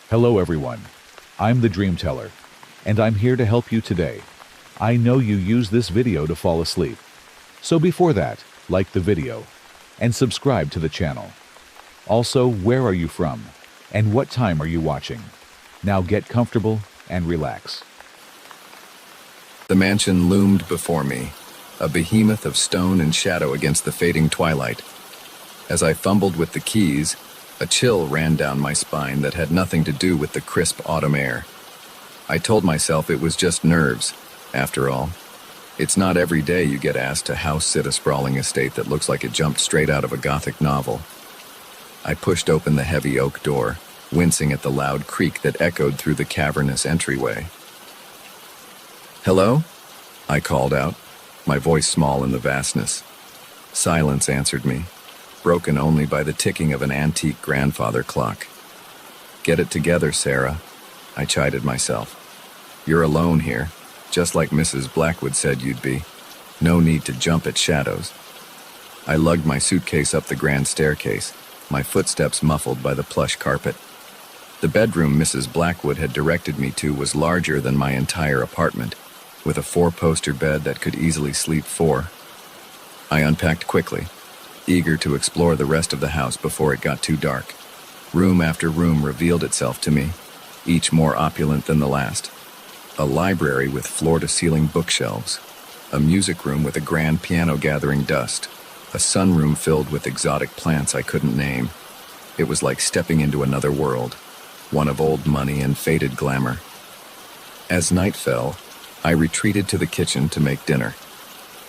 Hello everyone, I'm the Dream Teller, and I'm here to help you today. I know you use this video to fall asleep. So before that, like the video and subscribe to the channel. Also, where are you from? And what time are you watching? Now get comfortable and relax. The mansion loomed before me, a behemoth of stone and shadow against the fading twilight. As I fumbled with the keys, a chill ran down my spine that had nothing to do with the crisp autumn air. I told myself it was just nerves, after all. It's not every day you get asked to house-sit a sprawling estate that looks like it jumped straight out of a Gothic novel. I pushed open the heavy oak door, wincing at the loud creak that echoed through the cavernous entryway. "Hello?" I called out, my voice small in the vastness. Silence answered me, broken only by the ticking of an antique grandfather clock. "Get it together, Sarah," I chided myself. "You're alone here, just like Mrs. Blackwood said you'd be. No need to jump at shadows." I lugged my suitcase up the grand staircase, my footsteps muffled by the plush carpet. The bedroom Mrs. Blackwood had directed me to was larger than my entire apartment, with a 4-poster bed that could easily sleep 4. I unpacked quickly, eager to explore the rest of the house before it got too dark. Room after room revealed itself to me, each more opulent than the last. A library with floor-to-ceiling bookshelves, a music room with a grand piano gathering dust, a sunroom filled with exotic plants I couldn't name. It was like stepping into another world, one of old money and faded glamour. As night fell, I retreated to the kitchen to make dinner.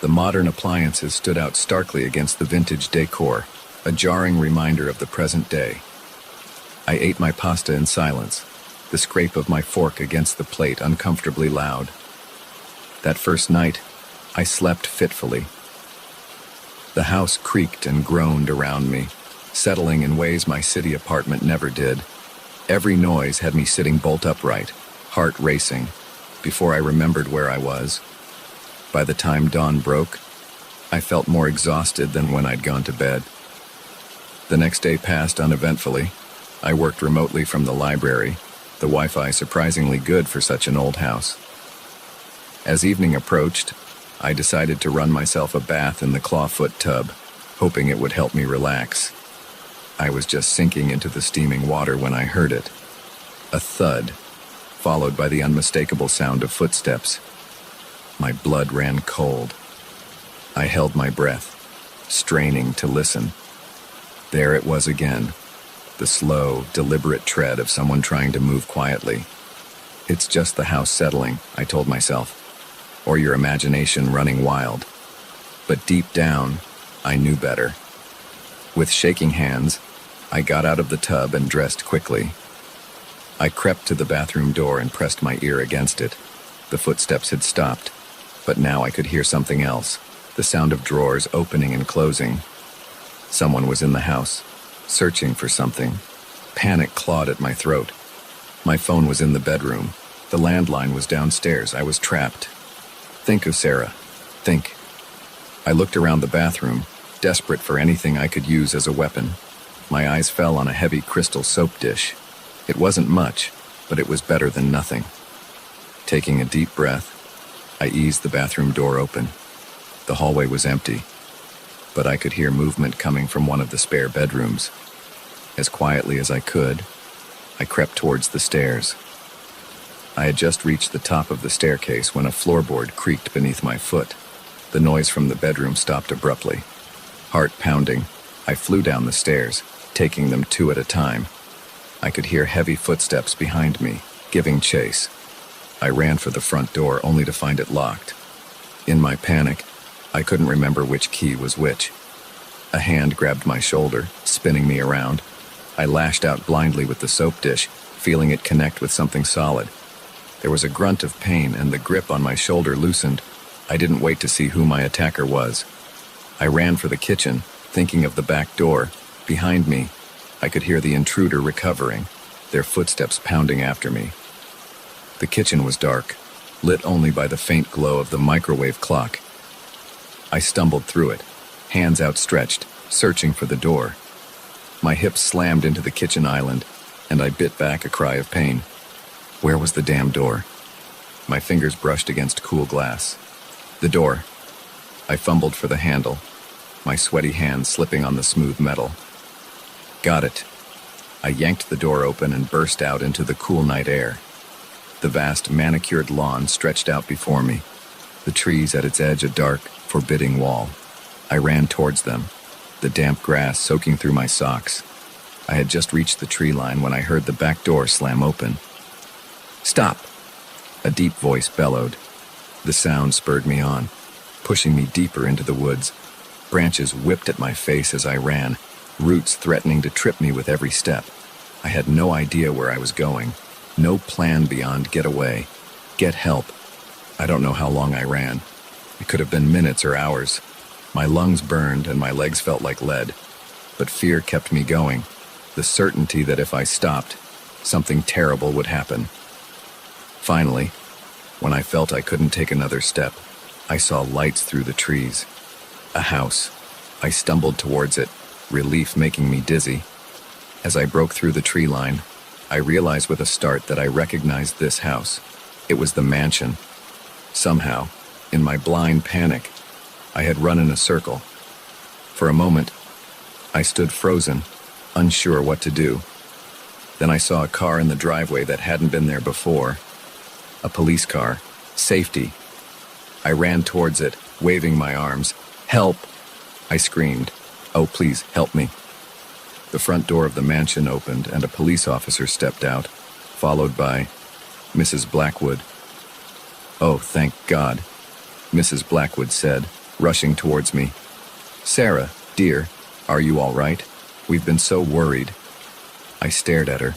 The modern appliances stood out starkly against the vintage decor, a jarring reminder of the present day. I ate my pasta in silence, the scrape of my fork against the plate uncomfortably loud. That first night, I slept fitfully. The house creaked and groaned around me, settling in ways my city apartment never did. Every noise had me sitting bolt upright, heart racing, before I remembered where I was. By the time dawn broke, I felt more exhausted than when I'd gone to bed. The next day passed uneventfully. I worked remotely from the library, the Wi-Fi surprisingly good for such an old house. As evening approached, I decided to run myself a bath in the clawfoot tub, hoping it would help me relax. I was just sinking into the steaming water when I heard it. A thud, followed by the unmistakable sound of footsteps. My blood ran cold. I held my breath, straining to listen. There it was again, the slow, deliberate tread of someone trying to move quietly. It's just the house settling, I told myself, or your imagination running wild. But deep down, I knew better. With shaking hands, I got out of the tub and dressed quickly. I crept to the bathroom door and pressed my ear against it. The footsteps had stopped, but now I could hear something else, the sound of drawers opening and closing. Someone was in the house, searching for something. Panic clawed at my throat. My phone was in the bedroom. The landline was downstairs. I was trapped. Think of Sarah. Think. I looked around the bathroom, desperate for anything I could use as a weapon. My eyes fell on a heavy crystal soap dish. It wasn't much, but it was better than nothing. Taking a deep breath, I eased the bathroom door open. The hallway was empty, but I could hear movement coming from one of the spare bedrooms. As quietly as I could, I crept towards the stairs. I had just reached the top of the staircase when a floorboard creaked beneath my foot. The noise from the bedroom stopped abruptly. Heart pounding, I flew down the stairs, taking them 2 at a time. I could hear heavy footsteps behind me, giving chase. I ran for the front door only to find it locked. In my panic, I couldn't remember which key was which. A hand grabbed my shoulder, spinning me around. I lashed out blindly with the soap dish, feeling it connect with something solid. There was a grunt of pain and the grip on my shoulder loosened. I didn't wait to see who my attacker was. I ran for the kitchen, thinking of the back door. Behind me, I could hear the intruder recovering, their footsteps pounding after me. The kitchen was dark, lit only by the faint glow of the microwave clock. I stumbled through it, hands outstretched, searching for the door. My hips slammed into the kitchen island, and I bit back a cry of pain. Where was the damn door? My fingers brushed against cool glass. The door. I fumbled for the handle, my sweaty hands slipping on the smooth metal. Got it. I yanked the door open and burst out into the cool night air. The vast, manicured lawn stretched out before me, the trees at its edge a dark, forbidding wall. I ran towards them, the damp grass soaking through my socks. I had just reached the tree line when I heard the back door slam open. "Stop!" A deep voice bellowed. The sound spurred me on, pushing me deeper into the woods. Branches whipped at my face as I ran, roots threatening to trip me with every step. I had no idea where I was going, no plan beyond get away, get help. I don't know how long I ran. It could have been minutes or hours. My lungs burned and my legs felt like lead. But fear kept me going, the certainty that if I stopped, something terrible would happen. Finally, when I felt I couldn't take another step, I saw lights through the trees. A house. I stumbled towards it, relief making me dizzy. As I broke through the tree line, I realized with a start that I recognized this house. It was the mansion. Somehow, in my blind panic, I had run in a circle. For a moment, I stood frozen, unsure what to do. Then I saw a car in the driveway that hadn't been there before. A police car. Safety. I ran towards it, waving my arms. "Help!" I screamed. "Oh, please, help me." The front door of the mansion opened and a police officer stepped out, followed by Mrs. Blackwood. "Oh, thank God," Mrs. Blackwood said, rushing towards me. "Sarah, dear, are you all right? We've been so worried." I stared at her,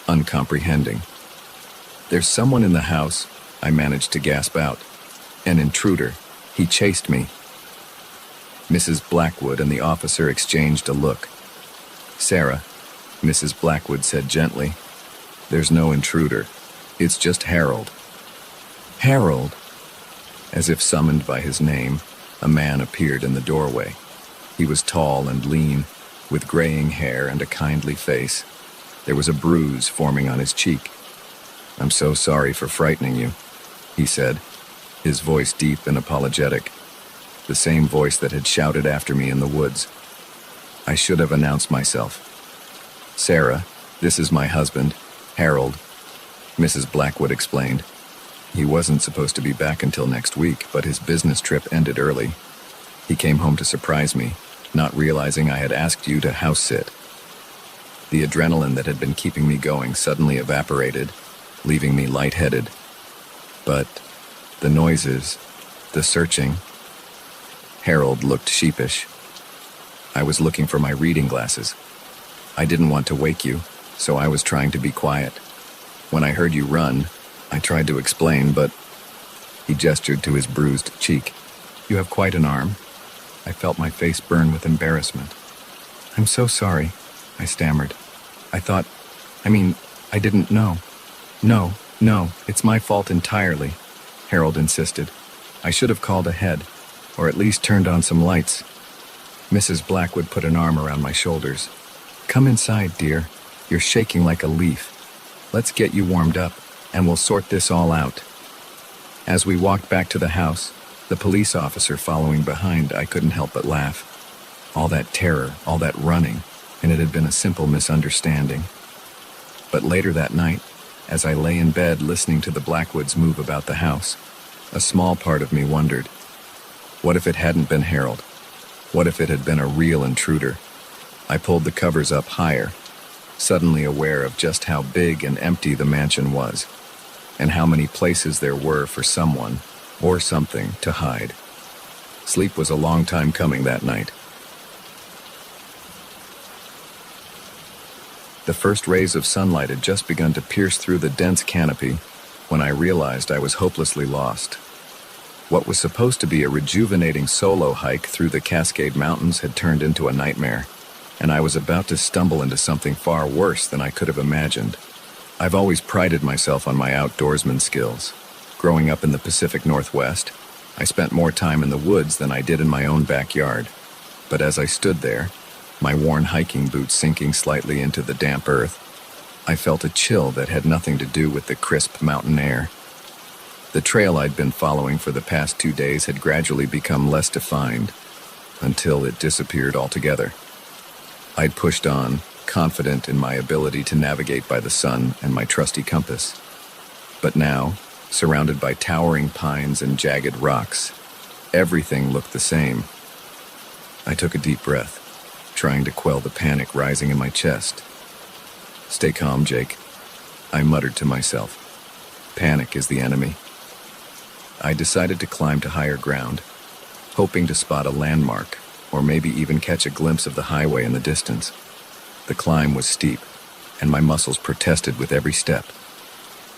uncomprehending. "There's someone in the house," I managed to gasp out. "An intruder. He chased me." Mrs. Blackwood and the officer exchanged a look. "Sarah," Mrs. Blackwood said gently, "there's no intruder. It's just Harold." "Harold?" As if summoned by his name, a man appeared in the doorway. He was tall and lean, with graying hair and a kindly face. There was a bruise forming on his cheek. "I'm so sorry for frightening you," he said, his voice deep and apologetic, the same voice that had shouted after me in the woods. I should have announced myself. "Sarah, this is my husband, Harold," Mrs. Blackwood explained. "He wasn't supposed to be back until next week, but his business trip ended early. He came home to surprise me, not realizing I had asked you to house sit." The adrenaline that had been keeping me going suddenly evaporated, leaving me lightheaded. But the noises, the searching. Harold looked sheepish. I was looking for my reading glasses. I didn't want to wake you, so I was trying to be quiet. When I heard you run, I tried to explain, but he gestured to his bruised cheek. "You have quite an arm." I felt my face burn with embarrassment. "I'm so sorry," I stammered. I didn't know." No, it's my fault entirely," Harold insisted. "I should have called ahead, or at least turned on some lights." Mrs. Blackwood put an arm around my shoulders. "Come inside, dear. You're shaking like a leaf. Let's get you warmed up, and we'll sort this all out." As we walked back to the house, the police officer following behind, I couldn't help but laugh. All that terror, all that running, and it had been a simple misunderstanding. But later that night, as I lay in bed listening to the Blackwoods move about the house, a small part of me wondered, what if it hadn't been Harold? What if it had been a real intruder? I pulled the covers up higher, suddenly aware of just how big and empty the mansion was, and how many places there were for someone or something to hide. Sleep was a long time coming that night. The first rays of sunlight had just begun to pierce through the dense canopy when I realized I was hopelessly lost. What was supposed to be a rejuvenating solo hike through the Cascade Mountains had turned into a nightmare, and I was about to stumble into something far worse than I could have imagined. I've always prided myself on my outdoorsman skills. Growing up in the Pacific Northwest, I spent more time in the woods than I did in my own backyard. But as I stood there, my worn hiking boots sinking slightly into the damp earth, I felt a chill that had nothing to do with the crisp mountain air. The trail I'd been following for the past 2 days had gradually become less defined, until it disappeared altogether. I'd pushed on, confident in my ability to navigate by the sun and my trusty compass. But now, surrounded by towering pines and jagged rocks, everything looked the same. I took a deep breath, trying to quell the panic rising in my chest. "Stay calm, Jake," I muttered to myself. "Panic is the enemy." I decided to climb to higher ground, hoping to spot a landmark, or maybe even catch a glimpse of the highway in the distance. The climb was steep, and my muscles protested with every step.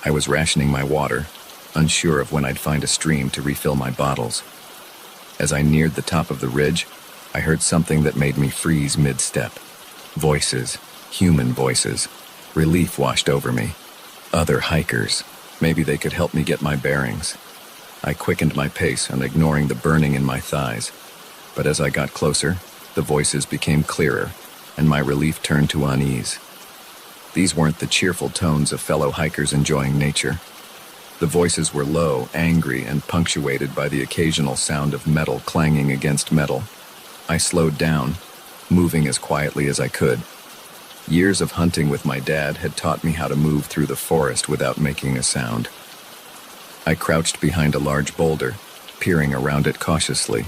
I was rationing my water, unsure of when I'd find a stream to refill my bottles. As I neared the top of the ridge, I heard something that made me freeze mid-step. Voices, human voices. Relief washed over me. Other hikers. Maybe they could help me get my bearings. I quickened my pace, ignoring the burning in my thighs. But as I got closer, the voices became clearer, and my relief turned to unease. These weren't the cheerful tones of fellow hikers enjoying nature. The voices were low, angry, and punctuated by the occasional sound of metal clanging against metal. I slowed down, moving as quietly as I could. Years of hunting with my dad had taught me how to move through the forest without making a sound. I crouched behind a large boulder, peering around it cautiously.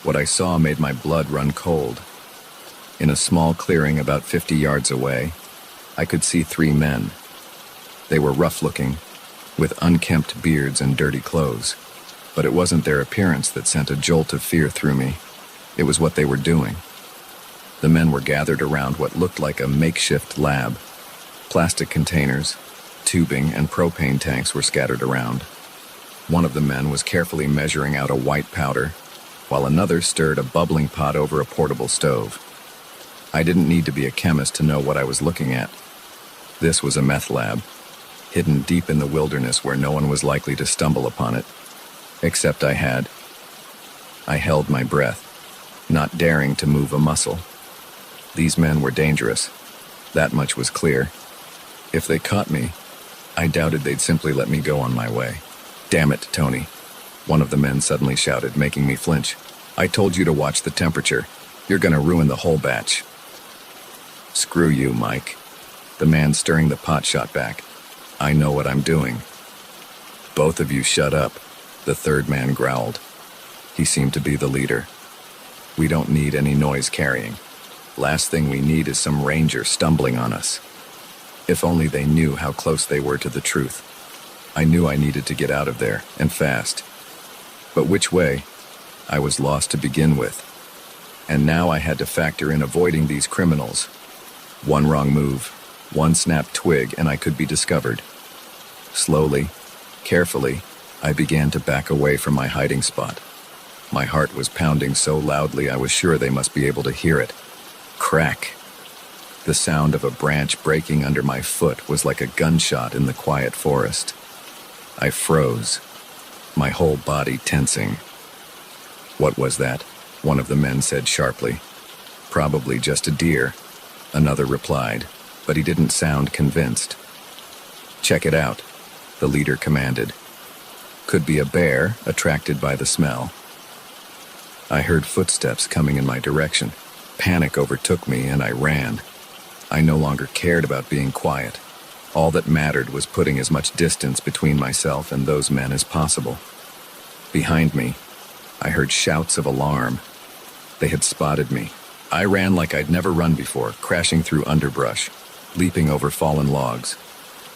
What I saw made my blood run cold. In a small clearing about 50 yards away, I could see 3 men. They were rough-looking, with unkempt beards and dirty clothes. But it wasn't their appearance that sent a jolt of fear through me. It was what they were doing. The men were gathered around what looked like a makeshift lab. Plastic containers, tubing, and propane tanks were scattered around. One of the men was carefully measuring out a white powder, while another stirred a bubbling pot over a portable stove. I didn't need to be a chemist to know what I was looking at. This was a meth lab, hidden deep in the wilderness where no one was likely to stumble upon it. Except I had. I held my breath, not daring to move a muscle. These men were dangerous. That much was clear. If they caught me, I doubted they'd simply let me go on my way. "Damn it, Tony," one of the men suddenly shouted, making me flinch. "I told you to watch the temperature. You're gonna ruin the whole batch." "Screw you, Mike," the man stirring the pot shot back. "I know what I'm doing." "Both of you shut up," the third man growled. He seemed to be the leader. "We don't need any noise carrying. Last thing we need is some ranger stumbling on us." If only they knew how close they were to the truth. I knew I needed to get out of there, and fast. But which way? I was lost to begin with. And now I had to factor in avoiding these criminals. One wrong move, one snapped twig, and I could be discovered. Slowly, carefully, I began to back away from my hiding spot. My heart was pounding so loudly I was sure they must be able to hear it. Crack! The sound of a branch breaking under my foot was like a gunshot in the quiet forest. I froze, my whole body tensing. "What was that?" one of the men said sharply. "Probably just a deer," another replied, but he didn't sound convinced. "Check it out," the leader commanded. Could be a bear attracted by the smell. I heard footsteps coming in my direction. Panic overtook me and I ran. I no longer cared about being quiet. All that mattered was putting as much distance between myself and those men as possible. Behind me, I heard shouts of alarm. They had spotted me. I ran like I'd never run before, crashing through underbrush, leaping over fallen logs.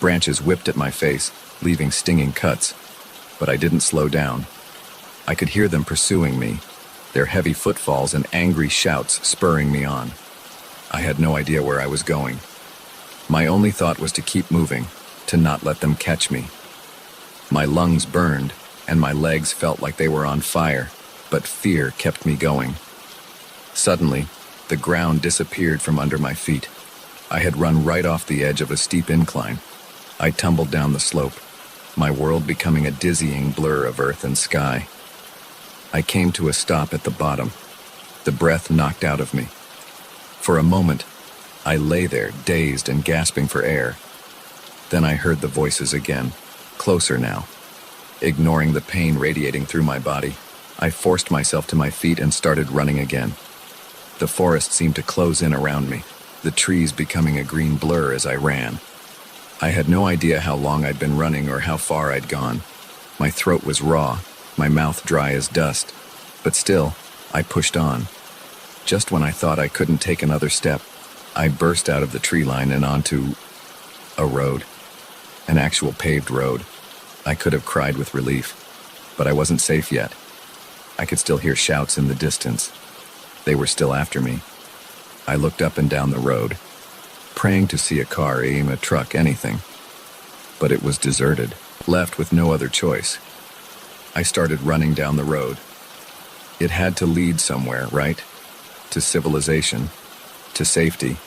Branches whipped at my face, leaving stinging cuts. But I didn't slow down. I could hear them pursuing me, their heavy footfalls and angry shouts spurring me on. I had no idea where I was going. My only thought was to keep moving, to not let them catch me. My lungs burned, and my legs felt like they were on fire, but fear kept me going. Suddenly, the ground disappeared from under my feet. I had run right off the edge of a steep incline. I tumbled down the slope, my world becoming a dizzying blur of earth and sky. I came to a stop at the bottom, the breath knocked out of me. For a moment, I lay there, dazed and gasping for air. Then I heard the voices again, closer now. Ignoring the pain radiating through my body, I forced myself to my feet and started running again. The forest seemed to close in around me, the trees becoming a green blur as I ran. I had no idea how long I'd been running or how far I'd gone. My throat was raw, my mouth dry as dust, but still, I pushed on. Just when I thought I couldn't take another step, I burst out of the tree line and onto a road, an actual paved road. I could have cried with relief, but I wasn't safe yet. I could still hear shouts in the distance. They were still after me. I looked up and down the road, praying to see a car, a truck, anything. But it was deserted, left with no other choice. I started running down the road. It had to lead somewhere, right? To civilization, to safety.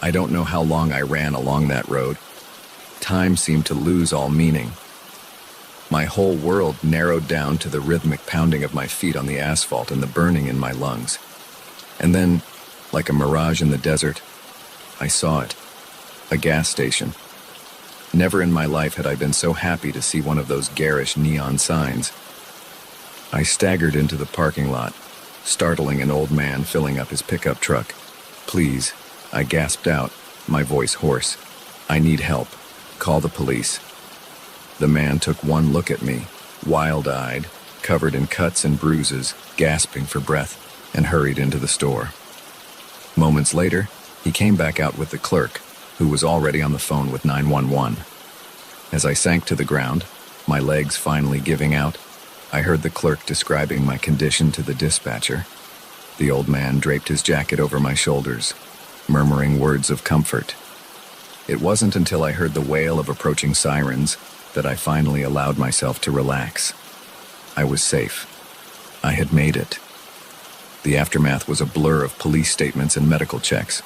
I don't know how long I ran along that road. Time seemed to lose all meaning. My whole world narrowed down to the rhythmic pounding of my feet on the asphalt and the burning in my lungs. And then, like a mirage in the desert, I saw it. A gas station. Never in my life had I been so happy to see one of those garish neon signs. I staggered into the parking lot, startling an old man filling up his pickup truck. "Please," I gasped out, my voice hoarse. "I need help. Call the police." The man took one look at me, wild-eyed, covered in cuts and bruises, gasping for breath, and hurried into the store. Moments later, he came back out with the clerk, who was already on the phone with 911. As I sank to the ground, my legs finally giving out, I heard the clerk describing my condition to the dispatcher. The old man draped his jacket over my shoulders, murmuring words of comfort. It wasn't until I heard the wail of approaching sirens that I finally allowed myself to relax. I was safe. I had made it. The aftermath was a blur of police statements and medical checks.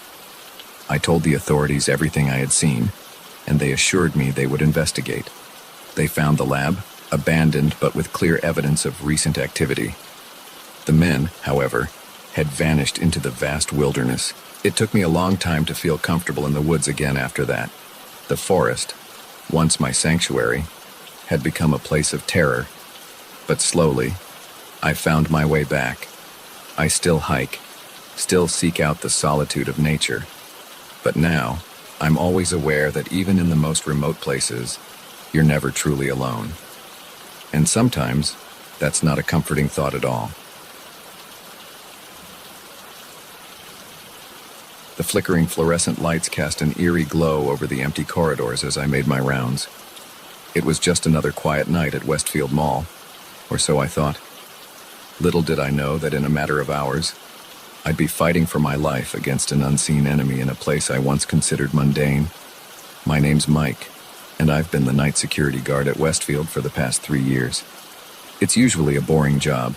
I told the authorities everything I had seen, and they assured me they would investigate. They found the lab, abandoned but with clear evidence of recent activity. The men, however, had vanished into the vast wilderness. It took me a long time to feel comfortable in the woods again after that. The forest, once my sanctuary, had become a place of terror. But slowly, I found my way back. I still hike, still seek out the solitude of nature. But now, I'm always aware that even in the most remote places, you're never truly alone. And sometimes, that's not a comforting thought at all. The flickering fluorescent lights cast an eerie glow over the empty corridors as I made my rounds. It was just another quiet night at Westfield Mall, or so I thought. Little did I know that in a matter of hours, I'd be fighting for my life against an unseen enemy in a place I once considered mundane. My name's Mike, and I've been the night security guard at Westfield for the past 3 years. It's usually a boring job.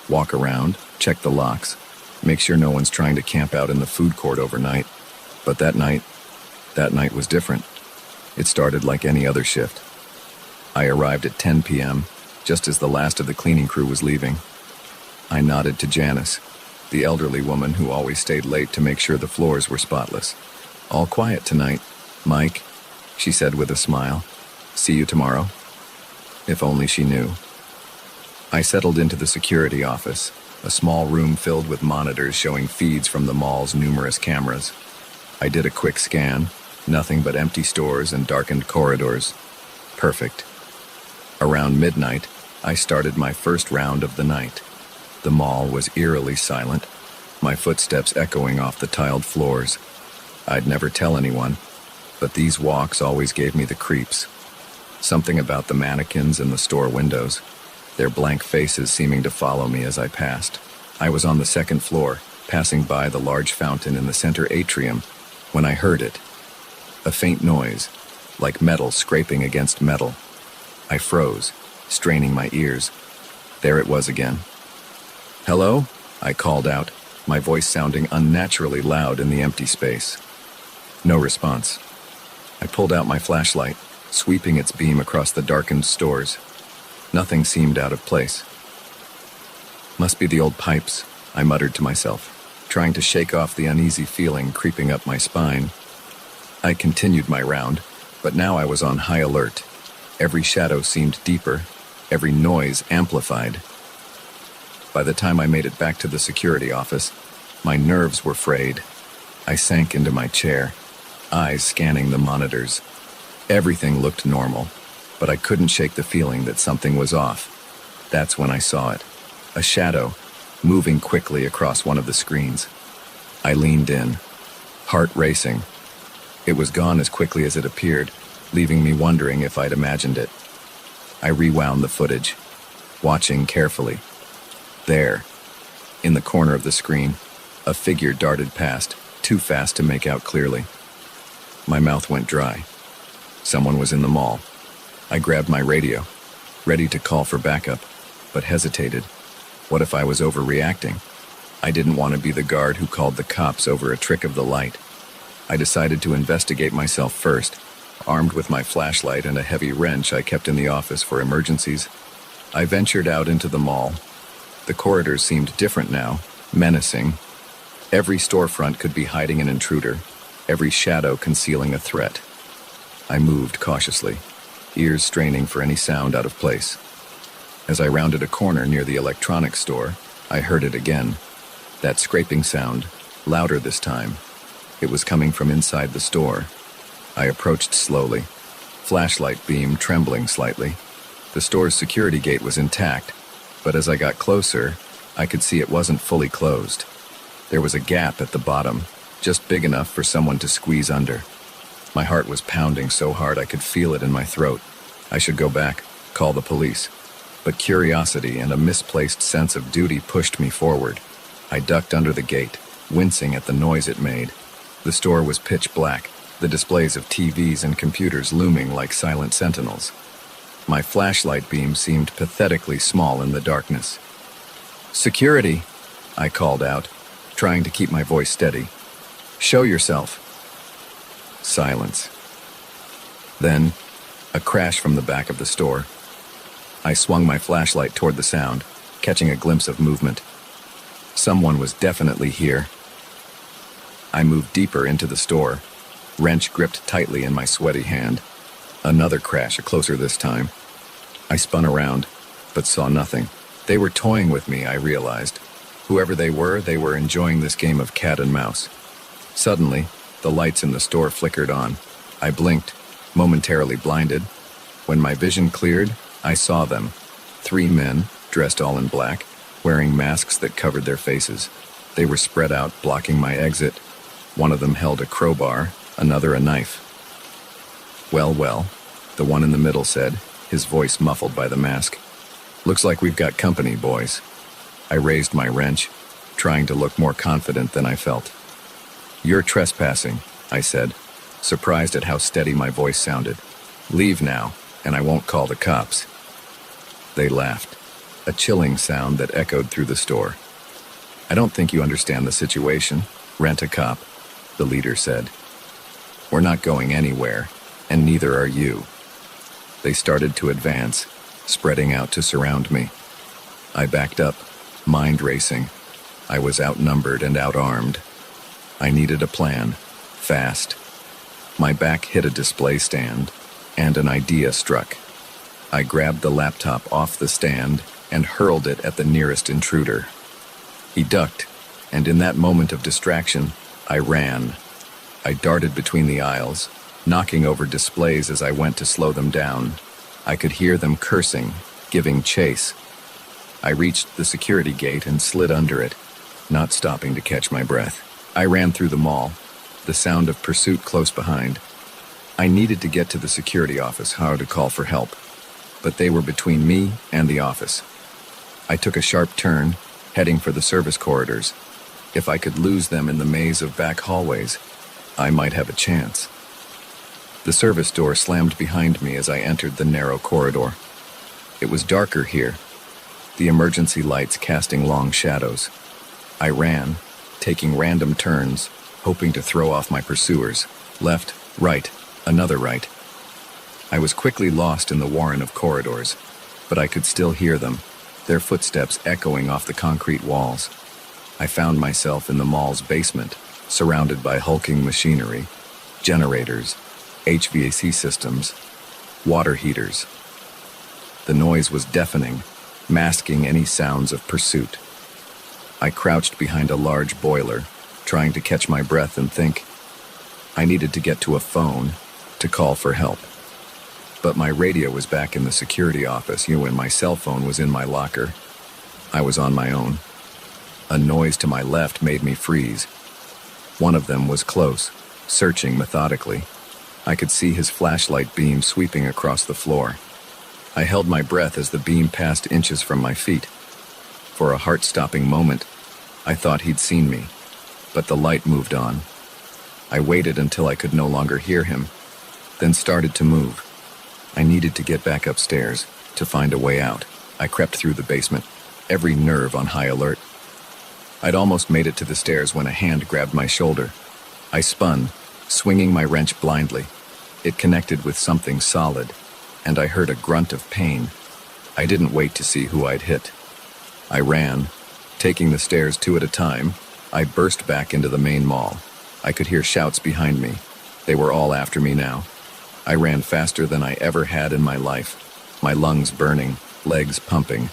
Walk around, check the locks, make sure no one's trying to camp out in the food court overnight. But that night was different. It started like any other shift. I arrived at 10 p.m., just as the last of the cleaning crew was leaving. I nodded to Janice, the elderly woman who always stayed late to make sure the floors were spotless. "All quiet tonight, Mike," she said with a smile. "See you tomorrow." If only she knew. I settled into the security office, a small room filled with monitors showing feeds from the mall's numerous cameras. I did a quick scan, nothing but empty stores and darkened corridors. Perfect. Around midnight, I started my first round of the night. The mall was eerily silent, my footsteps echoing off the tiled floors. I'd never tell anyone, but these walks always gave me the creeps. Something about the mannequins in the store windows, their blank faces seeming to follow me as I passed. I was on the second floor, passing by the large fountain in the center atrium, when I heard it. A faint noise, like metal scraping against metal. I froze, straining my ears. There it was again. "Hello?" I called out, my voice sounding unnaturally loud in the empty space. No response. I pulled out my flashlight, sweeping its beam across the darkened stores. Nothing seemed out of place. "Must be the old pipes," I muttered to myself, trying to shake off the uneasy feeling creeping up my spine. I continued my round, but now I was on high alert. Every shadow seemed deeper, every noise amplified. By the time I made it back to the security office, my nerves were frayed. I sank into my chair, eyes scanning the monitors. Everything looked normal, but I couldn't shake the feeling that something was off. That's when I saw it. A shadow, moving quickly across one of the screens. I leaned in, heart racing. It was gone as quickly as it appeared, leaving me wondering if I'd imagined it. I rewound the footage, watching carefully. There, in the corner of the screen, a figure darted past, too fast to make out clearly. My mouth went dry. Someone was in the mall. I grabbed my radio, ready to call for backup, but hesitated. What if I was overreacting? I didn't want to be the guard who called the cops over a trick of the light. I decided to investigate myself first, armed with my flashlight and a heavy wrench I kept in the office for emergencies. I ventured out into the mall. The corridors seemed different now, menacing. Every storefront could be hiding an intruder, every shadow concealing a threat. I moved cautiously, ears straining for any sound out of place. As I rounded a corner near the electronics store, I heard it again. That scraping sound, louder this time. It was coming from inside the store. I approached slowly, flashlight beam trembling slightly. The store's security gate was intact, but as I got closer, I could see it wasn't fully closed. There was a gap at the bottom, just big enough for someone to squeeze under. My heart was pounding so hard I could feel it in my throat. I should go back, call the police. But curiosity and a misplaced sense of duty pushed me forward. I ducked under the gate, wincing at the noise it made. The store was pitch black, the displays of TVs and computers looming like silent sentinels. My flashlight beam seemed pathetically small in the darkness. "Security," I called out, trying to keep my voice steady. "Show yourself." Silence. Then, a crash from the back of the store. I swung my flashlight toward the sound, catching a glimpse of movement. Someone was definitely here. I moved deeper into the store, wrench gripped tightly in my sweaty hand. Another crash, closer this time. I spun around, but saw nothing. They were toying with me, I realized. Whoever they were enjoying this game of cat and mouse. Suddenly, the lights in the store flickered on. I blinked, momentarily blinded. When my vision cleared, I saw them. 3 men, dressed all in black, wearing masks that covered their faces. They were spread out, blocking my exit. One of them held a crowbar, another a knife. Well, the one in the middle said, his voice muffled by the mask. "Looks like we've got company, boys." I raised my wrench, trying to look more confident than I felt. "You're trespassing," I said, surprised at how steady my voice sounded. "Leave now, and I won't call the cops." They laughed, a chilling sound that echoed through the store. "I don't think you understand the situation. Rent a cop," the leader said. "We're not going anywhere, and neither are you." They started to advance, spreading out to surround me. I backed up, mind racing. I was outnumbered and outarmed. I needed a plan, fast. My back hit a display stand, and an idea struck. I grabbed the laptop off the stand and hurled it at the nearest intruder. He ducked, and in that moment of distraction, I ran. I darted between the aisles, knocking over displays as I went to slow them down. I could hear them cursing, giving chase. I reached the security gate and slid under it, not stopping to catch my breath. I ran through the mall, the sound of pursuit close behind. I needed to get to the security office, how to call for help, but they were between me and the office. I took a sharp turn, heading for the service corridors. If I could lose them in the maze of back hallways, I might have a chance. The service door slammed behind me as I entered the narrow corridor. It was darker here, the emergency lights casting long shadows. I ran, taking random turns, hoping to throw off my pursuers. Left, right, another right. I was quickly lost in the warren of corridors, but I could still hear them, their footsteps echoing off the concrete walls. I found myself in the mall's basement, surrounded by hulking machinery, generators, HVAC systems, water heaters. The noise was deafening, masking any sounds of pursuit. I crouched behind a large boiler, trying to catch my breath and think. I needed to get to a phone to call for help. But my radio was back in the security office, and my cell phone was in my locker. I was on my own. A noise to my left made me freeze. One of them was close, searching methodically. I could see his flashlight beam sweeping across the floor. I held my breath as the beam passed inches from my feet. For a heart-stopping moment, I thought he'd seen me, but the light moved on. I waited until I could no longer hear him, then started to move. I needed to get back upstairs, to find a way out. I crept through the basement, every nerve on high alert. I'd almost made it to the stairs when a hand grabbed my shoulder. I spun, swinging my wrench blindly. It connected with something solid, and I heard a grunt of pain. I didn't wait to see who I'd hit. I ran, taking the stairs two at a time. I burst back into the main mall. I could hear shouts behind me. They were all after me now. I ran faster than I ever had in my life, my lungs burning, legs pumping.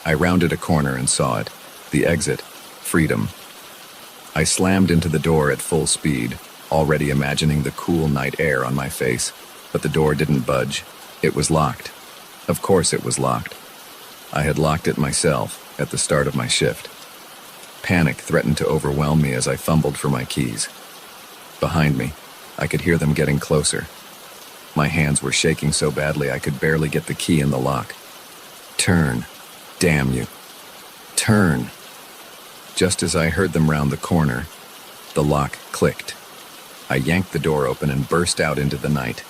I rounded a corner and saw it, the exit, freedom. I slammed into the door at full speed, already imagining the cool night air on my face, but the door didn't budge. It was locked. Of course it was locked. I had locked it myself at the start of my shift. Panic threatened to overwhelm me as I fumbled for my keys. Behind me, I could hear them getting closer. My hands were shaking so badly I could barely get the key in the lock. Turn. Damn you. Turn. Just as I heard them round the corner, the lock clicked. I yanked the door open and burst out into the night.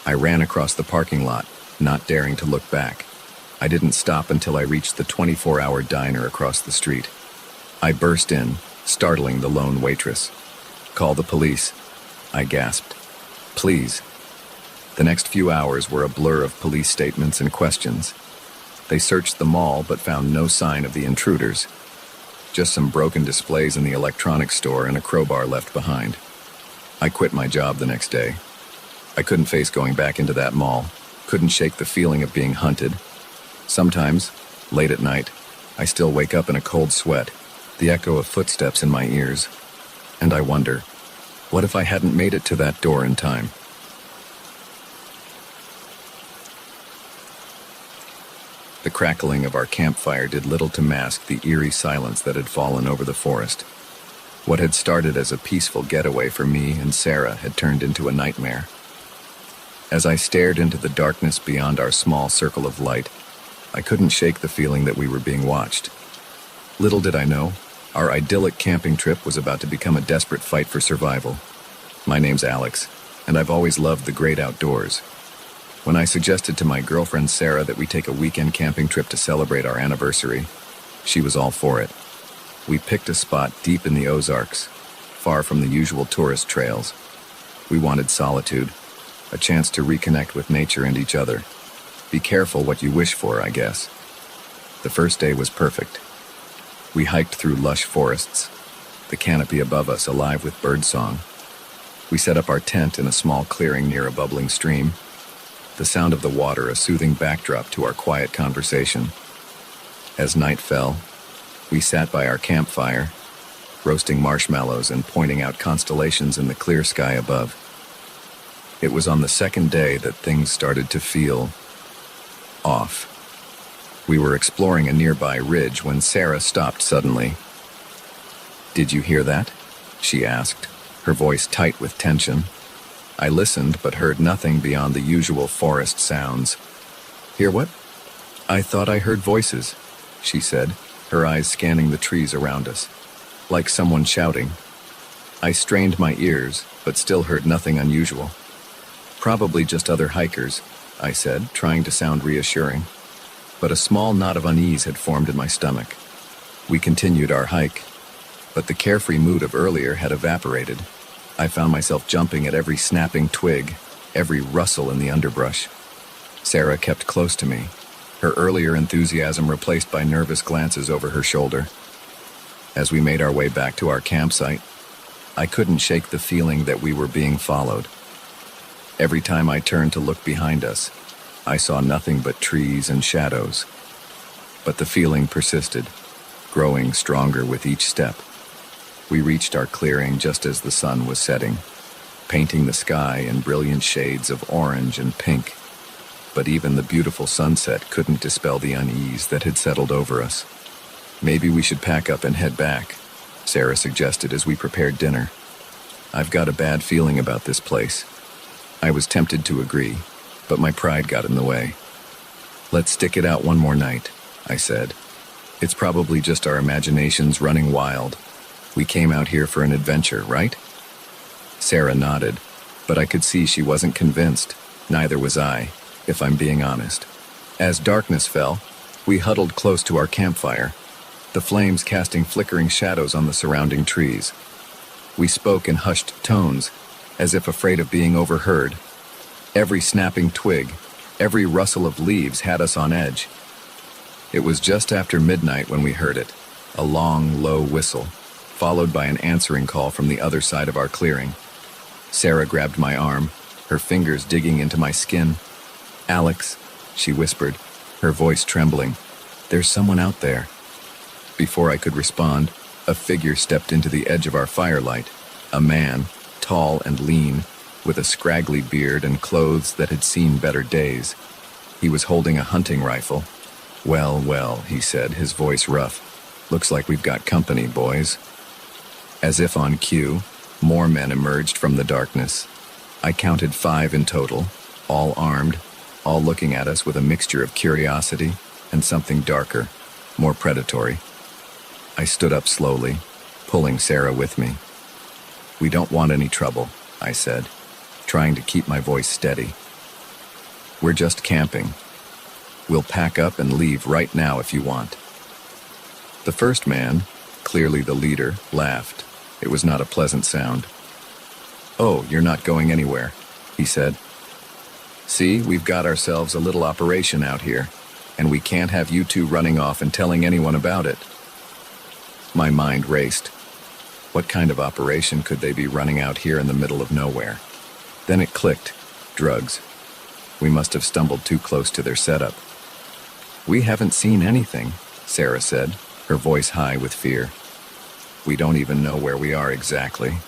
I ran across the parking lot, not daring to look back. I didn't stop until I reached the 24-hour diner across the street. I burst in, startling the lone waitress. "Call the police," I gasped. "Please." The next few hours were a blur of police statements and questions. They searched the mall but found no sign of the intruders. Just some broken displays in the electronics store and a crowbar left behind. I quit my job the next day. I couldn't face going back into that mall, couldn't shake the feeling of being hunted. Sometimes, late at night, I still wake up in a cold sweat, the echo of footsteps in my ears. And I wonder, what if I hadn't made it to that door in time? The crackling of our campfire did little to mask the eerie silence that had fallen over the forest. What had started as a peaceful getaway for me and Sarah had turned into a nightmare. As I stared into the darkness beyond our small circle of light, I couldn't shake the feeling that we were being watched. Little did I know, our idyllic camping trip was about to become a desperate fight for survival. My name's Alex, and I've always loved the great outdoors. When I suggested to my girlfriend Sarah that we take a weekend camping trip to celebrate our anniversary, she was all for it. We picked a spot deep in the Ozarks, far from the usual tourist trails. We wanted solitude, a chance to reconnect with nature and each other. Be careful what you wish for, I guess. The first day was perfect. We hiked through lush forests, the canopy above us alive with birdsong. We set up our tent in a small clearing near a bubbling stream, the sound of the water a soothing backdrop to our quiet conversation. As night fell, we sat by our campfire, roasting marshmallows and pointing out constellations in the clear sky above. It was on the second day that things started to feel off. We were exploring a nearby ridge when Sarah stopped suddenly. "Did you hear that?" she asked, her voice tight with tension. I listened but heard nothing beyond the usual forest sounds. "Hear what?" "I thought I heard voices," she said, her eyes scanning the trees around us, like someone shouting. I strained my ears, but still heard nothing unusual. "Probably just other hikers," I said, trying to sound reassuring. But a small knot of unease had formed in my stomach. We continued our hike, but the carefree mood of earlier had evaporated. I found myself jumping at every snapping twig, every rustle in the underbrush. Sarah kept close to me, her earlier enthusiasm replaced by nervous glances over her shoulder. As we made our way back to our campsite, I couldn't shake the feeling that we were being followed. Every time I turned to look behind us, I saw nothing but trees and shadows. But the feeling persisted, growing stronger with each step. We reached our clearing just as the sun was setting, painting the sky in brilliant shades of orange and pink. But even the beautiful sunset couldn't dispel the unease that had settled over us. "Maybe we should pack up and head back," Sarah suggested as we prepared dinner. "I've got a bad feeling about this place." I was tempted to agree, but my pride got in the way. "Let's stick it out one more night," I said. "It's probably just our imaginations running wild. We came out here for an adventure, right?" Sarah nodded, but I could see she wasn't convinced. Neither was I, if I'm being honest. As darkness fell, we huddled close to our campfire, the flames casting flickering shadows on the surrounding trees. We spoke in hushed tones, as if afraid of being overheard. Every snapping twig, every rustle of leaves had us on edge. It was just after midnight when we heard it, a long, low whistle, followed by an answering call from the other side of our clearing. Sarah grabbed my arm, her fingers digging into my skin. "Alex," she whispered, her voice trembling, "there's someone out there." Before I could respond, a figure stepped into the edge of our firelight, a man, tall and lean, with a scraggly beard and clothes that had seen better days. He was holding a hunting rifle. "Well, well," he said, his voice rough. "Looks like we've got company, boys." As if on cue, more men emerged from the darkness. I counted 5 in total, all armed, all looking at us with a mixture of curiosity and something darker, more predatory. I stood up slowly, pulling Sarah with me. "We don't want any trouble," I said, trying to keep my voice steady. "We're just camping. We'll pack up and leave right now if you want." The first man, clearly the leader, laughed. It was not a pleasant sound. "Oh, you're not going anywhere," he said. "See, we've got ourselves a little operation out here, and we can't have you two running off and telling anyone about it." My mind raced. What kind of operation could they be running out here in the middle of nowhere? Then it clicked. Drugs. We must have stumbled too close to their setup. "We haven't seen anything," Sarah said, her voice high with fear. "We don't even know where we are exactly.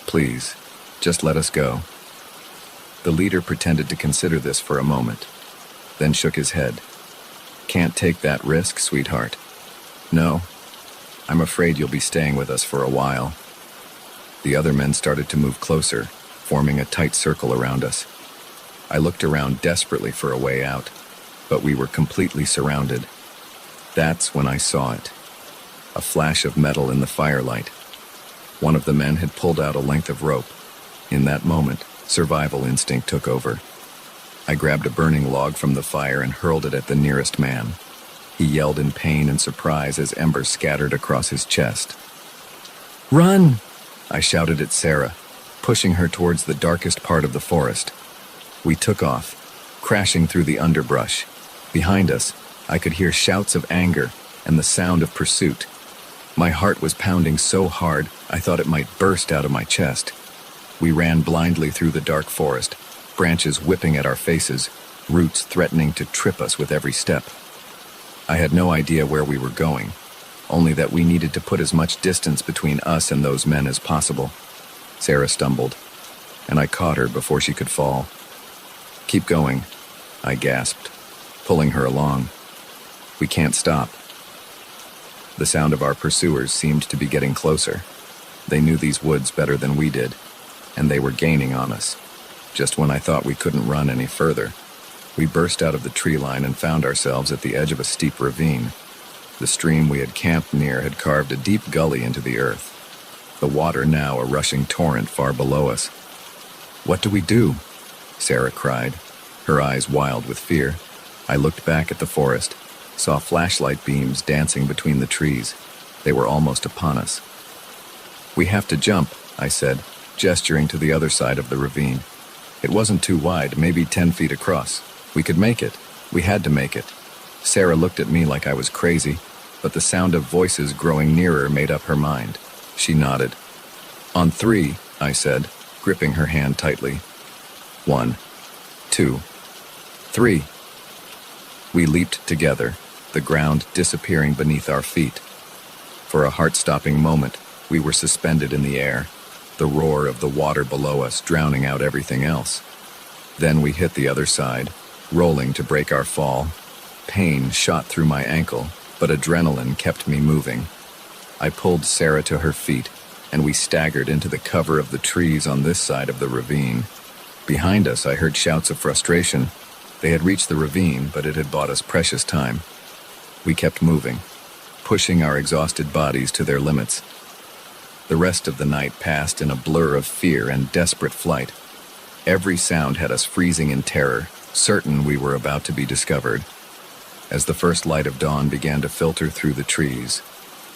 Please, just let us go." The leader pretended to consider this for a moment, then shook his head. "Can't take that risk, sweetheart. No, I'm afraid you'll be staying with us for a while." The other men started to move closer, forming a tight circle around us. I looked around desperately for a way out, but we were completely surrounded. That's when I saw it. A flash of metal in the firelight. One of the men had pulled out a length of rope. In that moment, survival instinct took over. I grabbed a burning log from the fire and hurled it at the nearest man. He yelled in pain and surprise as embers scattered across his chest. "Run!" I shouted at Sarah, pushing her towards the darkest part of the forest. We took off, crashing through the underbrush. Behind us, I could hear shouts of anger and the sound of pursuit. My heart was pounding so hard I thought it might burst out of my chest. We ran blindly through the dark forest, branches whipping at our faces, roots threatening to trip us with every step. I had no idea where we were going, only that we needed to put as much distance between us and those men as possible. Sarah stumbled, and I caught her before she could fall. "Keep going," I gasped, pulling her along. "We can't stop." The sound of our pursuers seemed to be getting closer. They knew these woods better than we did, and they were gaining on us. Just when I thought we couldn't run any further, we burst out of the tree line and found ourselves at the edge of a steep ravine. The stream we had camped near had carved a deep gully into the earth, the water now a rushing torrent far below us. "What do we do?" Sarah cried, her eyes wild with fear. I looked back at the forest, saw flashlight beams dancing between the trees. They were almost upon us. "We have to jump," I said, gesturing to the other side of the ravine. It wasn't too wide, maybe 10 feet across. We could make it. We had to make it. Sarah looked at me like I was crazy, but the sound of voices growing nearer made up her mind. She nodded. "On 3, I said, gripping her hand tightly. 1, 2, 3. We leaped together, the ground disappearing beneath our feet. For a heart-stopping moment, we were suspended in the air, the roar of the water below us drowning out everything else. Then we hit the other side, rolling to break our fall. Pain shot through my ankle, but adrenaline kept me moving. I pulled Sarah to her feet, and we staggered into the cover of the trees on this side of the ravine. Behind us, I heard shouts of frustration. They had reached the ravine, but it had bought us precious time. We kept moving, pushing our exhausted bodies to their limits. The rest of the night passed in a blur of fear and desperate flight. Every sound had us freezing in terror, certain we were about to be discovered. As the first light of dawn began to filter through the trees,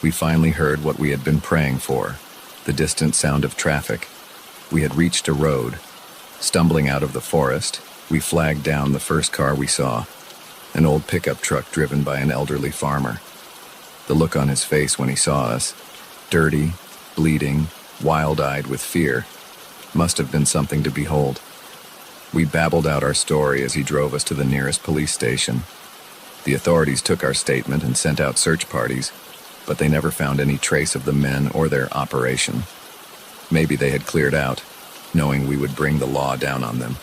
we finally heard what we had been praying for, the distant sound of traffic. We had reached a road. Stumbling out of the forest, we flagged down the first car we saw, an old pickup truck driven by an elderly farmer. The look on his face when he saw us, dirty, bleeding, wild-eyed with fear, must have been something to behold. We babbled out our story as he drove us to the nearest police station. The authorities took our statement and sent out search parties, but they never found any trace of the men or their operation. Maybe they had cleared out, knowing we would bring the law down on them.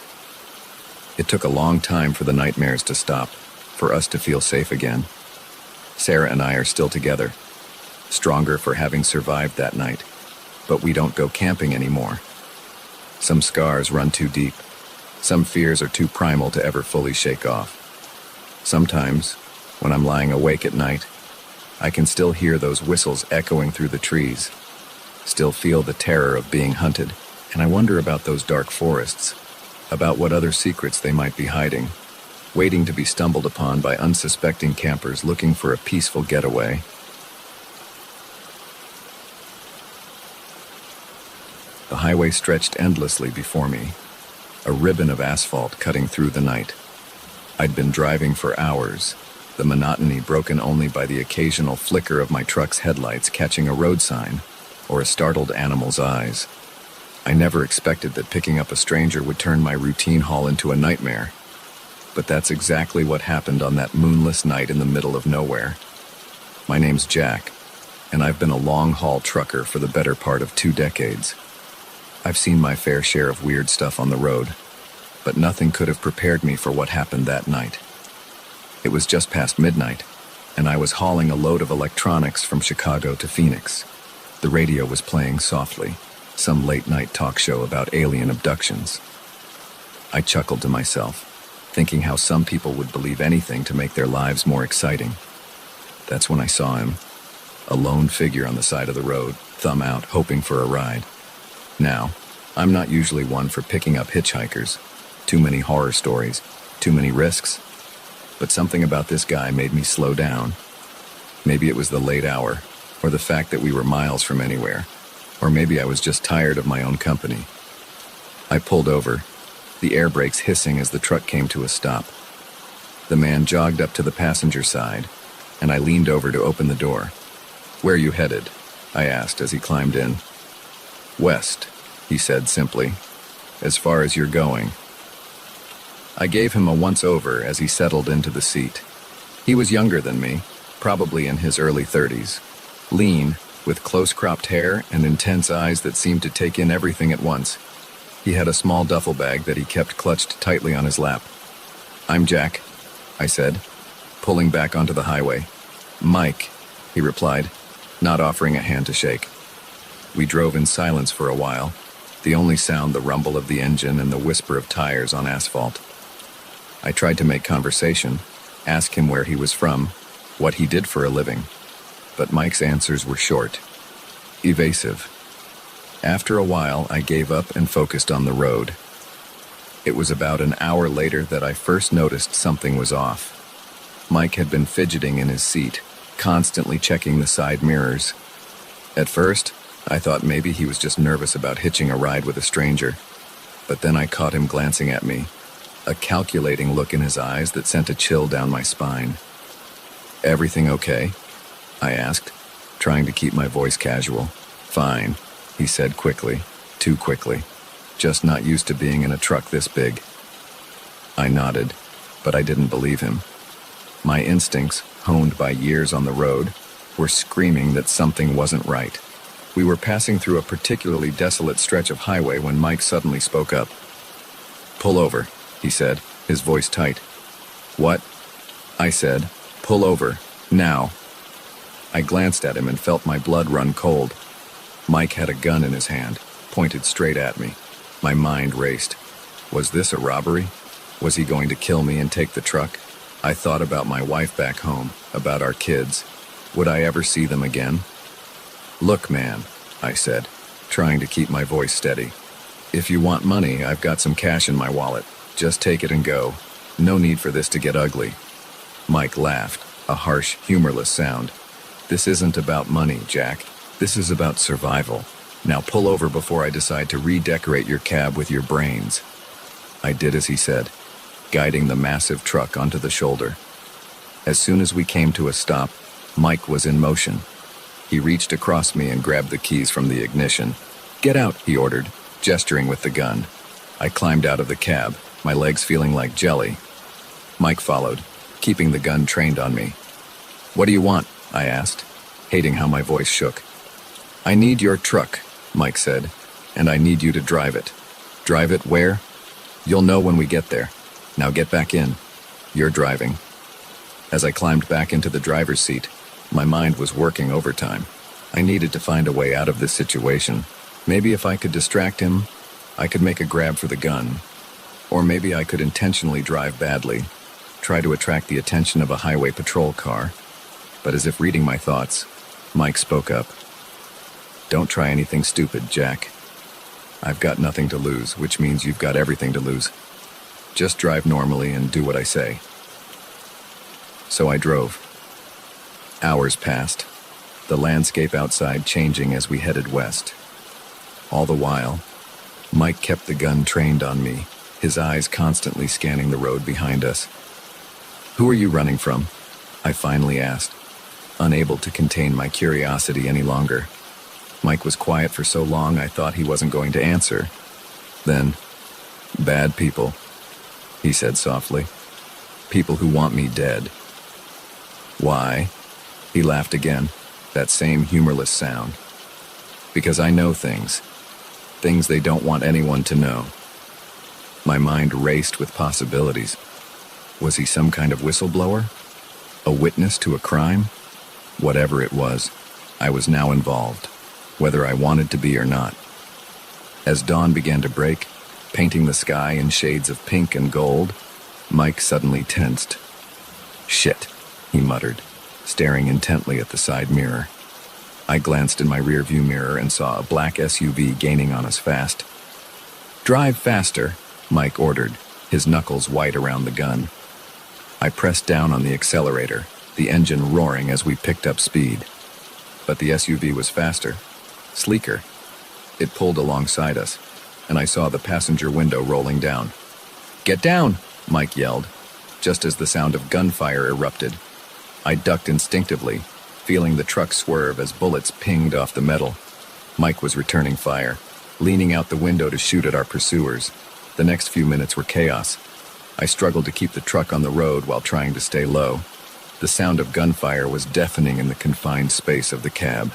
It took a long time for the nightmares to stop, for us to feel safe again. Sarah and I are still together, stronger for having survived that night, but we don't go camping anymore. Some scars run too deep. Some fears are too primal to ever fully shake off. Sometimes, when I'm lying awake at night, I can still hear those whistles echoing through the trees, still feel the terror of being hunted, and I wonder about those dark forests, about what other secrets they might be hiding, waiting to be stumbled upon by unsuspecting campers looking for a peaceful getaway. The highway stretched endlessly before me, a ribbon of asphalt cutting through the night. I'd been driving for hours, the monotony broken only by the occasional flicker of my truck's headlights catching a road sign or a startled animal's eyes. I never expected that picking up a stranger would turn my routine haul into a nightmare. But that's exactly what happened on that moonless night in the middle of nowhere. My name's Jack, and I've been a long-haul trucker for the better part of 2 decades. I've seen my fair share of weird stuff on the road, but nothing could have prepared me for what happened that night. It was just past midnight, and I was hauling a load of electronics from Chicago to Phoenix. The radio was playing softly, some late-night talk show about alien abductions. I chuckled to myself, thinking how some people would believe anything to make their lives more exciting. That's when I saw him, a lone figure on the side of the road, thumb out, hoping for a ride. Now, I'm not usually one for picking up hitchhikers. Too many horror stories, too many risks. But something about this guy made me slow down. Maybe it was the late hour, or the fact that we were miles from anywhere, or maybe I was just tired of my own company. I pulled over, the air brakes hissing as the truck came to a stop. The man jogged up to the passenger side, and I leaned over to open the door. "Where are you headed?" I asked as he climbed in. "West," he said simply. "As far as you're going." I gave him a once-over as he settled into the seat. He was younger than me, probably in his early 30s, lean, with close-cropped hair and intense eyes that seemed to take in everything at once. He had a small duffel bag that he kept clutched tightly on his lap. "I'm Jack," I said, pulling back onto the highway. "Mike," he replied, not offering a hand to shake. We drove in silence for a while, the only sound the rumble of the engine and the whisper of tires on asphalt. I tried to make conversation, ask him where he was from, what he did for a living, but Mike's answers were short, evasive. After a while, I gave up and focused on the road. It was about an hour later that I first noticed something was off. Mike had been fidgeting in his seat, constantly checking the side mirrors. At first, I thought maybe he was just nervous about hitching a ride with a stranger, but then I caught him glancing at me, a calculating look in his eyes that sent a chill down my spine. "Everything okay?" I asked, trying to keep my voice casual. Fine, he said quickly, too quickly. Just not used to being in a truck this big. I nodded, but I didn't believe him. My instincts, honed by years on the road, were screaming that something wasn't right. We were passing through a particularly desolate stretch of highway when Mike suddenly spoke up. "Pull over," he said, his voice tight. "What?" I said. "Pull over, now." I glanced at him and felt my blood run cold. Mike had a gun in his hand, pointed straight at me. My mind raced. Was this a robbery? Was he going to kill me and take the truck? I thought about my wife back home, about our kids. Would I ever see them again? "Look, man," I said, trying to keep my voice steady. "If you want money, I've got some cash in my wallet. Just take it and go. No need for this to get ugly." Mike laughed, a harsh, humorless sound. "This isn't about money, Jack. This is about survival. Now pull over before I decide to redecorate your cab with your brains." I did as he said, guiding the massive truck onto the shoulder. As soon as we came to a stop, Mike was in motion. He reached across me and grabbed the keys from the ignition. "Get out," he ordered, gesturing with the gun. I climbed out of the cab, my legs feeling like jelly. Mike followed, keeping the gun trained on me. "What do you want?" I asked, hating how my voice shook. "I need your truck," Mike said, "and I need you to drive it." "Drive it where?" "You'll know when we get there. Now get back in. You're driving." As I climbed back into the driver's seat, my mind was working overtime. I needed to find a way out of this situation. Maybe if I could distract him, I could make a grab for the gun. Or maybe I could intentionally drive badly, try to attract the attention of a highway patrol car. But as if reading my thoughts, Mike spoke up. "Don't try anything stupid, Jack. I've got nothing to lose, which means you've got everything to lose. Just drive normally and do what I say." So I drove. Hours passed, the landscape outside changing as we headed west. All the while, Mike kept the gun trained on me, his eyes constantly scanning the road behind us. "Who are you running from?" I finally asked, unable to contain my curiosity any longer. Mike was quiet for so long I thought he wasn't going to answer. Then, "Bad people," he said softly. "People who want me dead." "Why?" He laughed again, that same humorless sound. "Because I know things they don't want anyone to know." My mind raced with possibilities. Was he some kind of whistleblower? A witness to a crime? Whatever it was, I was now involved, whether I wanted to be or not. As dawn began to break, painting the sky in shades of pink and gold, Mike suddenly tensed. "Shit," he muttered, staring intently at the side mirror. I glanced in my rearview mirror and saw a black SUV gaining on us fast. "Drive faster," Mike ordered, his knuckles white around the gun. I pressed down on the accelerator, the engine roaring as we picked up speed. But the SUV was faster, sleeker. It pulled alongside us, and I saw the passenger window rolling down. "Get down!" Mike yelled, just as the sound of gunfire erupted. I ducked instinctively, feeling the truck swerve as bullets pinged off the metal. Mike was returning fire, leaning out the window to shoot at our pursuers. The next few minutes were chaos. I struggled to keep the truck on the road while trying to stay low. The sound of gunfire was deafening in the confined space of the cab.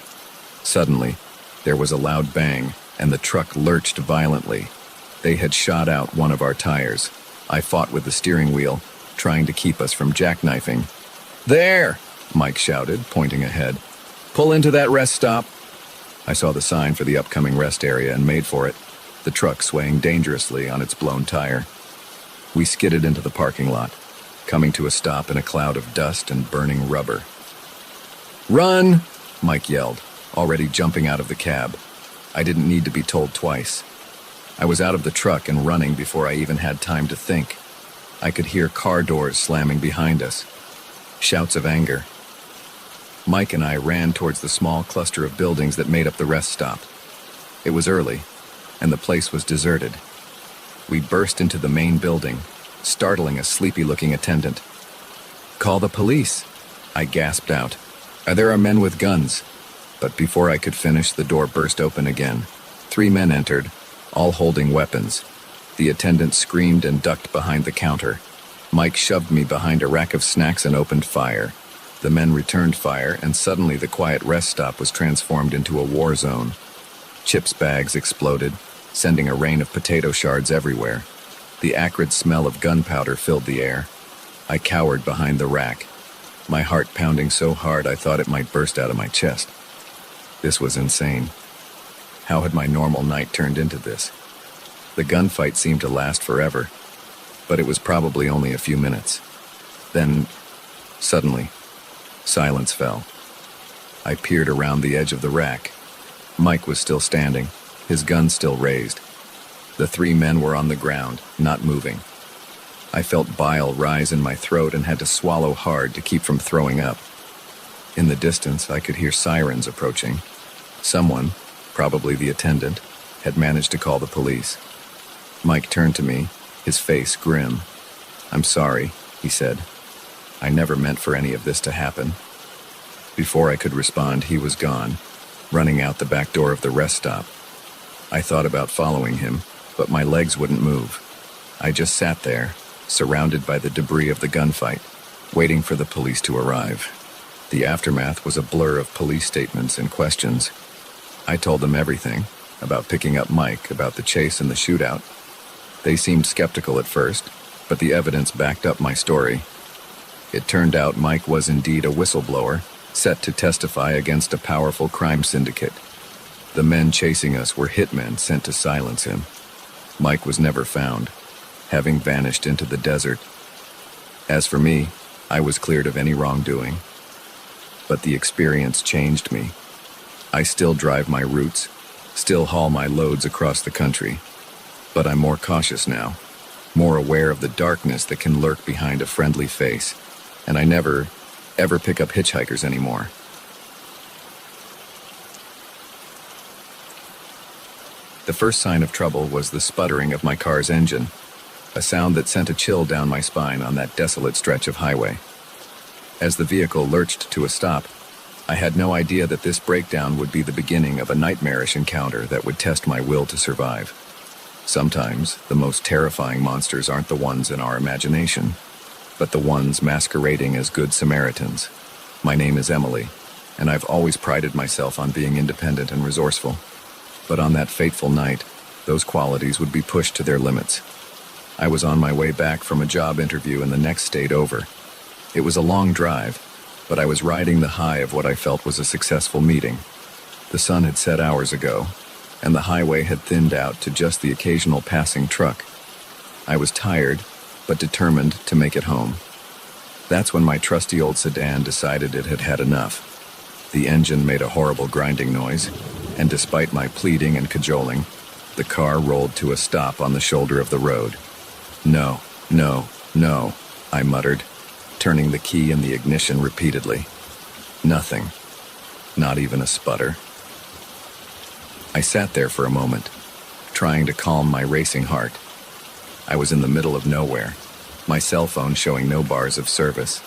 Suddenly, there was a loud bang, and the truck lurched violently. They had shot out one of our tires. I fought with the steering wheel, trying to keep us from jackknifing. "There!" Mike shouted, pointing ahead. "Pull into that rest stop." I saw the sign for the upcoming rest area and made for it, the truck swaying dangerously on its blown tire. We skidded into the parking lot, coming to a stop in a cloud of dust and burning rubber. "Run!" Mike yelled, already jumping out of the cab. I didn't need to be told twice. I was out of the truck and running before I even had time to think. I could hear car doors slamming behind us. Shouts of anger. Mike and I ran towards the small cluster of buildings that made up the rest stop. It was early, and the place was deserted. We burst into the main building, startling a sleepy-looking attendant. "Call the police," I gasped out, There are men with guns." But before I could finish, the door burst open again. 3 men entered, all holding weapons. The attendant screamed and ducked behind the counter. Mike shoved me behind a rack of snacks and opened fire. The men returned fire, and suddenly the quiet rest stop was transformed into a war zone. Chips bags exploded, sending a rain of potato shards everywhere. The acrid smell of gunpowder filled the air. I cowered behind the rack, my heart pounding so hard I thought it might burst out of my chest. This was insane. How had my normal night turned into this? The gunfight seemed to last forever, but it was probably only a few minutes. Then, suddenly, silence fell. I peered around the edge of the rack. Mike was still standing, his gun still raised. The 3 men were on the ground, not moving. I felt bile rise in my throat and had to swallow hard to keep from throwing up. In the distance, I could hear sirens approaching. Someone, probably the attendant, had managed to call the police. Mike turned to me, his face grim. "I'm sorry," he said. "I never meant for any of this to happen." Before I could respond, he was gone, running out the back door of the rest stop. I thought about following him, but my legs wouldn't move. I just sat there, surrounded by the debris of the gunfight, waiting for the police to arrive. The aftermath was a blur of police statements and questions. I told them everything, about picking up Mike, about the chase and the shootout. They seemed skeptical at first, but the evidence backed up my story. It turned out Mike was indeed a whistleblower, set to testify against a powerful crime syndicate. The men chasing us were hitmen sent to silence him. Mike was never found, having vanished into the desert. As for me, I was cleared of any wrongdoing. But the experience changed me. I still drive my routes, still haul my loads across the country. But I'm more cautious now, more aware of the darkness that can lurk behind a friendly face, and I never, ever pick up hitchhikers anymore. The first sign of trouble was the sputtering of my car's engine, a sound that sent a chill down my spine on that desolate stretch of highway. As the vehicle lurched to a stop, I had no idea that this breakdown would be the beginning of a nightmarish encounter that would test my will to survive. Sometimes, the most terrifying monsters aren't the ones in our imagination, but the ones masquerading as good Samaritans. My name is Emily, and I've always prided myself on being independent and resourceful. But on that fateful night, those qualities would be pushed to their limits. I was on my way back from a job interview in the next state over. It was a long drive, but I was riding the high of what I felt was a successful meeting. The sun had set hours ago, and the highway had thinned out to just the occasional passing truck. I was tired, but determined to make it home. That's when my trusty old sedan decided it had had enough. The engine made a horrible grinding noise, and despite my pleading and cajoling, the car rolled to a stop on the shoulder of the road. "No, no, no," I muttered, turning the key in the ignition repeatedly. Nothing. Not even a sputter. I sat there for a moment, trying to calm my racing heart. I was in the middle of nowhere, my cell phone showing no bars of service.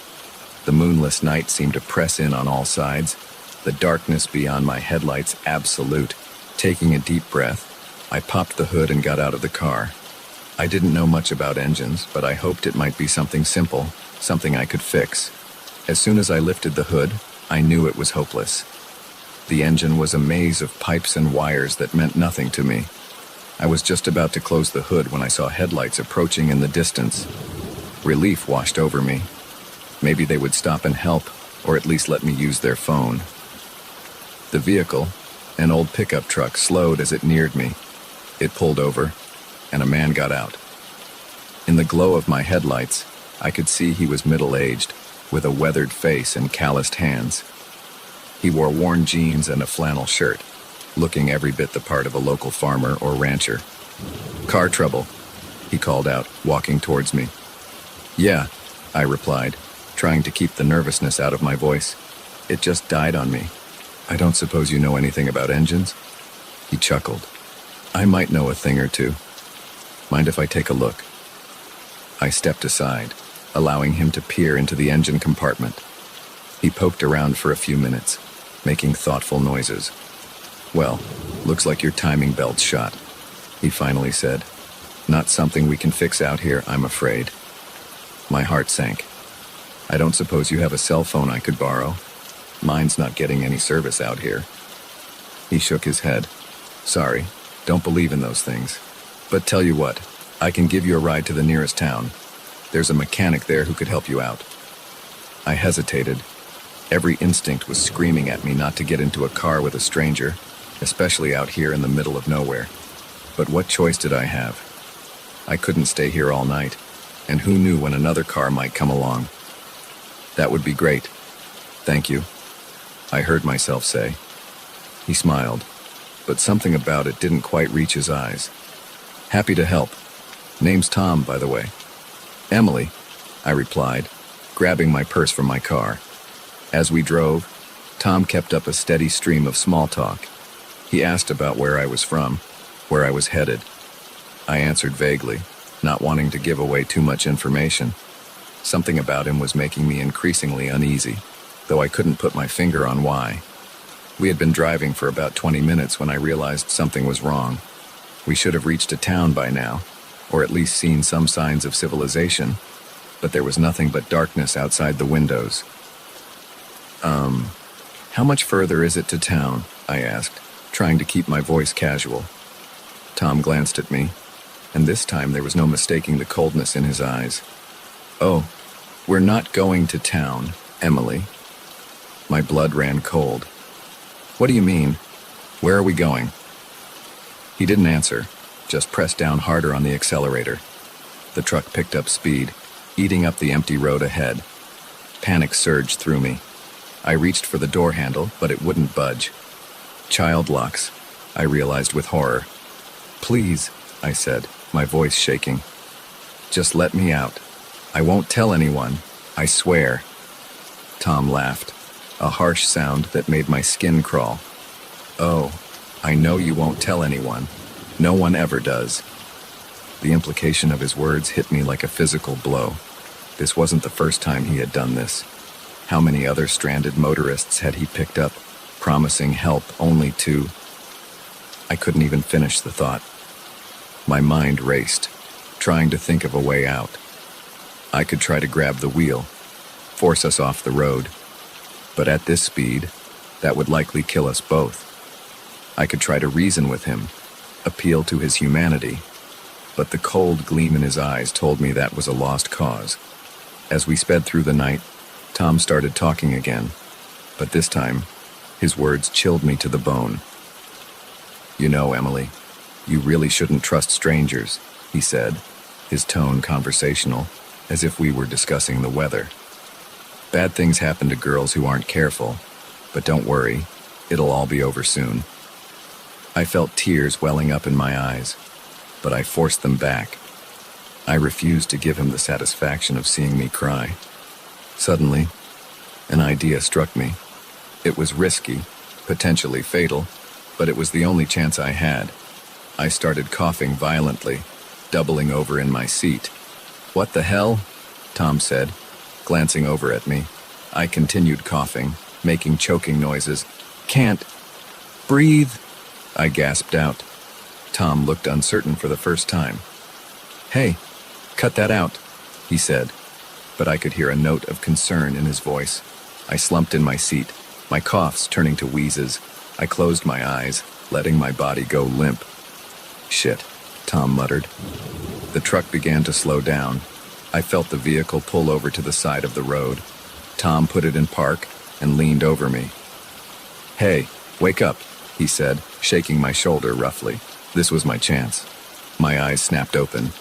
The moonless night seemed to press in on all sides, the darkness beyond my headlights absolute. Taking a deep breath, I popped the hood and got out of the car. I didn't know much about engines, but I hoped it might be something simple, something I could fix. As soon as I lifted the hood, I knew it was hopeless. The engine was a maze of pipes and wires that meant nothing to me. I was just about to close the hood when I saw headlights approaching in the distance. Relief washed over me. Maybe they would stop and help, or at least let me use their phone. The vehicle, an old pickup truck, slowed as it neared me. It pulled over, and a man got out. In the glow of my headlights, I could see he was middle-aged, with a weathered face and calloused hands. He wore worn jeans and a flannel shirt, looking every bit the part of a local farmer or rancher. "Car trouble," he called out, walking towards me. "Yeah," I replied, trying to keep the nervousness out of my voice. "It just died on me. I don't suppose you know anything about engines?" He chuckled. "I might know a thing or two. Mind if I take a look?" I stepped aside, allowing him to peer into the engine compartment. He poked around for a few minutes, making thoughtful noises. "Well, looks like your timing belt's shot," he finally said. "Not something we can fix out here, I'm afraid." My heart sank. "I don't suppose you have a cell phone I could borrow? Mine's not getting any service out here." He shook his head. "Sorry, don't believe in those things. But tell you what, I can give you a ride to the nearest town. There's a mechanic there who could help you out." I hesitated. Every instinct was screaming at me not to get into a car with a stranger, especially out here in the middle of nowhere. But what choice did I have? I couldn't stay here all night, and who knew when another car might come along? "That would be great. Thank you," I heard myself say. He smiled, but something about it didn't quite reach his eyes. "Happy to help. Name's Tom, by the way." "Emily," I replied, grabbing my purse from my car. As we drove, Tom kept up a steady stream of small talk. He asked about where I was from, where I was headed. I answered vaguely, not wanting to give away too much information. Something about him was making me increasingly uneasy, though I couldn't put my finger on why. We had been driving for about 20 minutes when I realized something was wrong. We should have reached a town by now, or at least seen some signs of civilization, but there was nothing but darkness outside the windows. How much further is it to town?" I asked, trying to keep my voice casual. Tom glanced at me, and this time there was no mistaking the coldness in his eyes. "Oh, we're not going to town, Emily." My blood ran cold. "What do you mean? Where are we going?" He didn't answer, just pressed down harder on the accelerator. The truck picked up speed, eating up the empty road ahead. Panic surged through me. I reached for the door handle, but it wouldn't budge. Child locks, I realized with horror. "Please," I said, my voice shaking. "Just let me out. I won't tell anyone, I swear." Tom laughed, a harsh sound that made my skin crawl. "Oh, I know you won't tell anyone. No one ever does." The implication of his words hit me like a physical blow. This wasn't the first time he had done this. How many other stranded motorists had he picked up, promising help only to... I couldn't even finish the thought. My mind raced, trying to think of a way out. I could try to grab the wheel, force us off the road, but at this speed, that would likely kill us both. I could try to reason with him, appeal to his humanity, but the cold gleam in his eyes told me that was a lost cause. As we sped through the night, Tom started talking again, but this time, his words chilled me to the bone. "You know, Emily, you really shouldn't trust strangers," he said, his tone conversational, as if we were discussing the weather. "Bad things happen to girls who aren't careful, but don't worry, it'll all be over soon." I felt tears welling up in my eyes, but I forced them back. I refused to give him the satisfaction of seeing me cry. Suddenly, an idea struck me. It was risky, potentially fatal, but it was the only chance I had. I started coughing violently, doubling over in my seat. "What the hell?" Tom said, glancing over at me. I continued coughing, making choking noises. "Can't breathe," I gasped out. Tom looked uncertain for the first time. "Hey, cut that out," he said, but I could hear a note of concern in his voice. I slumped in my seat, my coughs turning to wheezes. I closed my eyes, letting my body go limp. "Shit," Tom muttered. The truck began to slow down. I felt the vehicle pull over to the side of the road. Tom put it in park and leaned over me. "Hey, wake up," he said, shaking my shoulder roughly. This was my chance. My eyes snapped open,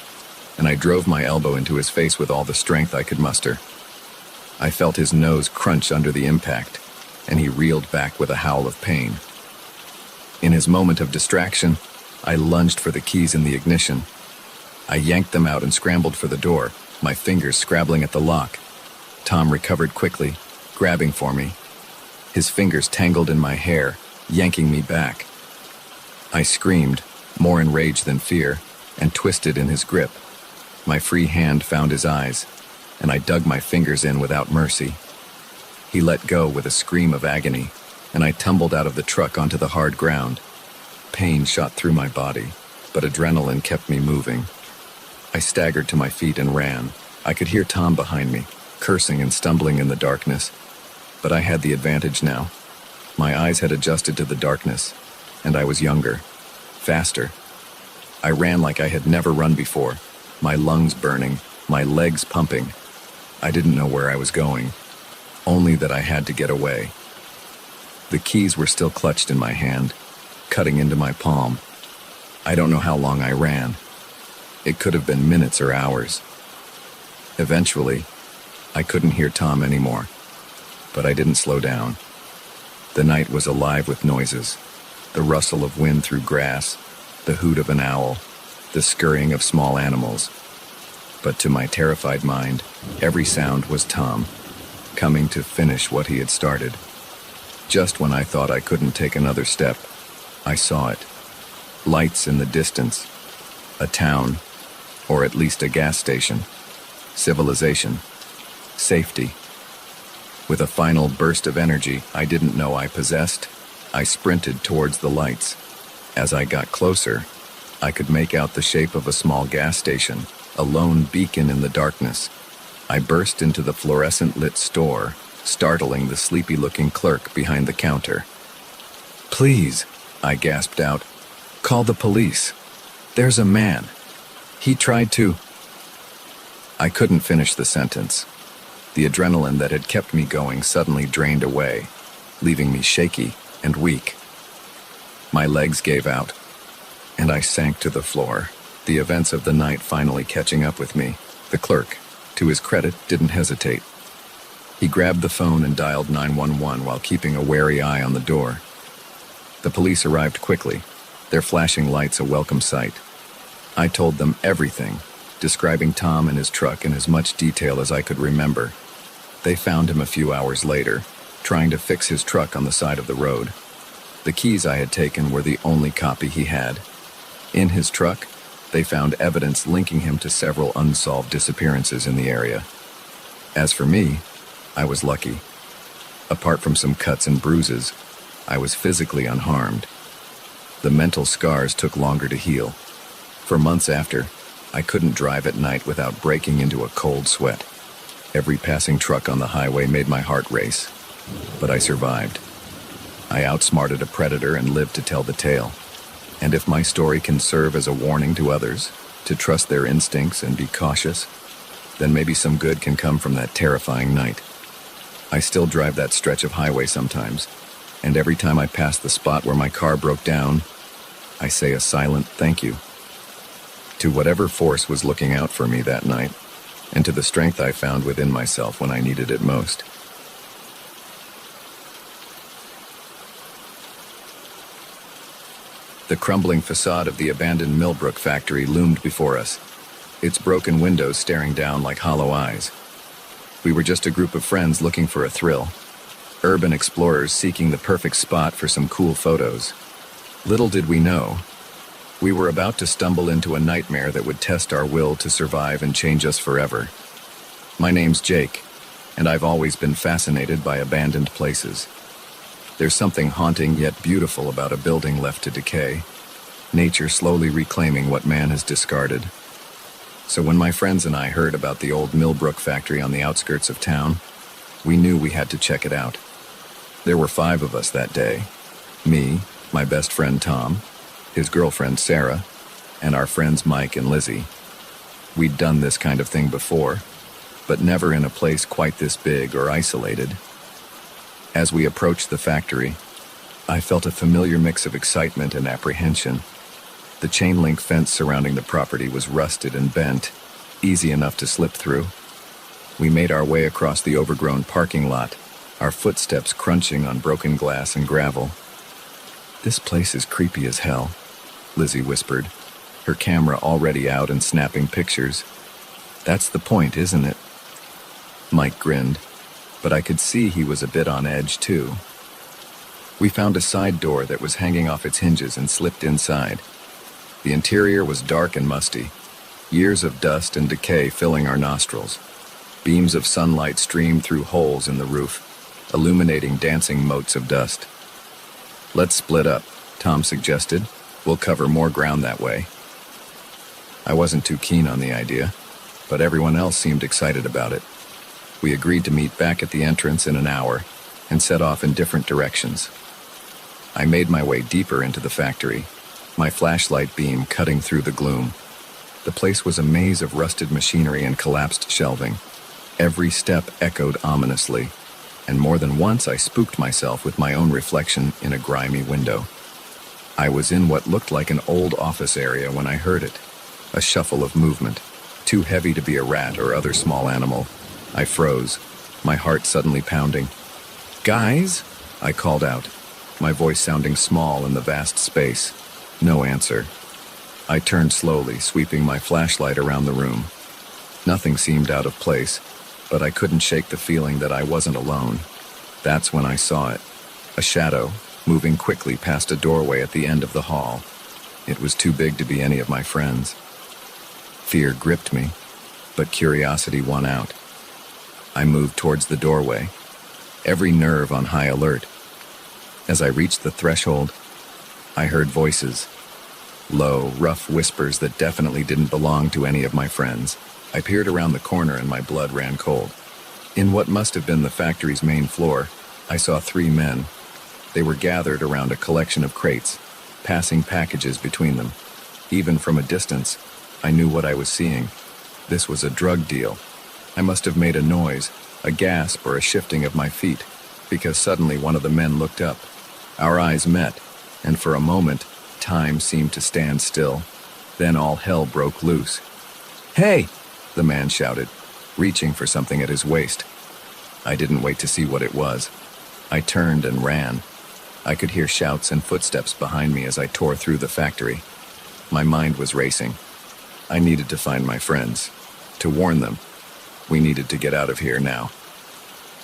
and I drove my elbow into his face with all the strength I could muster. I felt his nose crunch under the impact, and he reeled back with a howl of pain. In his moment of distraction, I lunged for the keys in the ignition. I yanked them out and scrambled for the door, my fingers scrabbling at the lock. Tom recovered quickly, grabbing for me. His fingers tangled in my hair, yanking me back. I screamed, more in rage than fear, and twisted in his grip. My free hand found his eyes, and I dug my fingers in without mercy. He let go with a scream of agony, and I tumbled out of the truck onto the hard ground. Pain shot through my body, but adrenaline kept me moving. I staggered to my feet and ran. I could hear Tom behind me, cursing and stumbling in the darkness. But I had the advantage now. My eyes had adjusted to the darkness, and I was younger, faster. I ran like I had never run before, my lungs burning, my legs pumping. I didn't know where I was going, only that I had to get away. The keys were still clutched in my hand, cutting into my palm. I don't know how long I ran. It could have been minutes or hours. Eventually, I couldn't hear Tom anymore, but I didn't slow down. The night was alive with noises, the rustle of wind through grass, the hoot of an owl, the scurrying of small animals. But to my terrified mind, every sound was Tom, coming to finish what he had started. Just when I thought I couldn't take another step, I saw it. Lights in the distance. A town, or at least a gas station. Civilization. Safety. With a final burst of energy I didn't know I possessed, I sprinted towards the lights. As I got closer, I could make out the shape of a small gas station, a lone beacon in the darkness. I burst into the fluorescent-lit store, startling the sleepy-looking clerk behind the counter. "Please," I gasped out, "call the police. There's a man. He tried to—" I couldn't finish the sentence. The adrenaline that had kept me going suddenly drained away, leaving me shaky and weak. My legs gave out, and I sank to the floor, the events of the night finally catching up with me. The clerk, to his credit, didn't hesitate. He grabbed the phone and dialed 911 while keeping a wary eye on the door. The police arrived quickly, their flashing lights a welcome sight. I told them everything, describing Tom and his truck in as much detail as I could remember. They found him a few hours later, trying to fix his truck on the side of the road. The keys I had taken were the only copy he had. In his truck, they found evidence linking him to several unsolved disappearances in the area. As for me, I was lucky. Apart from some cuts and bruises, I was physically unharmed. The mental scars took longer to heal. For months after, I couldn't drive at night without breaking into a cold sweat. Every passing truck on the highway made my heart race, but I survived. I outsmarted a predator and lived to tell the tale. And if my story can serve as a warning to others, to trust their instincts and be cautious, then maybe some good can come from that terrifying night. I still drive that stretch of highway sometimes, and every time I pass the spot where my car broke down, I say a silent thank you. To whatever force was looking out for me that night, and to the strength I found within myself when I needed it most. The crumbling facade of the abandoned Millbrook factory loomed before us, its broken windows staring down like hollow eyes. We were just a group of friends looking for a thrill, urban explorers seeking the perfect spot for some cool photos. Little did we know, we were about to stumble into a nightmare that would test our will to survive and change us forever. My name's Jake, and I've always been fascinated by abandoned places. There's something haunting yet beautiful about a building left to decay, nature slowly reclaiming what man has discarded. So when my friends and I heard about the old Millbrook factory on the outskirts of town, we knew we had to check it out. There were 5 of us that day. Me, my best friend Tom, his girlfriend Sarah, and our friends Mike and Lizzie. We'd done this kind of thing before, but never in a place quite this big or isolated. As we approached the factory, I felt a familiar mix of excitement and apprehension. The chain-link fence surrounding the property was rusted and bent, easy enough to slip through. We made our way across the overgrown parking lot, our footsteps crunching on broken glass and gravel. "This place is creepy as hell," Lizzie whispered, her camera already out and snapping pictures. "That's the point, isn't it?" Mike grinned, but I could see he was a bit on edge too. We found a side door that was hanging off its hinges and slipped inside. The interior was dark and musty, years of dust and decay filling our nostrils. Beams of sunlight streamed through holes in the roof, illuminating dancing motes of dust. "Let's split up," Tom suggested. "We'll cover more ground that way." I wasn't too keen on the idea, but everyone else seemed excited about it. We agreed to meet back at the entrance in an hour and set off in different directions. I made my way deeper into the factory, my flashlight beam cutting through the gloom. The place was a maze of rusted machinery and collapsed shelving. Every step echoed ominously, and more than once I spooked myself with my own reflection in a grimy window. I was in what looked like an old office area when I heard it, a shuffle of movement, too heavy to be a rat or other small animal. I froze, my heart suddenly pounding. "Guys?" I called out, my voice sounding small in the vast space. No answer. I turned slowly, sweeping my flashlight around the room. Nothing seemed out of place, but I couldn't shake the feeling that I wasn't alone. That's when I saw it, a shadow, moving quickly past a doorway at the end of the hall. It was too big to be any of my friends. Fear gripped me, but curiosity won out. I moved towards the doorway, every nerve on high alert. As I reached the threshold, I heard voices. Low, rough whispers that definitely didn't belong to any of my friends. I peered around the corner and my blood ran cold. In what must have been the factory's main floor, I saw 3 men. They were gathered around a collection of crates, passing packages between them. Even from a distance, I knew what I was seeing. This was a drug deal. I must have made a noise, a gasp or a shifting of my feet, because suddenly one of the men looked up. Our eyes met, and for a moment, time seemed to stand still. Then all hell broke loose. "Hey!" the man shouted, reaching for something at his waist. I didn't wait to see what it was. I turned and ran. I could hear shouts and footsteps behind me as I tore through the factory. My mind was racing. I needed to find my friends, to warn them. We needed to get out of here now.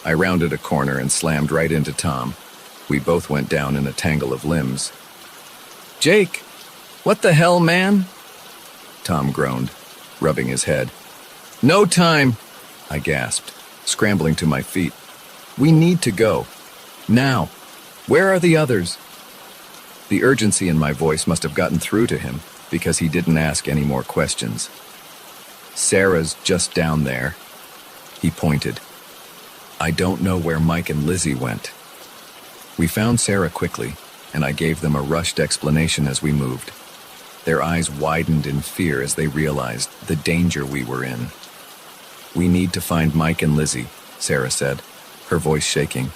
I rounded a corner and slammed right into Tom. We both went down in a tangle of limbs. "Jake! What the hell, man?" Tom groaned, rubbing his head. "No time!" I gasped, scrambling to my feet. "We need to go. Now! Where are the others?" The urgency in my voice must have gotten through to him, because he didn't ask any more questions. "Sarah's just down there." He pointed. "I don't know where Mike and Lizzie went." We found Sarah quickly, and I gave them a rushed explanation as we moved. Their eyes widened in fear as they realized the danger we were in. "We need to find Mike and Lizzie," Sarah said, her voice shaking.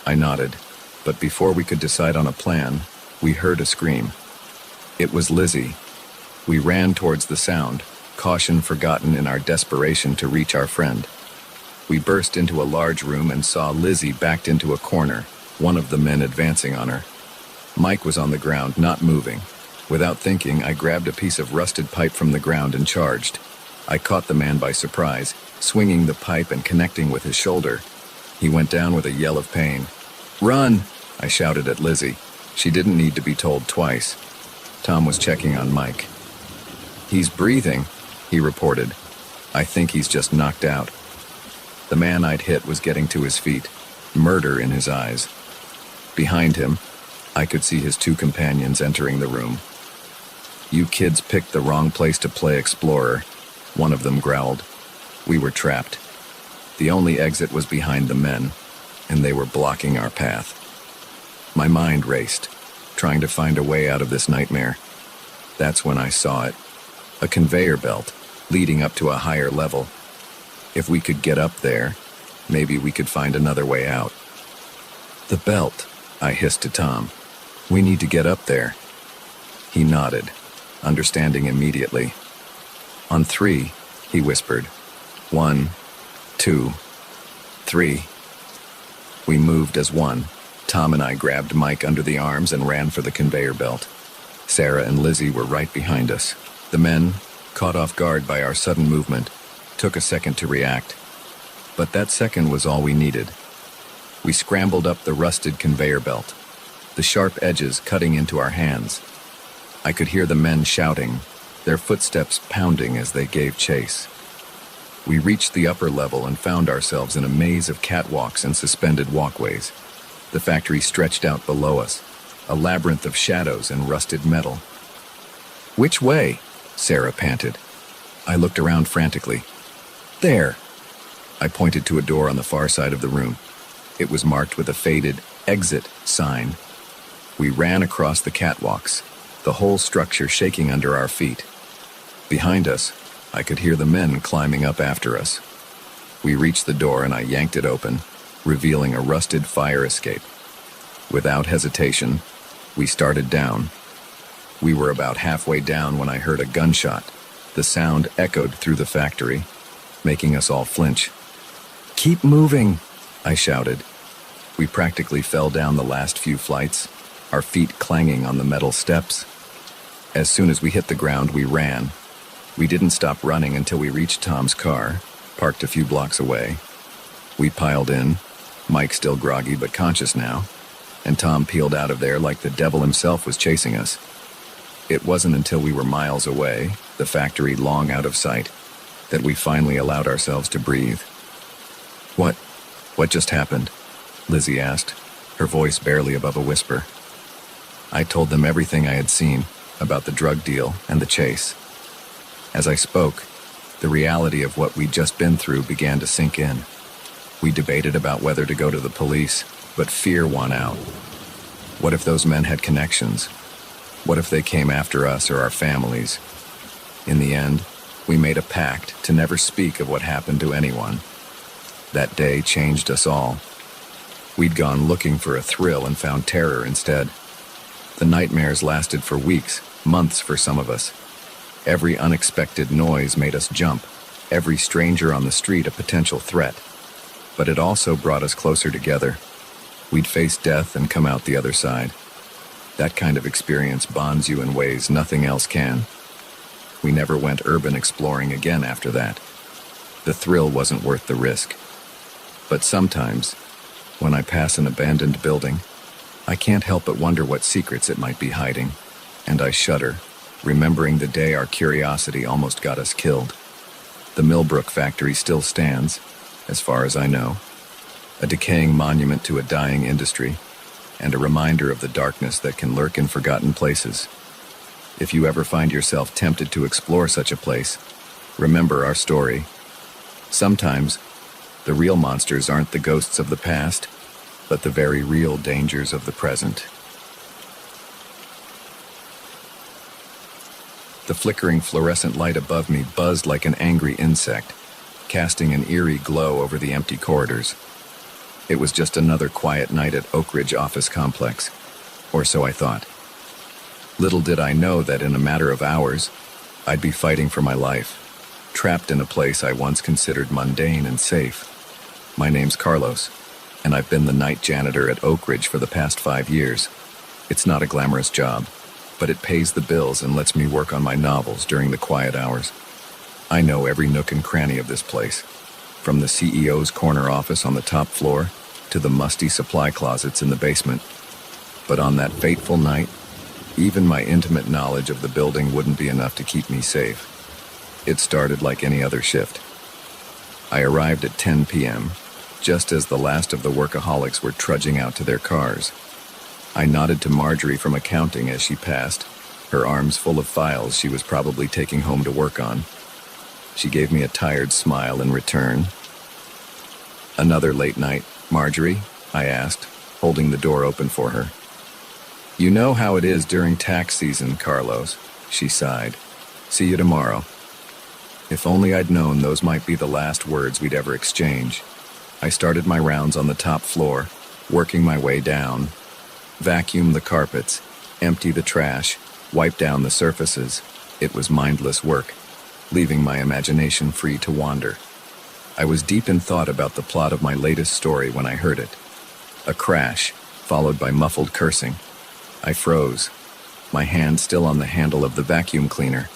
I nodded, but before we could decide on a plan, we heard a scream. It was Lizzie. We ran towards the sound, caution forgotten in our desperation to reach our friend. We burst into a large room and saw Lizzie backed into a corner, one of the men advancing on her. Mike was on the ground, not moving. Without thinking, I grabbed a piece of rusted pipe from the ground and charged. I caught the man by surprise, swinging the pipe and connecting with his shoulder. He went down with a yell of pain. "Run!" I shouted at Lizzie. She didn't need to be told twice. Tom was checking on Mike. "He's breathing," he reported. "I think he's just knocked out." The man I'd hit was getting to his feet, murder in his eyes. Behind him, I could see his 2 companions entering the room. "You kids picked the wrong place to play explorer," one of them growled. We were trapped. The only exit was behind the men, and they were blocking our path. My mind raced, trying to find a way out of this nightmare. That's when I saw it. A conveyor belt, leading up to a higher level. If we could get up there, maybe we could find another way out. "The belt," I hissed to Tom. "We need to get up there." He nodded, understanding immediately. "On 3, he whispered. 1, 2, 3. We moved as one. Tom and I grabbed Mike under the arms and ran for the conveyor belt. Sarah and Lizzie were right behind us. The men, caught off guard by our sudden movement, took a second to react. But that second was all we needed. We scrambled up the rusted conveyor belt, the sharp edges cutting into our hands. I could hear the men shouting, their footsteps pounding as they gave chase. We reached the upper level and found ourselves in a maze of catwalks and suspended walkways. The factory stretched out below us, a labyrinth of shadows and rusted metal. "Which way?" Sarah panted. I looked around frantically. "There!" I pointed to a door on the far side of the room. It was marked with a faded "exit" sign. We ran across the catwalks, the whole structure shaking under our feet. Behind us, I could hear the men climbing up after us. We reached the door and I yanked it open, revealing a rusted fire escape. Without hesitation, we started down. We were about halfway down when I heard a gunshot. The sound echoed through the factory, making us all flinch. "Keep moving," I shouted. We practically fell down the last few flights, our feet clanging on the metal steps. As soon as we hit the ground, we ran. We didn't stop running until we reached Tom's car, parked a few blocks away. We piled in, Mike still groggy but conscious now, and Tom peeled out of there like the devil himself was chasing us. It wasn't until we were miles away, the factory long out of sight, that we finally allowed ourselves to breathe. What just happened?" Lizzie asked, her voice barely above a whisper. I told them everything I had seen about the drug deal and the chase. As I spoke, the reality of what we'd just been through began to sink in. We debated about whether to go to the police, but fear won out. What if those men had connections? What if they came after us or our families? In the end, we made a pact to never speak of what happened to anyone. That day changed us all. We'd gone looking for a thrill and found terror instead. The nightmares lasted for weeks, months for some of us. Every unexpected noise made us jump, every stranger on the street a potential threat. But it also brought us closer together. We'd face death and come out the other side. That kind of experience bonds you in ways nothing else can. We never went urban exploring again after that. The thrill wasn't worth the risk. But sometimes, when I pass an abandoned building, I can't help but wonder what secrets it might be hiding, and I shudder, remembering the day our curiosity almost got us killed. The Millbrook factory still stands, as far as I know, a decaying monument to a dying industry, and a reminder of the darkness that can lurk in forgotten places. If you ever find yourself tempted to explore such a place, remember our story. Sometimes, the real monsters aren't the ghosts of the past, but the very real dangers of the present. The flickering fluorescent light above me buzzed like an angry insect, casting an eerie glow over the empty corridors. It was just another quiet night at Oak Ridge office complex, or so I thought. Little did I know that in a matter of hours, I'd be fighting for my life, trapped in a place I once considered mundane and safe. My name's Carlos, and I've been the night janitor at Oak Ridge for the past 5 years. It's not a glamorous job, but it pays the bills and lets me work on my novels during the quiet hours. I know every nook and cranny of this place, from the CEO's corner office on the top floor to the musty supply closets in the basement. But on that fateful night, even my intimate knowledge of the building wouldn't be enough to keep me safe. It started like any other shift. I arrived at 10 p.m., just as the last of the workaholics were trudging out to their cars. I nodded to Marjorie from accounting as she passed, her arms full of files she was probably taking home to work on. She gave me a tired smile in return. "Another late night, Marjorie?" I asked, holding the door open for her. "You know how it is during tax season, Carlos," she sighed. "See you tomorrow." If only I'd known those might be the last words we'd ever exchange. I started my rounds on the top floor, working my way down. Vacuum the carpets, empty the trash, wipe down the surfaces. It was mindless work, leaving my imagination free to wander. I was deep in thought about the plot of my latest story when I heard it. A crash, followed by muffled cursing. I froze, my hand still on the handle of the vacuum cleaner.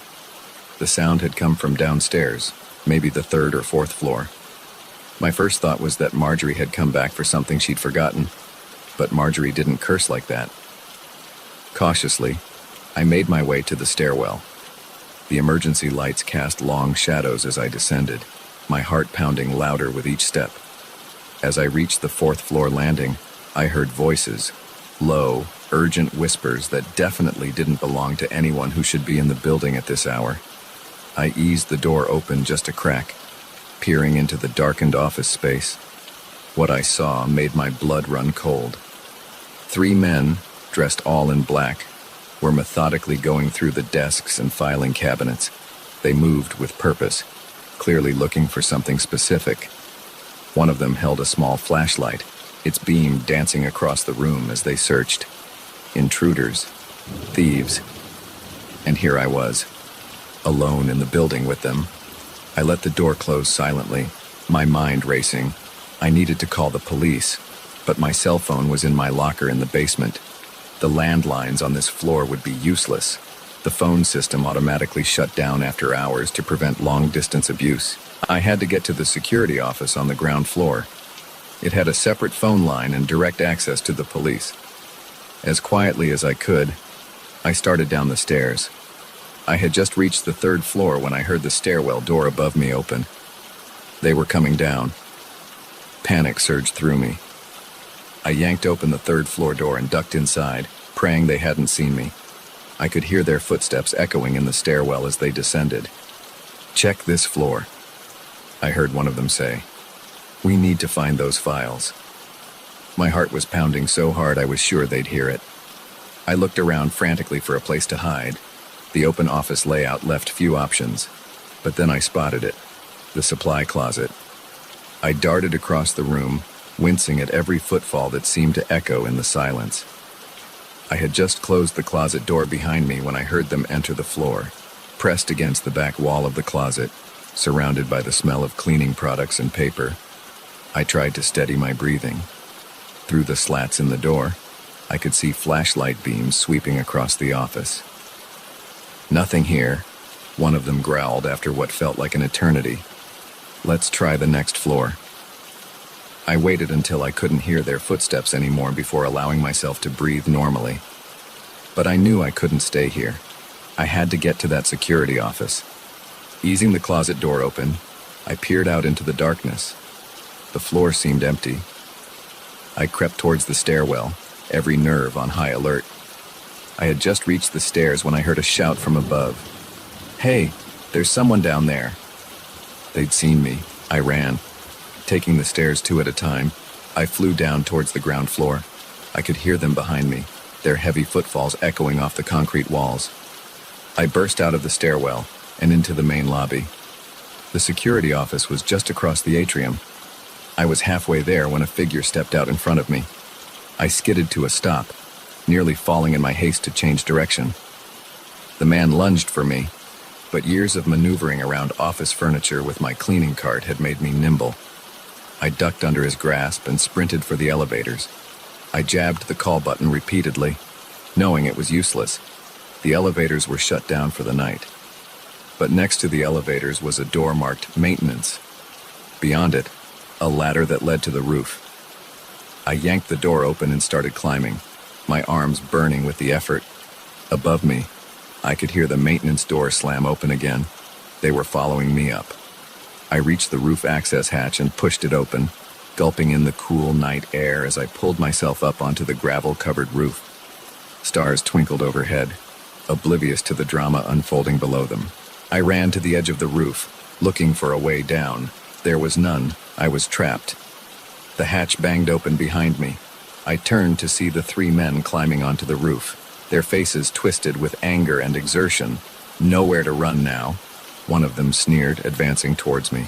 The sound had come from downstairs, maybe the 3rd or 4th floor. My first thought was that Marjorie had come back for something she'd forgotten, but Marjorie didn't curse like that. Cautiously, I made my way to the stairwell. The emergency lights cast long shadows as I descended. my heart pounding louder with each step. As I reached the fourth-floor landing, I heard voices, low, urgent whispers that definitely didn't belong to anyone who should be in the building at this hour. I eased the door open just a crack, peering into the darkened office space. What I saw made my blood run cold. 3 men, dressed all in black, were methodically going through the desks and filing cabinets. They moved with purpose, clearly looking for something specific. One of them held a small flashlight, its beam dancing across the room as they searched. Intruders, thieves. And here I was, alone in the building with them. I let the door close silently, my mind racing. I needed to call the police, but my cell phone was in my locker in the basement. The landlines on this floor would be useless. The phone system automatically shut down after hours to prevent long-distance abuse. I had to get to the security office on the ground floor. It had a separate phone line and direct access to the police. As quietly as I could, I started down the stairs. I had just reached the 3rd floor when I heard the stairwell door above me open. They were coming down. Panic surged through me. I yanked open the 3rd floor door and ducked inside, praying they hadn't seen me. I could hear their footsteps echoing in the stairwell as they descended. "Check this floor," I heard one of them say. "We need to find those files." My heart was pounding so hard I was sure they'd hear it. I looked around frantically for a place to hide. The open office layout left few options, but then I spotted it, the supply closet. I darted across the room, wincing at every footfall that seemed to echo in the silence. I had just closed the closet door behind me when I heard them enter the floor, pressed against the back wall of the closet, surrounded by the smell of cleaning products and paper. I tried to steady my breathing. Through the slats in the door, I could see flashlight beams sweeping across the office. "Nothing here," one of them growled after what felt like an eternity. "Let's try the next floor." I waited until I couldn't hear their footsteps anymore before allowing myself to breathe normally. But I knew I couldn't stay here. I had to get to that security office. Easing the closet door open, I peered out into the darkness. The floor seemed empty. I crept towards the stairwell, every nerve on high alert. I had just reached the stairs when I heard a shout from above. "Hey, there's someone down there." They'd seen me. I ran. Taking the stairs 2 at a time, I flew down towards the ground floor. I could hear them behind me, their heavy footfalls echoing off the concrete walls. I burst out of the stairwell and into the main lobby. The security office was just across the atrium. I was halfway there when a figure stepped out in front of me. I skidded to a stop, nearly falling in my haste to change direction. The man lunged for me, but years of maneuvering around office furniture with my cleaning cart had made me nimble. I ducked under his grasp and sprinted for the elevators. I jabbed the call button repeatedly, knowing it was useless. The elevators were shut down for the night. But next to the elevators was a door marked maintenance. Beyond it, a ladder that led to the roof. I yanked the door open and started climbing, my arms burning with the effort. Above me, I could hear the maintenance door slam open again. They were following me up. I reached the roof access hatch and pushed it open, gulping in the cool night air as I pulled myself up onto the gravel-covered roof. Stars twinkled overhead, oblivious to the drama unfolding below them. I ran to the edge of the roof, looking for a way down. There was none. I was trapped. The hatch banged open behind me. I turned to see the 3 men climbing onto the roof, their faces twisted with anger and exertion. Nowhere to run now. One of them sneered, advancing towards me.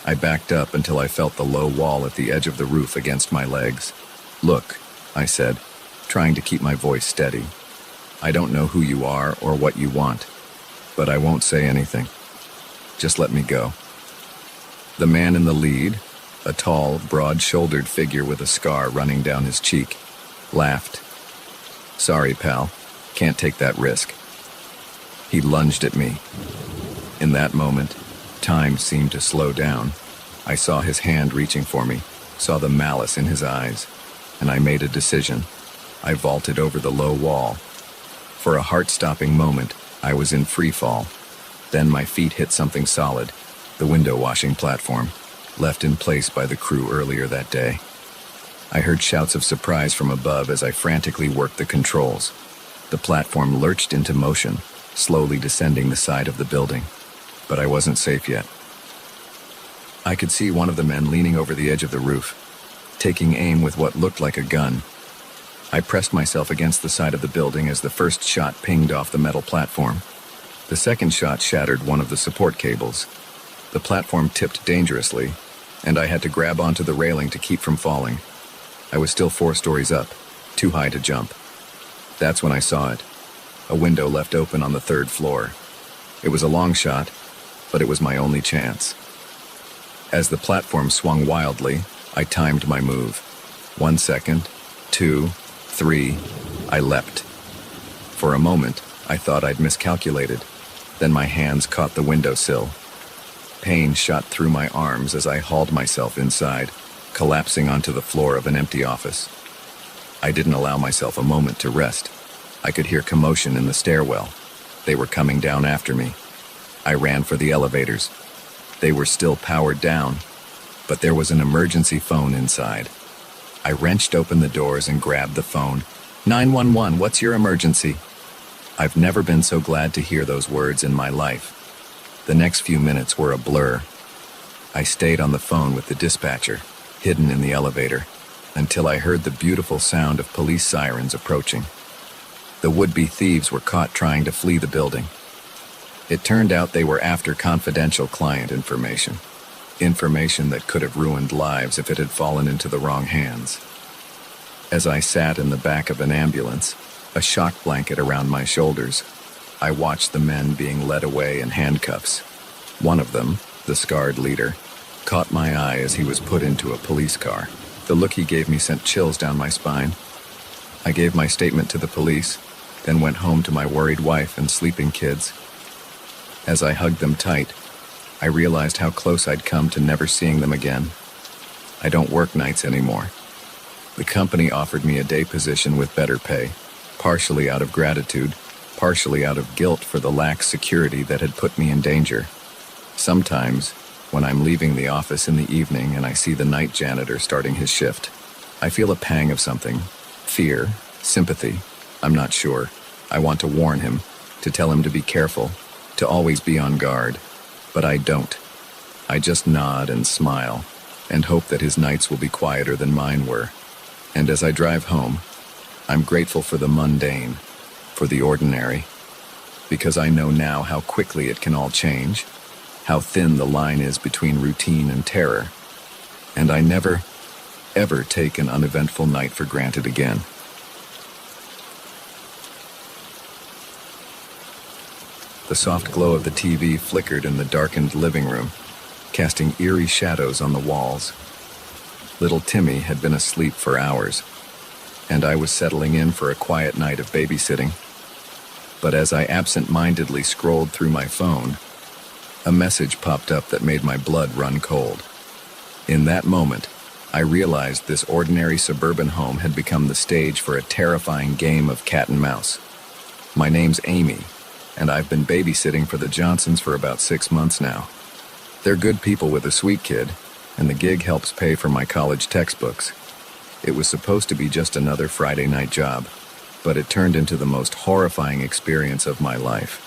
I backed up until I felt the low wall at the edge of the roof against my legs. "Look," I said, trying to keep my voice steady. "I don't know who you are or what you want, but I won't say anything. Just let me go." The man in the lead, a tall, broad-shouldered figure with a scar running down his cheek, laughed. "Sorry, pal. Can't take that risk." He lunged at me. In that moment, time seemed to slow down. I saw his hand reaching for me, saw the malice in his eyes, and I made a decision. I vaulted over the low wall. For a heart-stopping moment, I was in free fall. Then my feet hit something solid. the window washing platform, left in place by the crew earlier that day. I heard shouts of surprise from above as I frantically worked the controls. The platform lurched into motion, slowly descending the side of the building. But I wasn't safe yet. I could see one of the men leaning over the edge of the roof, taking aim with what looked like a gun. I pressed myself against the side of the building as the first shot pinged off the metal platform. The second shot shattered one of the support cables. The platform tipped dangerously, and I had to grab onto the railing to keep from falling. I was still 4 stories up, too high to jump. That's when I saw it, a window left open on the 3rd floor. It was a long shot, but it was my only chance. As the platform swung wildly, I timed my move. 1 second, 2, 3, I leapt. For a moment, I thought I'd miscalculated. Then my hands caught the windowsill. Pain shot through my arms as I hauled myself inside, collapsing onto the floor of an empty office. I didn't allow myself a moment to rest. I could hear commotion in the stairwell. They were coming down after me. I ran for the elevators. They were still powered down, but there was an emergency phone inside. I wrenched open the doors and grabbed the phone. 911, what's your emergency? I've never been so glad to hear those words in my life. The next few minutes were a blur. I stayed on the phone with the dispatcher, hidden in the elevator, until I heard the beautiful sound of police sirens approaching. The would-be thieves were caught trying to flee the building. It turned out they were after confidential client information. Information that could have ruined lives if it had fallen into the wrong hands. As I sat in the back of an ambulance, a shock blanket around my shoulders, I watched the men being led away in handcuffs. One of them, the scarred leader, caught my eye as he was put into a police car. The look he gave me sent chills down my spine. I gave my statement to the police, then went home to my worried wife and sleeping kids. As I hugged them tight, I realized how close I'd come to never seeing them again. I don't work nights anymore. The company offered me a day position with better pay, partially out of gratitude, partially out of guilt for the lax security that had put me in danger. Sometimes, when I'm leaving the office in the evening and I see the night janitor starting his shift, I feel a pang of something. Fear, sympathy, I'm not sure. I want to warn him, to tell him to be careful, to always be on guard. But I don't. I just nod and smile, and hope that his nights will be quieter than mine were. And as I drive home, I'm grateful for the mundane, for the ordinary, because I know now how quickly it can all change, how thin the line is between routine and terror, and I never, ever take an uneventful night for granted again. The soft glow of the TV flickered in the darkened living room, casting eerie shadows on the walls. Little Timmy had been asleep for hours, and I was settling in for a quiet night of babysitting. But as I absent-mindedly scrolled through my phone, a message popped up that made my blood run cold. In that moment, I realized this ordinary suburban home had become the stage for a terrifying game of cat and mouse. My name's Amy, and I've been babysitting for the Johnsons for about 6 months now. They're good people with a sweet kid, and the gig helps pay for my college textbooks. It was supposed to be just another Friday night job, but it turned into the most horrifying experience of my life.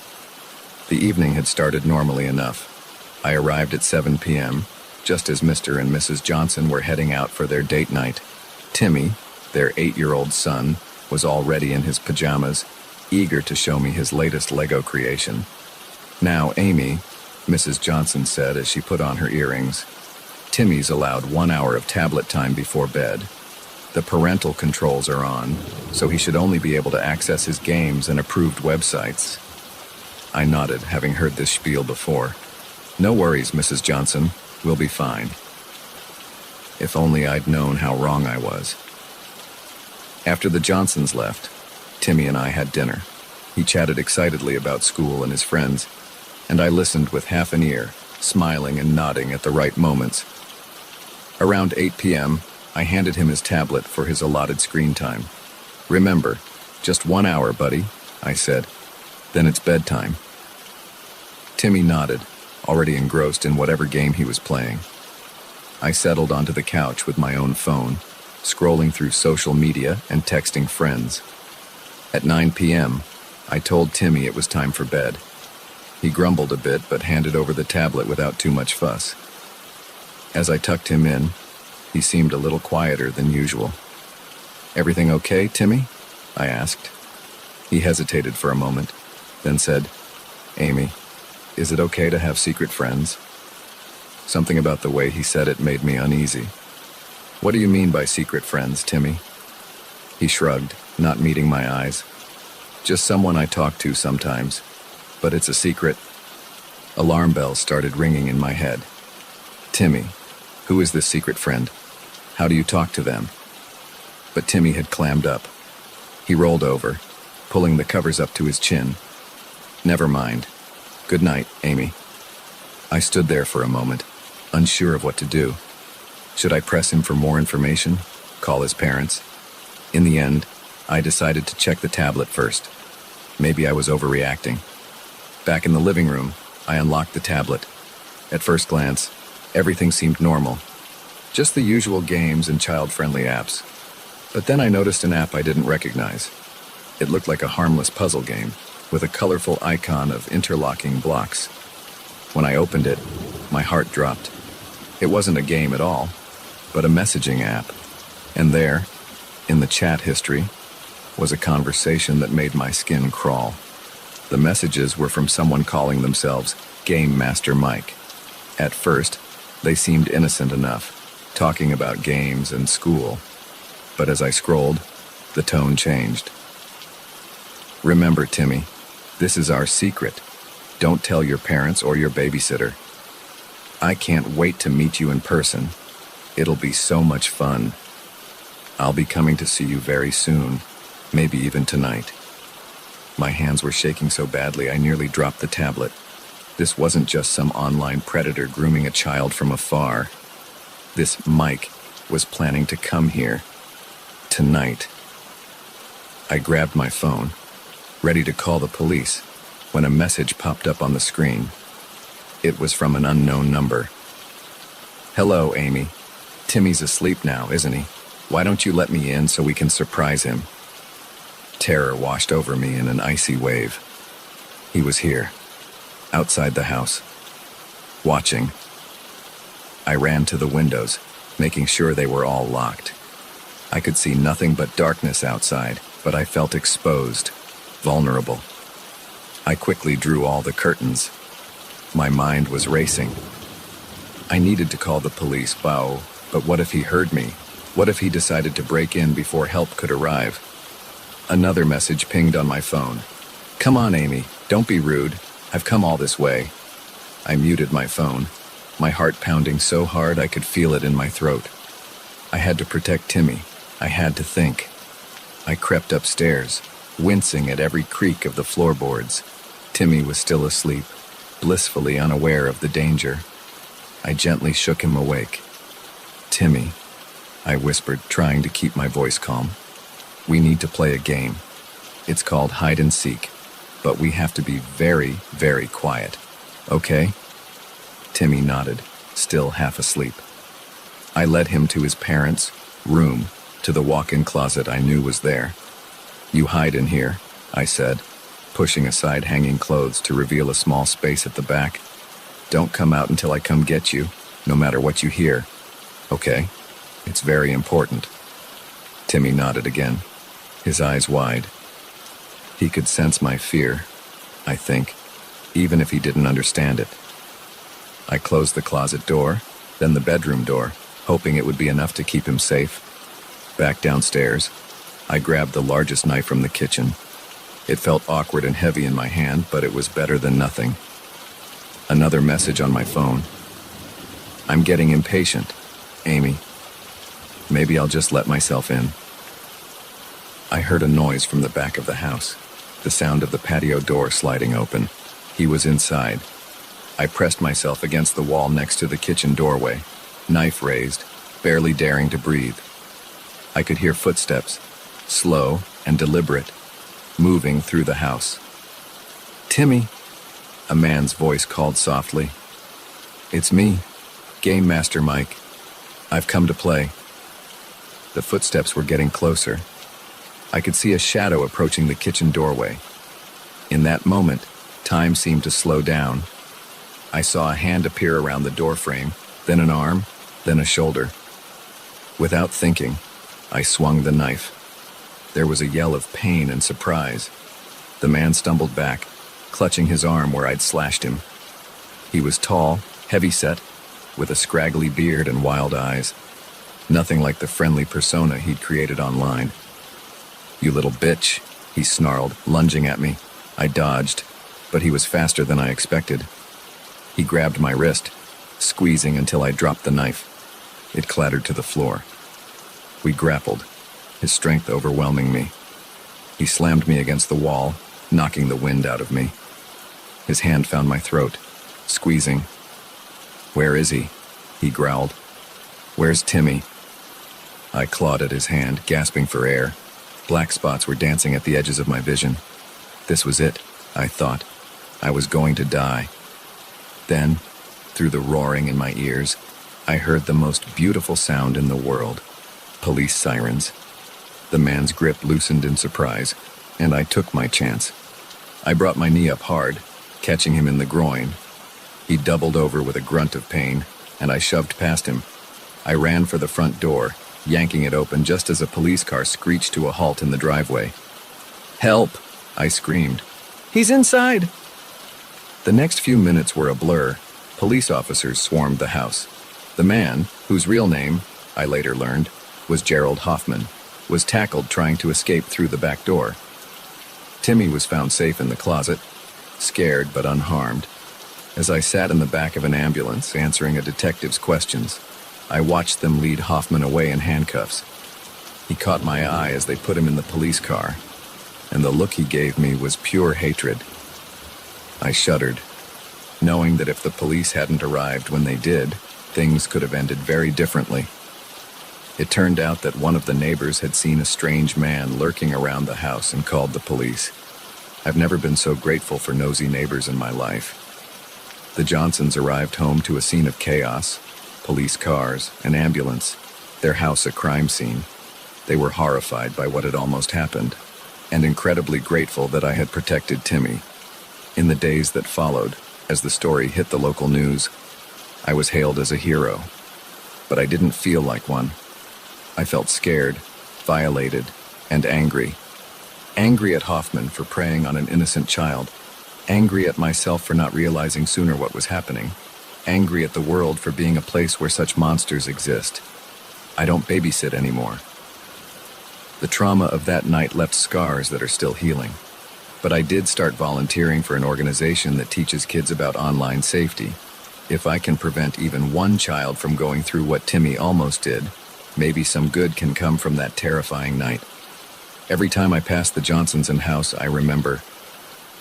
The evening had started normally enough. I arrived at 7 p.m., just as Mr. and Mrs. Johnson were heading out for their date night. Timmy, their 8-year-old son, was already in his pajamas, eager to show me his latest Lego creation. "Now, Amy," Mrs. Johnson said as she put on her earrings, "Timmy's allowed 1 hour of tablet time before bed. The parental controls are on, so he should only be able to access his games and approved websites." I nodded, having heard this spiel before. "No worries, Mrs. Johnson. We'll be fine." If only I'd known how wrong I was. After the Johnsons left, Timmy and I had dinner. He chatted excitedly about school and his friends, and I listened with half an ear, smiling and nodding at the right moments. Around 8 p.m., I handed him his tablet for his allotted screen time. "Remember, just 1 hour, buddy," I said. "Then it's bedtime." Timmy nodded, already engrossed in whatever game he was playing. I settled onto the couch with my own phone, scrolling through social media and texting friends. At 9 p.m., I told Timmy it was time for bed. He grumbled a bit but handed over the tablet without too much fuss. As I tucked him in, he seemed a little quieter than usual. "Everything okay, Timmy?" I asked. He hesitated for a moment, then said, "Amy, is it okay to have secret friends?" Something about the way he said it made me uneasy. "What do you mean by secret friends, Timmy?" He shrugged, not meeting my eyes. "Just someone I talk to sometimes, but it's a secret." Alarm bells started ringing in my head. "Timmy, who is this secret friend? How do you talk to them?" But Timmy had clammed up. He rolled over, pulling the covers up to his chin. "Never mind. Good night, Amy." I stood there for a moment, unsure of what to do. Should I press him for more information? Call his parents? In the end, I decided to check the tablet first. Maybe I was overreacting. Back in the living room, I unlocked the tablet. At first glance, everything seemed normal. Just the usual games and child-friendly apps. But then I noticed an app I didn't recognize. It looked like a harmless puzzle game, with a colorful icon of interlocking blocks. When I opened it, my heart dropped. It wasn't a game at all, but a messaging app. And there, in the chat history, was a conversation that made my skin crawl. The messages were from someone calling themselves Game Master Mike. At first, they seemed innocent enough, talking about games and school. But as I scrolled, the tone changed. "Remember, Timmy, this is our secret. Don't tell your parents or your babysitter. I can't wait to meet you in person. It'll be so much fun. I'll be coming to see you very soon, maybe even tonight." My hands were shaking so badly I nearly dropped the tablet. This wasn't just some online predator grooming a child from afar. This Mike was planning to come here. Tonight. I grabbed my phone, ready to call the police, when a message popped up on the screen. It was from an unknown number. "Hello, Amy. Timmy's asleep now, isn't he? Why don't you let me in so we can surprise him?" Terror washed over me in an icy wave. He was here, outside the house, watching. I ran to the windows, making sure they were all locked. I could see nothing but darkness outside, but I felt exposed, vulnerable. I quickly drew all the curtains. My mind was racing. I needed to call the police, but what if he heard me? What if he decided to break in before help could arrive? Another message pinged on my phone. "Come on, Amy, don't be rude. I've come all this way." I muted my phone, my heart pounding so hard I could feel it in my throat. I had to protect Timmy. I had to think. I crept upstairs, wincing at every creak of the floorboards. Timmy was still asleep, blissfully unaware of the danger. I gently shook him awake. "Timmy," I whispered, trying to keep my voice calm. "We need to play a game. It's called hide and seek, but we have to be very, very quiet. Okay?" Timmy nodded, still half asleep. I led him to his parents' room, to the walk-in closet I knew was there. "You hide in here," I said, pushing aside hanging clothes to reveal a small space at the back. "Don't come out until I come get you, no matter what you hear. Okay? It's very important." Timmy nodded again, his eyes wide. He could sense my fear, I think, even if he didn't understand it. I closed the closet door, then the bedroom door, hoping it would be enough to keep him safe. Back downstairs, I grabbed the largest knife from the kitchen. It felt awkward and heavy in my hand, but it was better than nothing. Another message on my phone. "I'm getting impatient, Amy. Maybe I'll just let myself in." I heard a noise from the back of the house, the sound of the patio door sliding open. He was inside. I pressed myself against the wall next to the kitchen doorway, knife raised, barely daring to breathe. I could hear footsteps, slow and deliberate, moving through the house. "Timmy," a man's voice called softly. It's me, Game Master Mike. I've come to play. The footsteps were getting closer. I could see a shadow approaching the kitchen doorway. In that moment, time seemed to slow down. I saw a hand appear around the doorframe, then an arm, then a shoulder. Without thinking, I swung the knife. There was a yell of pain and surprise. The man stumbled back, clutching his arm where I'd slashed him. He was tall, heavy-set, with a scraggly beard and wild eyes. Nothing like the friendly persona he'd created online. "You little bitch," he snarled, lunging at me. I dodged, but he was faster than I expected. He grabbed my wrist, squeezing until I dropped the knife. It clattered to the floor. We grappled, his strength overwhelming me. He slammed me against the wall, knocking the wind out of me. His hand found my throat, squeezing. "Where is he?" he growled. "Where's Timmy?" I clawed at his hand, gasping for air. Black spots were dancing at the edges of my vision. This was it, I thought. I was going to die. Then, through the roaring in my ears, I heard the most beautiful sound in the world. Police sirens. The man's grip loosened in surprise, and I took my chance. I brought my knee up hard, catching him in the groin. He doubled over with a grunt of pain, and I shoved past him. I ran for the front door, yanking it open just as a police car screeched to a halt in the driveway. "Help!" I screamed. "He's inside!" The next few minutes were a blur. Police officers swarmed the house. The man, whose real name, I later learned, was Gerald Hoffman, was tackled trying to escape through the back door. Timmy was found safe in the closet, scared but unharmed. As I sat in the back of an ambulance answering a detective's questions, I watched them lead Hoffman away in handcuffs. He caught my eye as they put him in the police car, and the look he gave me was pure hatred. I shuddered, knowing that if the police hadn't arrived when they did, things could have ended very differently. It turned out that one of the neighbors had seen a strange man lurking around the house and called the police. I've never been so grateful for nosy neighbors in my life. The Johnsons arrived home to a scene of chaos, police cars, an ambulance, their house a crime scene. They were horrified by what had almost happened, and incredibly grateful that I had protected Timmy. In the days that followed, as the story hit the local news, I was hailed as a hero, but I didn't feel like one. I felt scared, violated, and angry. Angry at Hoffman for preying on an innocent child. Angry at myself for not realizing sooner what was happening. Angry at the world for being a place where such monsters exist. I don't babysit anymore. The trauma of that night left scars that are still healing. But I did start volunteering for an organization that teaches kids about online safety. If I can prevent even one child from going through what Timmy almost did, maybe some good can come from that terrifying night. Every time I pass the Johnsons' house, I remember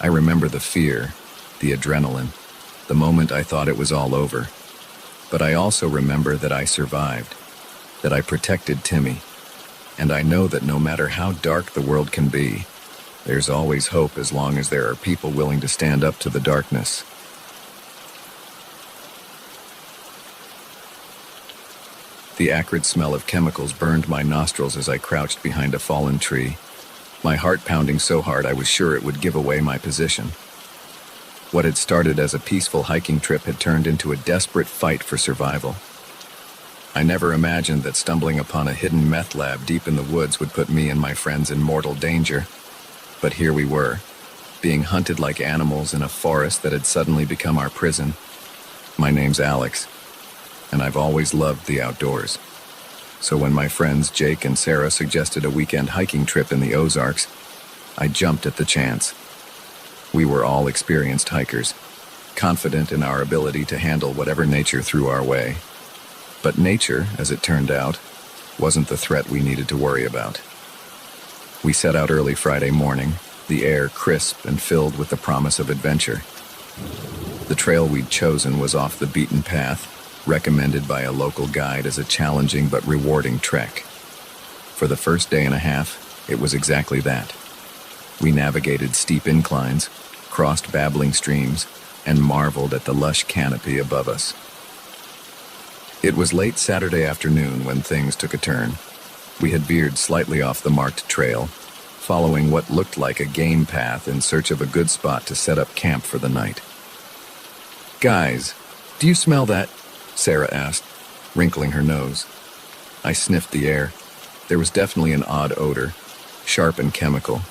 the fear, the adrenaline, the moment I thought it was all over. But I also remember that I survived, that I protected Timmy. And I know that no matter how dark the world can be, there's always hope as long as there are people willing to stand up to the darkness. The acrid smell of chemicals burned my nostrils as I crouched behind a fallen tree, my heart pounding so hard I was sure it would give away my position. What had started as a peaceful hiking trip had turned into a desperate fight for survival. I never imagined that stumbling upon a hidden meth lab deep in the woods would put me and my friends in mortal danger. But here we were, being hunted like animals in a forest that had suddenly become our prison. My name's Alex, and I've always loved the outdoors. So when my friends Jake and Sarah suggested a weekend hiking trip in the Ozarks, I jumped at the chance. We were all experienced hikers, confident in our ability to handle whatever nature threw our way. But nature, as it turned out, wasn't the threat we needed to worry about. We set out early Friday morning, the air crisp and filled with the promise of adventure. The trail we'd chosen was off the beaten path, recommended by a local guide as a challenging but rewarding trek. For the first day and a half, it was exactly that. We navigated steep inclines, crossed babbling streams, and marveled at the lush canopy above us. It was late Saturday afternoon when things took a turn. We had veered slightly off the marked trail, following what looked like a game path in search of a good spot to set up camp for the night. "Guys, do you smell that?" Sarah asked, wrinkling her nose. I sniffed the air. There was definitely an odd odor, sharp and chemical.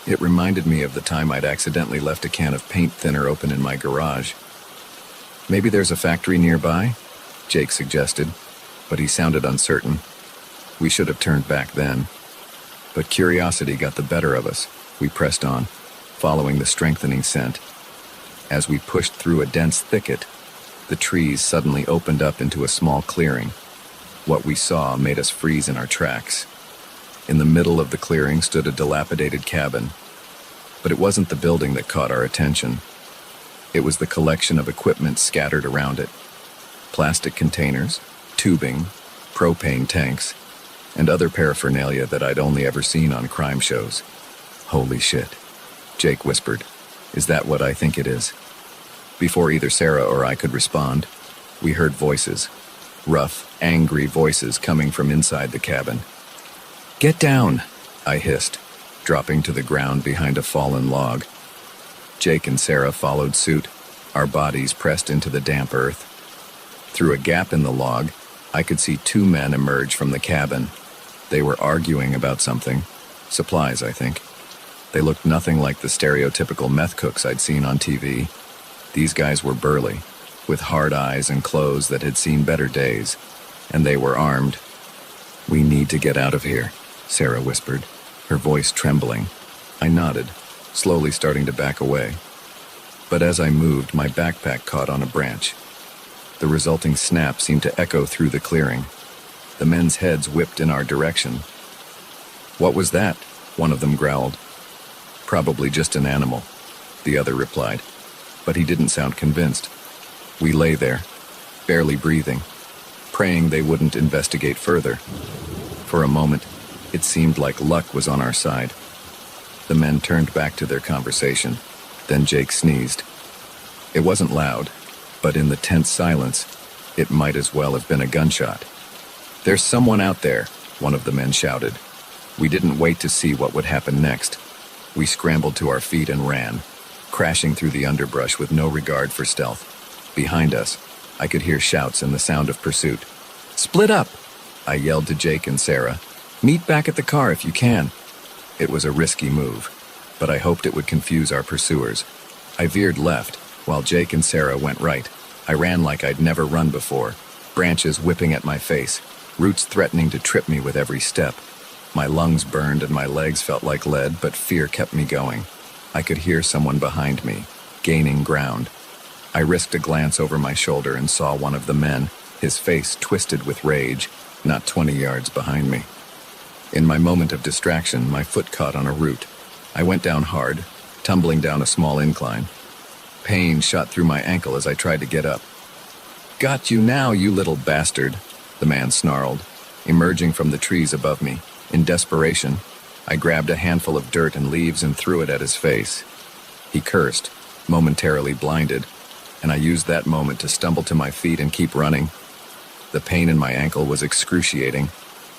It reminded me of the time I'd accidentally left a can of paint thinner open in my garage. "Maybe there's a factory nearby?" Jake suggested, but he sounded uncertain. We should have turned back then. But curiosity got the better of us. We pressed on, following the strengthening scent. As we pushed through a dense thicket, the trees suddenly opened up into a small clearing. What we saw made us freeze in our tracks. In the middle of the clearing stood a dilapidated cabin. But it wasn't the building that caught our attention. It was the collection of equipment scattered around it. Plastic containers, tubing, propane tanks, and other paraphernalia that I'd only ever seen on crime shows. "Holy shit," Jake whispered. "Is that what I think it is?" Before either Sarah or I could respond, we heard voices. Rough, angry voices coming from inside the cabin. "Get down," I hissed, dropping to the ground behind a fallen log. Jake and Sarah followed suit, our bodies pressed into the damp earth. Through a gap in the log, I could see two men emerge from the cabin. They were arguing about something. Supplies, I think. They looked nothing like the stereotypical meth cooks I'd seen on TV. These guys were burly, with hard eyes and clothes that had seen better days, and they were armed. "We need to get out of here," Sarah whispered, her voice trembling. I nodded, slowly starting to back away. But as I moved, my backpack caught on a branch. The resulting snap seemed to echo through the clearing. The men's heads whipped in our direction. "What was that?" one of them growled. "Probably just an animal," the other replied, but he didn't sound convinced. We lay there, barely breathing, praying they wouldn't investigate further. For a moment, it seemed like luck was on our side. The men turned back to their conversation. Then Jake sneezed. It wasn't loud, but in the tense silence, it might as well have been a gunshot. "There's someone out there," one of the men shouted. We didn't wait to see what would happen next. We scrambled to our feet and ran, crashing through the underbrush with no regard for stealth. Behind us, I could hear shouts and the sound of pursuit. "Split up!" I yelled to Jake and Sarah. "Meet back at the car if you can." It was a risky move, but I hoped it would confuse our pursuers. I veered left, while Jake and Sarah went right. I ran like I'd never run before, branches whipping at my face, roots threatening to trip me with every step. My lungs burned and my legs felt like lead, but fear kept me going. I could hear someone behind me, gaining ground. I risked a glance over my shoulder and saw one of the men, his face twisted with rage, not 20 yards behind me. In my moment of distraction, my foot caught on a root. I went down hard, tumbling down a small incline. Pain shot through my ankle as I tried to get up. "Got you now, you little bastard," the man snarled, emerging from the trees above me. In desperation, I grabbed a handful of dirt and leaves and threw it at his face. He cursed, momentarily blinded, and I used that moment to stumble to my feet and keep running. The pain in my ankle was excruciating,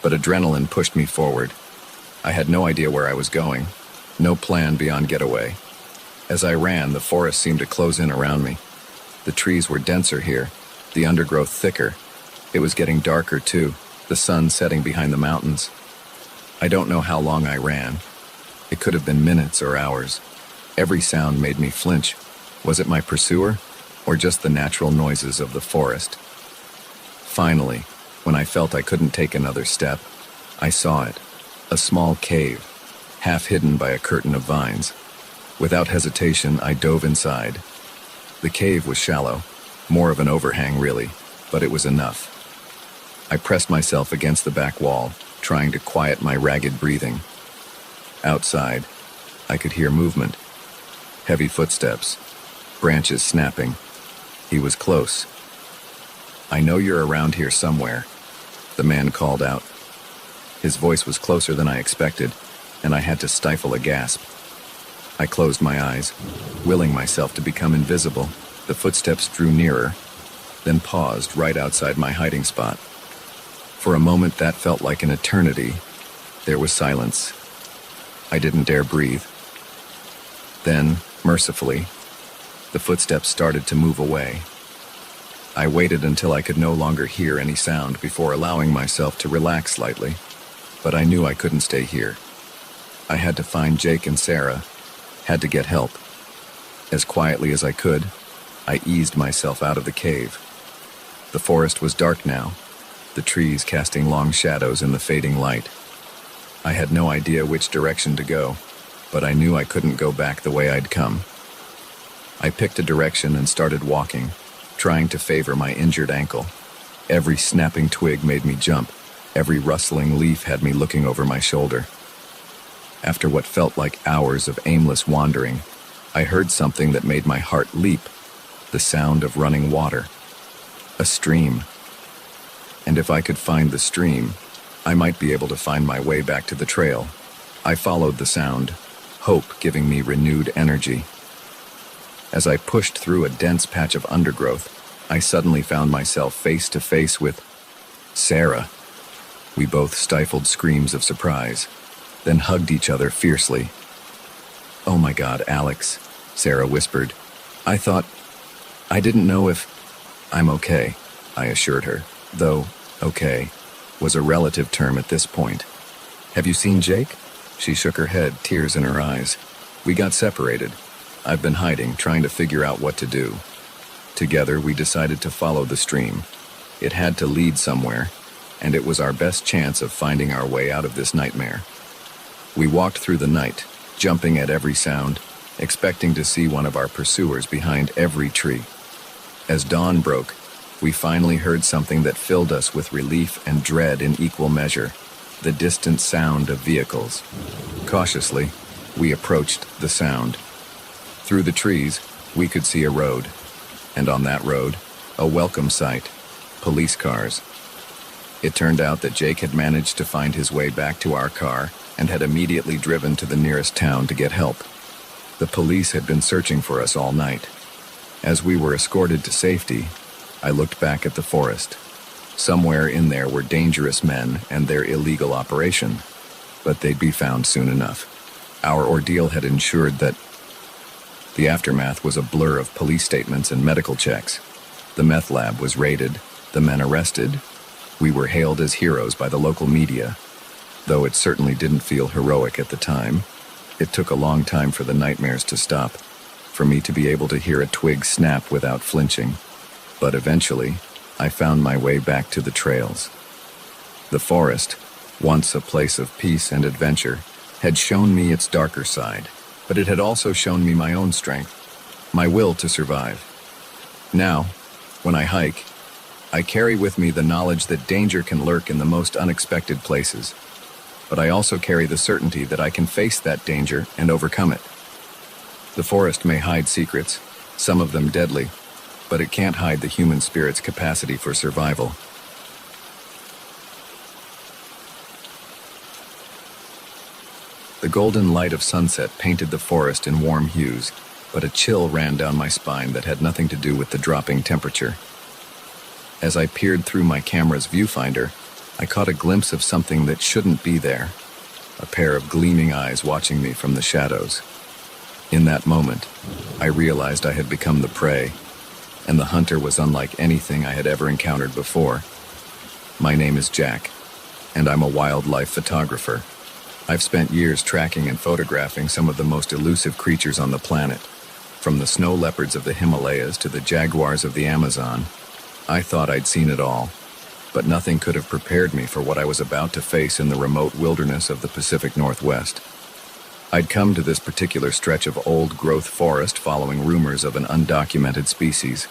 but adrenaline pushed me forward. I had no idea where I was going, no plan beyond getaway. As I ran, the forest seemed to close in around me. The trees were denser here, the undergrowth thicker. It was getting darker too, the sun setting behind the mountains. I don't know how long I ran. It could have been minutes or hours. Every sound made me flinch. Was it my pursuer, or just the natural noises of the forest? Finally, when I felt I couldn't take another step, I saw it, a small cave, half hidden by a curtain of vines. Without hesitation, I dove inside. The cave was shallow, more of an overhang really, but it was enough. I pressed myself against the back wall, trying to quiet my ragged breathing. Outside, I could hear movement. Heavy footsteps, branches snapping. He was close. "I know you're around here somewhere," the man called out. His voice was closer than I expected, and I had to stifle a gasp. I closed my eyes, willing myself to become invisible. The footsteps drew nearer. then paused right outside my hiding spot. For a moment that felt like an eternity. There was silence. I didn't dare breathe. Then, mercifully, the footsteps started to move away. I waited until I could no longer hear any sound before allowing myself to relax slightly, but I knew I couldn't stay here. I had to find Jake and Sarah, had to get help. As quietly as I could, I eased myself out of the cave. The forest was dark now, the trees casting long shadows in the fading light. I had no idea which direction to go, but I knew I couldn't go back the way I'd come. I picked a direction and started walking, trying to favor my injured ankle. Every snapping twig made me jump. Every rustling leaf had me looking over my shoulder. After what felt like hours of aimless wandering, I heard something that made my heart leap, the sound of running water. A stream. And if I could find the stream, I might be able to find my way back to the trail. I followed the sound, hope giving me renewed energy. As I pushed through a dense patch of undergrowth, I suddenly found myself face to face with Sarah. We both stifled screams of surprise, then hugged each other fiercely. "Oh my God, Alex," Sarah whispered. I didn't know if..." "I'm okay," I assured her, though okay was a relative term at this point. "Have you seen Jake?" She shook her head, tears in her eyes. "We got separated. I've been hiding, trying to figure out what to do." Together, we decided to follow the stream. It had to lead somewhere, and it was our best chance of finding our way out of this nightmare. We walked through the night, jumping at every sound, expecting to see one of our pursuers behind every tree. As dawn broke, we finally heard something that filled us with relief and dread in equal measure, the distant sound of vehicles. Cautiously, we approached the sound. Through the trees, we could see a road, and on that road, a welcome sight, police cars. It turned out that Jake had managed to find his way back to our car and had immediately driven to the nearest town to get help. The police had been searching for us all night. As we were escorted to safety, I looked back at the forest. Somewhere in there were dangerous men and their illegal operation, but they'd be found soon enough. Our ordeal had ensured that the aftermath was a blur of police statements and medical checks. The meth lab was raided, the men arrested. We were hailed as heroes by the local media. Though it certainly didn't feel heroic at the time, it took a long time for the nightmares to stop, for me to be able to hear a twig snap without flinching. But eventually, I found my way back to the trails. The forest, once a place of peace and adventure, had shown me its darker side, but it had also shown me my own strength, my will to survive. Now, when I hike, I carry with me the knowledge that danger can lurk in the most unexpected places, but I also carry the certainty that I can face that danger and overcome it. The forest may hide secrets, some of them deadly, but it can't hide the human spirit's capacity for survival. The golden light of sunset painted the forest in warm hues, but a chill ran down my spine that had nothing to do with the dropping temperature. As I peered through my camera's viewfinder, I caught a glimpse of something that shouldn't be there, a pair of gleaming eyes watching me from the shadows. In that moment, I realized I had become the prey, and the hunter was unlike anything I had ever encountered before. My name is Jack, and I'm a wildlife photographer. I've spent years tracking and photographing some of the most elusive creatures on the planet, from the snow leopards of the Himalayas to the jaguars of the Amazon. I thought I'd seen it all, but nothing could have prepared me for what I was about to face in the remote wilderness of the Pacific Northwest. I'd come to this particular stretch of old-growth forest following rumors of an undocumented species.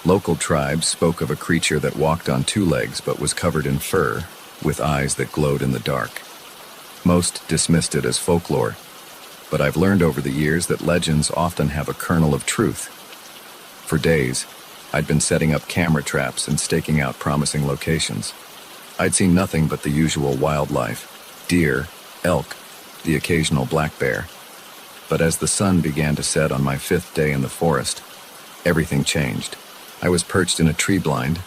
Local tribes spoke of a creature that walked on two legs but was covered in fur, with eyes that glowed in the dark. Most dismissed it as folklore, but I've learned over the years that legends often have a kernel of truth. For days, I'd been setting up camera traps and staking out promising locations. I'd seen nothing but the usual wildlife: deer, elk, the occasional black bear. But as the sun began to set on my 5th day in the forest, everything changed. I was perched in a tree blind,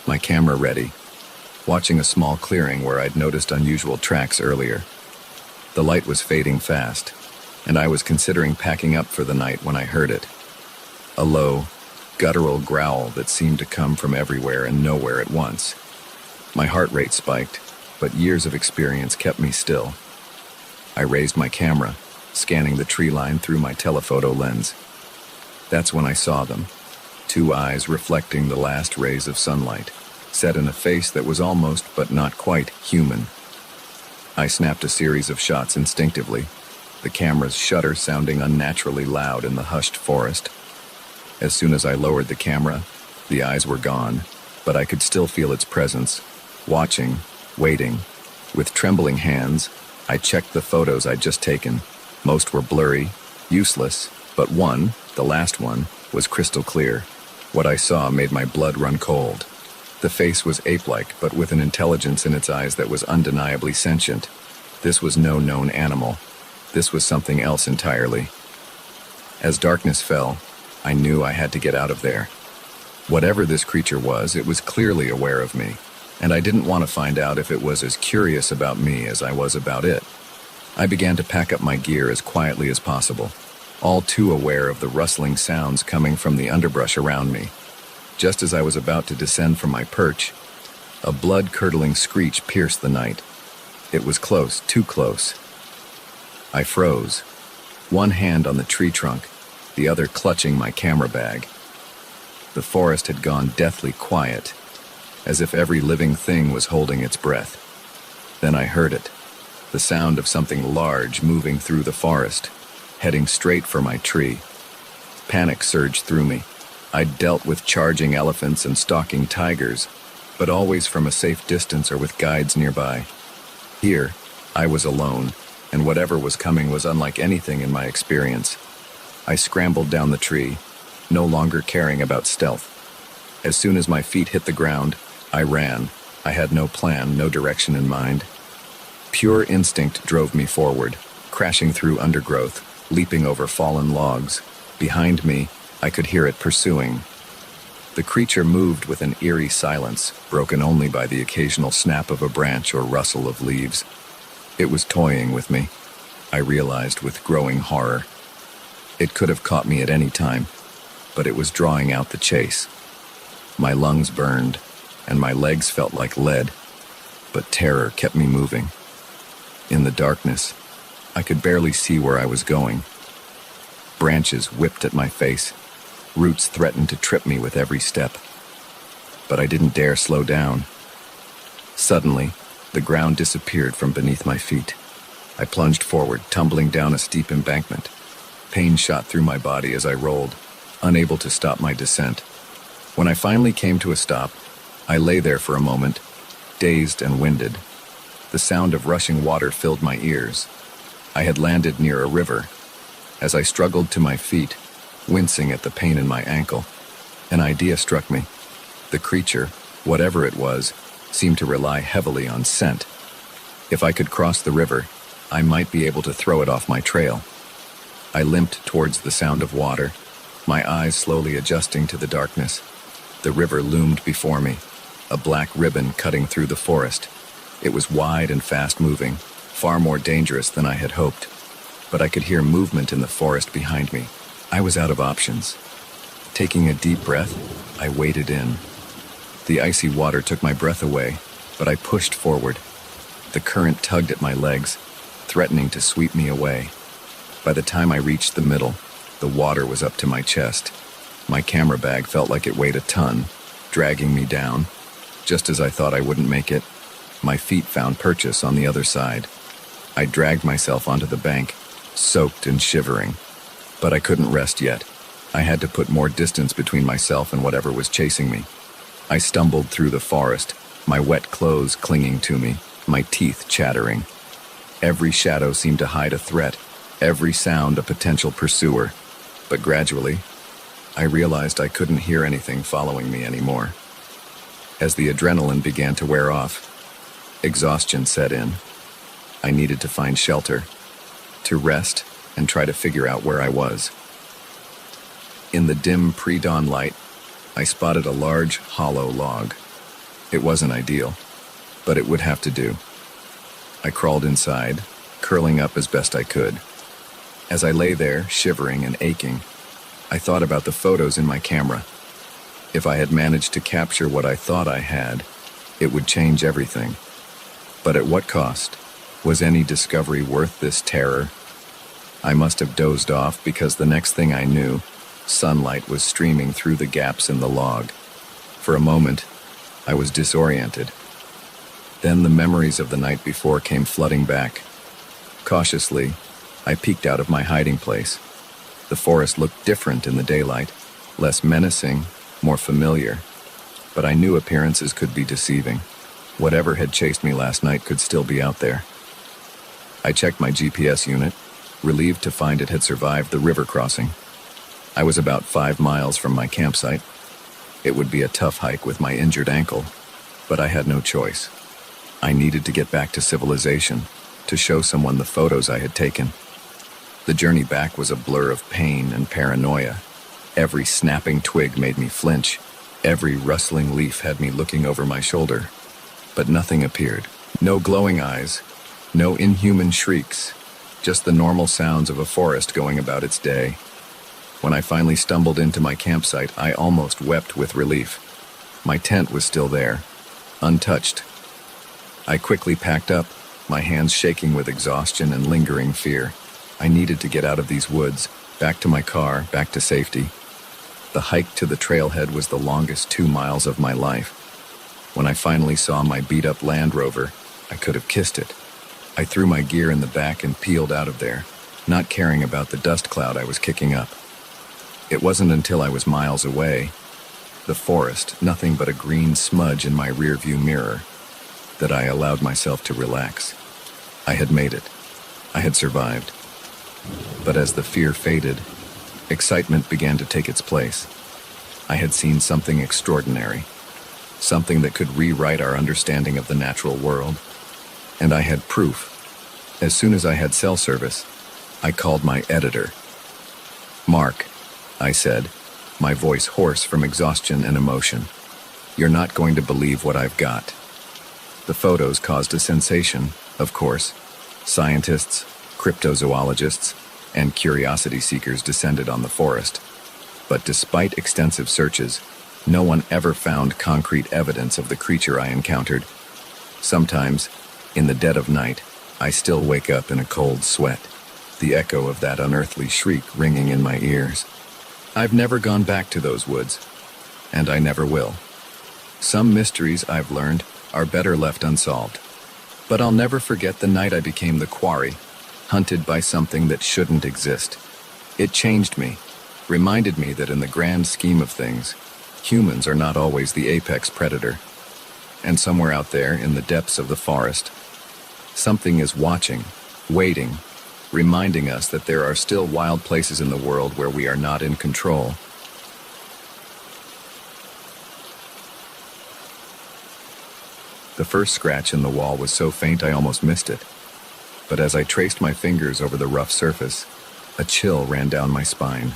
my camera ready, watching a small clearing where I'd noticed unusual tracks earlier. The light was fading fast, and I was considering packing up for the night when I heard it. A low, guttural growl that seemed to come from everywhere and nowhere at once. My heart rate spiked, but years of experience kept me still. I raised my camera, scanning the tree line through my telephoto lens. That's when I saw them, two eyes reflecting the last rays of sunlight, set in a face that was almost but not quite human. I snapped a series of shots instinctively, the camera's shutter sounding unnaturally loud in the hushed forest. As soon as I lowered the camera, the eyes were gone, but I could still feel its presence, watching, waiting. With trembling hands, I checked the photos I'd just taken. Most were blurry, useless, but one, the last one, was crystal clear. What I saw made my blood run cold. The face was ape-like, but with an intelligence in its eyes that was undeniably sentient. This was no known animal. This was something else entirely. As darkness fell, I knew I had to get out of there. Whatever this creature was, it was clearly aware of me, and I didn't want to find out if it was as curious about me as I was about it. I began to pack up my gear as quietly as possible, all too aware of the rustling sounds coming from the underbrush around me. Just as I was about to descend from my perch, a blood-curdling screech pierced the night. It was close, too close. I froze, one hand on the tree trunk, the other clutching my camera bag. The forest had gone deathly quiet, as if every living thing was holding its breath. Then I heard it, the sound of something large moving through the forest, heading straight for my tree. Panic surged through me. I'd dealt with charging elephants and stalking tigers, but always from a safe distance or with guides nearby. Here, I was alone, and whatever was coming was unlike anything in my experience. I scrambled down the tree, no longer caring about stealth. As soon as my feet hit the ground, I ran. I had no plan, no direction in mind. Pure instinct drove me forward, crashing through undergrowth, leaping over fallen logs. Behind me, I could hear it pursuing. The creature moved with an eerie silence, broken only by the occasional snap of a branch or rustle of leaves. It was toying with me, I realized with growing horror. It could have caught me at any time, but it was drawing out the chase. My lungs burned, and my legs felt like lead, but terror kept me moving. In the darkness, I could barely see where I was going. Branches whipped at my face. Roots threatened to trip me with every step. But I didn't dare slow down. Suddenly, the ground disappeared from beneath my feet. I plunged forward, tumbling down a steep embankment. Pain shot through my body as I rolled, unable to stop my descent. When I finally came to a stop, I lay there for a moment, dazed and winded. The sound of rushing water filled my ears. I had landed near a river. As I struggled to my feet, wincing at the pain in my ankle, an idea struck me. The creature, whatever it was, seemed to rely heavily on scent. If I could cross the river, I might be able to throw it off my trail. I limped towards the sound of water, my eyes slowly adjusting to the darkness. The river loomed before me, a black ribbon cutting through the forest. It was wide and fast-moving, far more dangerous than I had hoped. But I could hear movement in the forest behind me. I was out of options. Taking a deep breath, I waded in. The icy water took my breath away, but I pushed forward. The current tugged at my legs, threatening to sweep me away. By the time I reached the middle, the water was up to my chest. My camera bag felt like it weighed a ton, dragging me down. Just as I thought I wouldn't make it, my feet found purchase on the other side. I dragged myself onto the bank, soaked and shivering. But I couldn't rest yet. I had to put more distance between myself and whatever was chasing me. I stumbled through the forest, my wet clothes clinging to me, my teeth chattering. Every shadow seemed to hide a threat, every sound a potential pursuer. But gradually, I realized I couldn't hear anything following me anymore. As the adrenaline began to wear off, exhaustion set in. I needed to find shelter, to rest, and try to figure out where I was. In the dim pre-dawn light, I spotted a large, hollow log. It wasn't ideal, but it would have to do. I crawled inside, curling up as best I could. As I lay there, shivering and aching, I thought about the photos in my camera. If I had managed to capture what I thought I had, it would change everything. But at what cost? Was any discovery worth this terror? I must have dozed off because the next thing I knew, sunlight was streaming through the gaps in the log. For a moment, I was disoriented. Then the memories of the night before came flooding back. Cautiously, I peeked out of my hiding place. The forest looked different in the daylight, less menacing, more familiar. But I knew appearances could be deceiving. Whatever had chased me last night could still be out there. I checked my GPS unit, relieved to find it had survived the river crossing. I was about 5 miles from my campsite. It would be a tough hike with my injured ankle, but I had no choice. I needed to get back to civilization, to show someone the photos I had taken. The journey back was a blur of pain and paranoia. Every snapping twig made me flinch. Every rustling leaf had me looking over my shoulder. But nothing appeared. No glowing eyes, no inhuman shrieks, just the normal sounds of a forest going about its day. When I finally stumbled into my campsite, I almost wept with relief. My tent was still there, untouched. I quickly packed up, my hands shaking with exhaustion and lingering fear. I needed to get out of these woods, back to my car, back to safety. The hike to the trailhead was the longest 2 miles of my life. When I finally saw my beat-up Land Rover, I could have kissed it. I threw my gear in the back and peeled out of there, not caring about the dust cloud I was kicking up. It wasn't until I was miles away, the forest, nothing but a green smudge in my rearview mirror, that I allowed myself to relax. I had made it. I had survived. But as the fear faded, excitement began to take its place. I had seen something extraordinary, something that could rewrite our understanding of the natural world. And I had proof. As soon as I had cell service, I called my editor. "Mark," I said, my voice hoarse from exhaustion and emotion, "you're not going to believe what I've got." The photos caused a sensation, of course. Scientists, cryptozoologists, and curiosity seekers descended on the forest. But despite extensive searches, no one ever found concrete evidence of the creature I encountered. Sometimes, in the dead of night, I still wake up in a cold sweat, the echo of that unearthly shriek ringing in my ears. I've never gone back to those woods, and I never will. Some mysteries, I've learned, are better left unsolved. But I'll never forget the night I became the quarry, hunted by something that shouldn't exist. It changed me, reminded me that in the grand scheme of things, humans are not always the apex predator. And somewhere out there in the depths of the forest, something is watching, waiting, reminding us that there are still wild places in the world where we are not in control. The first scratch in the wall was so faint I almost missed it. But as I traced my fingers over the rough surface, a chill ran down my spine.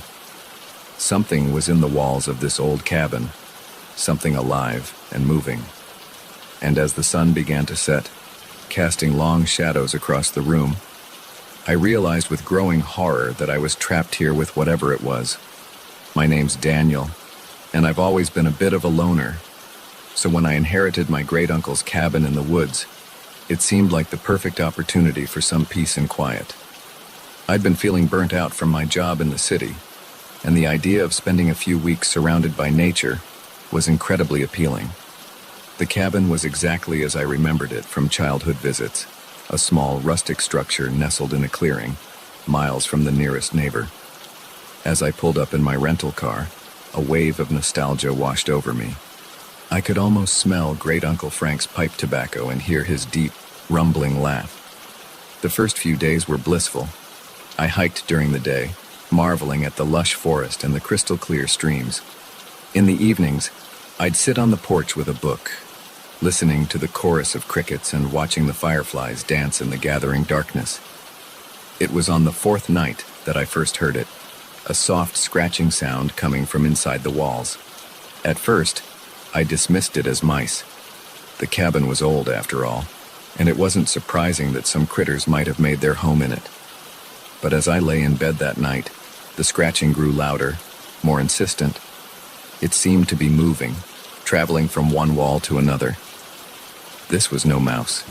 Something was in the walls of this old cabin, something alive and moving. And as the sun began to set, casting long shadows across the room, I realized with growing horror that I was trapped here with whatever it was. My name's Daniel, and I've always been a bit of a loner. So when I inherited my great-uncle's cabin in the woods, it seemed like the perfect opportunity for some peace and quiet. I'd been feeling burnt out from my job in the city, and the idea of spending a few weeks surrounded by nature was incredibly appealing. The cabin was exactly as I remembered it from childhood visits, a small rustic structure nestled in a clearing, miles from the nearest neighbor. As I pulled up in my rental car, a wave of nostalgia washed over me. I could almost smell Great-Uncle Frank's pipe tobacco and hear his deep, rumbling laugh. The first few days were blissful. I hiked during the day, marveling at the lush forest and the crystal-clear streams. In the evenings, I'd sit on the porch with a book, listening to the chorus of crickets and watching the fireflies dance in the gathering darkness. It was on the 4th night that I first heard it, a soft scratching sound coming from inside the walls. At first, I dismissed it as mice. The cabin was old, after all, and it wasn't surprising that some critters might have made their home in it. But as I lay in bed that night, the scratching grew louder, more insistent. It seemed to be moving, traveling from one wall to another. This was no mouse.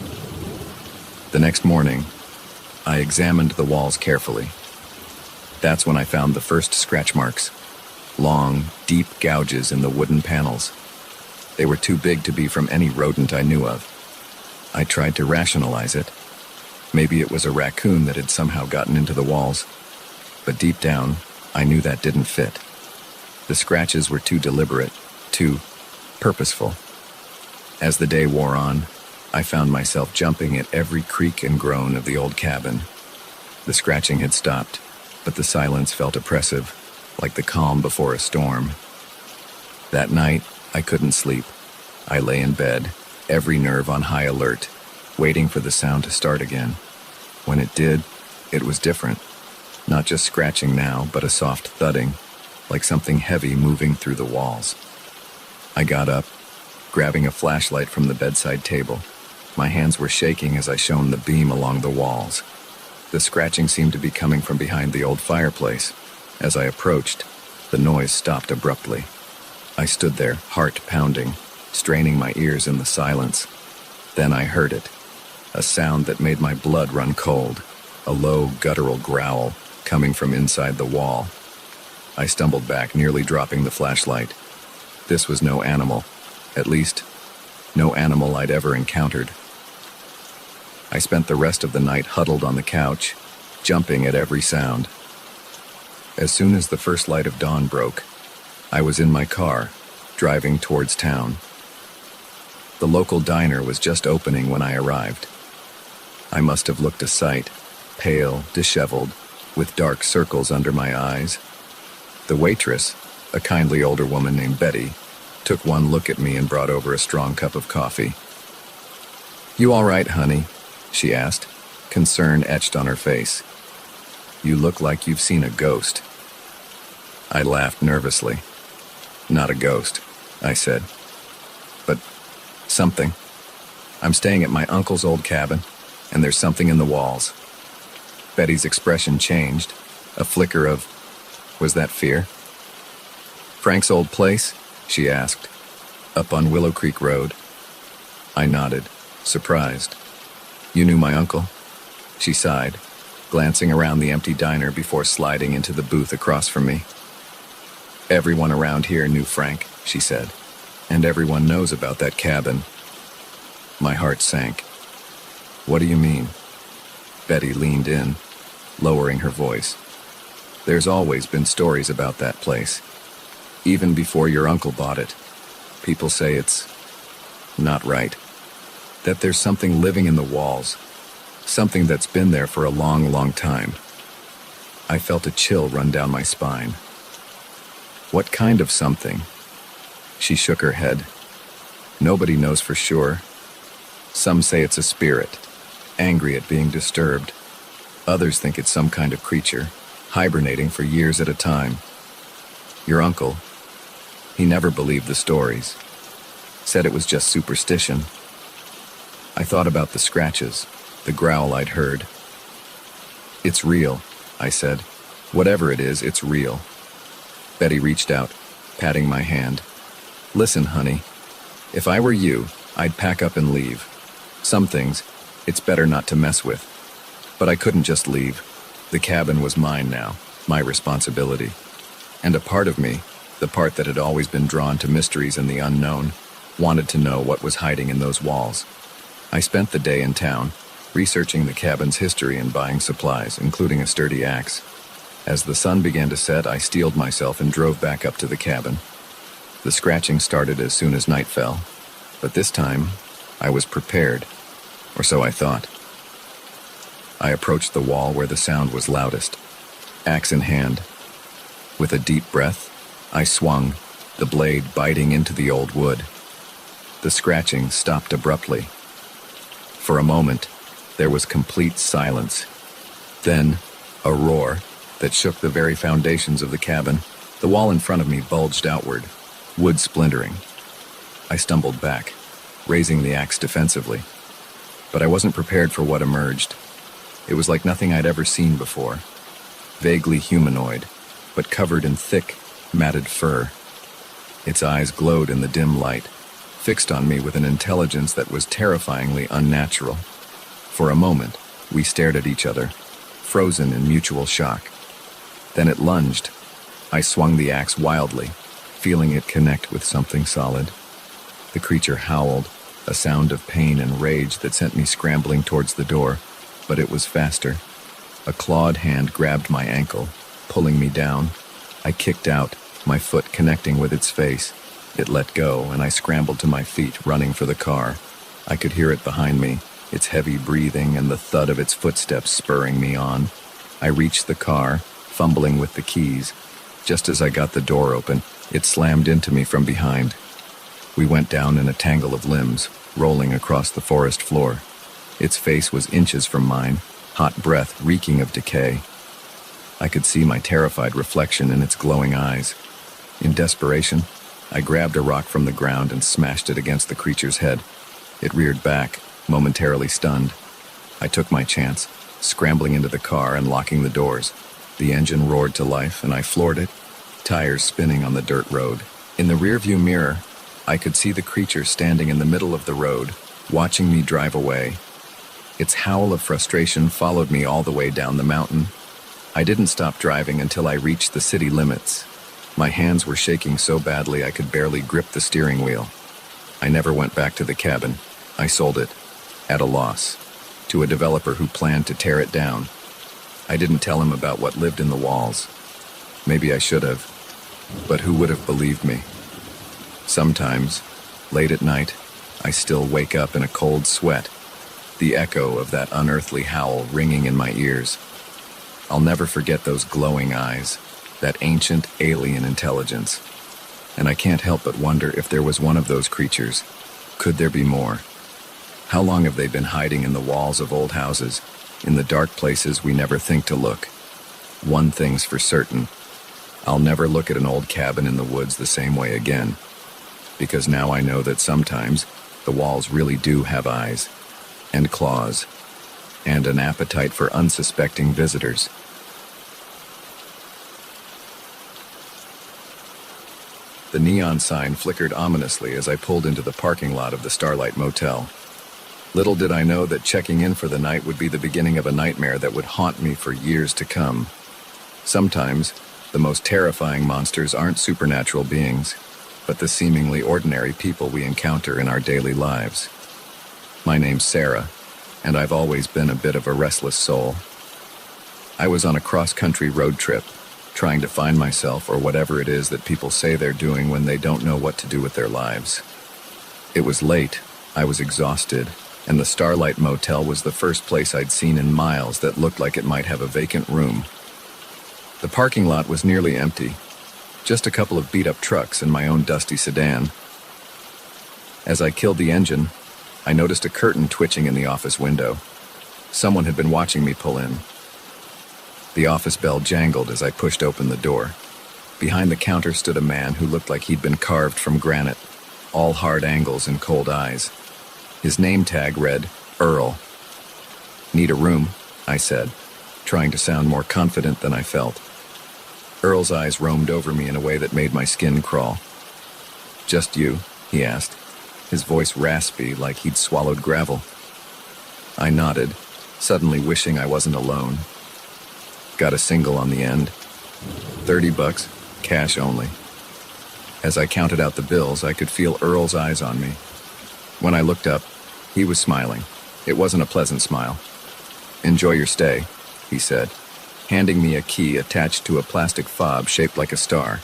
The next morning, I examined the walls carefully. That's when I found the first scratch marks. Long, deep gouges in the wooden panels. They were too big to be from any rodent I knew of. I tried to rationalize it. Maybe it was a raccoon that had somehow gotten into the walls. But deep down, I knew that didn't fit. The scratches were too deliberate, too purposeful. As the day wore on, I found myself jumping at every creak and groan of the old cabin. The scratching had stopped, but the silence felt oppressive, like the calm before a storm. That night, I couldn't sleep. I lay in bed, every nerve on high alert, waiting for the sound to start again. When it did, it was different. Not just scratching now, but a soft thudding, like something heavy moving through the walls. I got up, grabbing a flashlight from the bedside table. My hands were shaking as I shone the beam along the walls. The scratching seemed to be coming from behind the old fireplace. As I approached, the noise stopped abruptly. I stood there, heart pounding, straining my ears in the silence. Then I heard it, a sound that made my blood run cold, a low, guttural growl coming from inside the wall. I stumbled back, nearly dropping the flashlight. This was no animal, at least, no animal I'd ever encountered. I spent the rest of the night huddled on the couch, jumping at every sound. As soon as the first light of dawn broke, I was in my car, driving towards town. The local diner was just opening when I arrived. I must have looked a sight, pale, disheveled, with dark circles under my eyes. The waitress, a kindly older woman named Betty, took one look at me and brought over a strong cup of coffee. "You all right, honey?" she asked, concern etched on her face. "You look like you've seen a ghost." I laughed nervously. "Not a ghost," I said. "But something. I'm staying at my uncle's old cabin, and there's something in the walls." Betty's expression changed, a flicker of, was that fear? "Frank's old place?" she asked. "Up on Willow Creek Road." I nodded, surprised. "You knew my uncle?" She sighed, glancing around the empty diner before sliding into the booth across from me. "Everyone around here knew Frank," she said, "and everyone knows about that cabin." My heart sank. "What do you mean?" Betty leaned in, lowering her voice. "There's always been stories about that place. Even before your uncle bought it. People say it's not right. That there's something living in the walls. Something that's been there for a long, long time." I felt a chill run down my spine. "What kind of something?" She shook her head. "Nobody knows for sure. Some say it's a spirit, angry at being disturbed. Others think it's some kind of creature, hibernating for years at a time. Your uncle, he never believed the stories. Said it was just superstition." I thought about the scratches, the growl I'd heard. "It's real," I said. "Whatever it is, it's real." Betty reached out, patting my hand. "Listen, honey, if I were you, I'd pack up and leave. Some things, it's better not to mess with." But I couldn't just leave. The cabin was mine now, my responsibility. And a part of me, the part that had always been drawn to mysteries and the unknown, wanted to know what was hiding in those walls. I spent the day in town, researching the cabin's history and buying supplies, including a sturdy axe. As the sun began to set, I steeled myself and drove back up to the cabin. The scratching started as soon as night fell, but this time, I was prepared, or so I thought. I approached the wall where the sound was loudest, axe in hand. With a deep breath, I swung, the blade biting into the old wood. The scratching stopped abruptly. For a moment, there was complete silence. Then, a roar that shook the very foundations of the cabin. The wall in front of me bulged outward. wood splintering. I stumbled back, raising the axe defensively. But I wasn't prepared for what emerged. It was like nothing I'd ever seen before. Vaguely humanoid, but covered in thick, matted fur. Its eyes glowed in the dim light, fixed on me with an intelligence that was terrifyingly unnatural. For a moment, we stared at each other, frozen in mutual shock. Then it lunged. I swung the axe wildly, feeling it connect with something solid. The creature howled, a sound of pain and rage that sent me scrambling towards the door, but it was faster. A clawed hand grabbed my ankle, pulling me down. I kicked out, my foot connecting with its face. It let go, and I scrambled to my feet, running for the car. I could hear it behind me, its heavy breathing and the thud of its footsteps spurring me on. I reached the car, fumbling with the keys. Just as I got the door open, it slammed into me from behind. We went down in a tangle of limbs, rolling across the forest floor. Its face was inches from mine, hot breath reeking of decay. I could see my terrified reflection in its glowing eyes. In desperation, I grabbed a rock from the ground and smashed it against the creature's head. It reared back, momentarily stunned. I took my chance, scrambling into the car and locking the doors. The engine roared to life, and I floored it, tires spinning on the dirt road. In the rearview mirror, I could see the creature standing in the middle of the road, watching me drive away. Its howl of frustration followed me all the way down the mountain. I didn't stop driving until I reached the city limits. My hands were shaking so badly I could barely grip the steering wheel. I never went back to the cabin. I sold it, at a loss, to a developer who planned to tear it down. I didn't tell him about what lived in the walls. Maybe I should have, but who would have believed me? Sometimes, late at night, I still wake up in a cold sweat, the echo of that unearthly howl ringing in my ears. I'll never forget those glowing eyes, that ancient alien intelligence. And I can't help but wonder if there was one of those creatures. Could there be more? How long have they been hiding in the walls of old houses, in the dark places we never think to look? One thing's for certain. I'll never look at an old cabin in the woods the same way again. Because now I know that sometimes the walls really do have eyes, and claws, and an appetite for unsuspecting visitors. The neon sign flickered ominously as I pulled into the parking lot of the Starlight Motel. Little did I know that checking in for the night would be the beginning of a nightmare that would haunt me for years to come. Sometimes, the most terrifying monsters aren't supernatural beings, but the seemingly ordinary people we encounter in our daily lives. My name's Sarah, and I've always been a bit of a restless soul. I was on a cross-country road trip, trying to find myself or whatever it is that people say they're doing when they don't know what to do with their lives. It was late, I was exhausted, and the Starlight Motel was the first place I'd seen in miles that looked like it might have a vacant room. The parking lot was nearly empty, just a couple of beat-up trucks and my own dusty sedan. As I killed the engine, I noticed a curtain twitching in the office window. Someone had been watching me pull in. The office bell jangled as I pushed open the door. Behind the counter stood a man who looked like he'd been carved from granite, all hard angles and cold eyes. His name tag read, Earl. "Need a room," I said, trying to sound more confident than I felt. Earl's eyes roamed over me in a way that made my skin crawl. "Just you?" he asked, his voice raspy like he'd swallowed gravel. I nodded, suddenly wishing I wasn't alone. Got a single on the end. $30, cash only. As I counted out the bills, I could feel Earl's eyes on me. When I looked up, he was smiling. It wasn't a pleasant smile. "Enjoy your stay," he said, handing me a key attached to a plastic fob shaped like a star.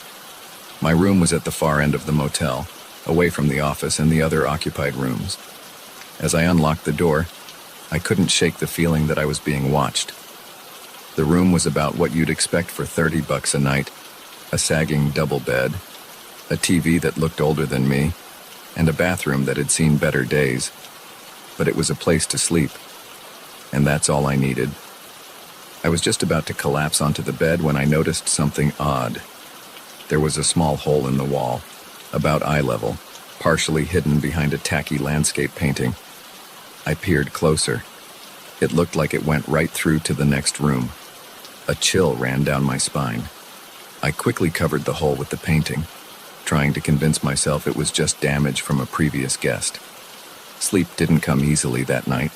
My room was at the far end of the motel, away from the office and the other occupied rooms. As I unlocked the door, I couldn't shake the feeling that I was being watched. The room was about what you'd expect for $30 a night: a sagging double bed, a TV that looked older than me, and a bathroom that had seen better days. But it was a place to sleep, and that's all I needed. I was just about to collapse onto the bed when I noticed something odd. There was a small hole in the wall, about eye level, partially hidden behind a tacky landscape painting. I peered closer. It looked like it went right through to the next room. A chill ran down my spine. I quickly covered the hole with the painting, trying to convince myself it was just damage from a previous guest. Sleep didn't come easily that night.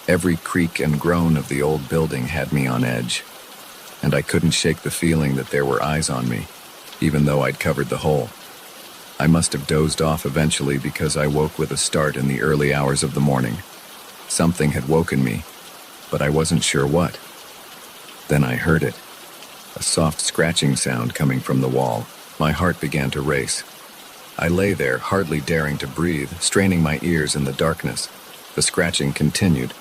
Every creak and groan of the old building had me on edge, and I couldn't shake the feeling that there were eyes on me, even though I'd covered the hole. I must have dozed off eventually because I woke with a start in the early hours of the morning. Something had woken me, but I wasn't sure what. Then I heard it, a soft scratching sound coming from the wall. My heart began to race. I lay there, hardly daring to breathe, straining my ears in the darkness. The scratching continued,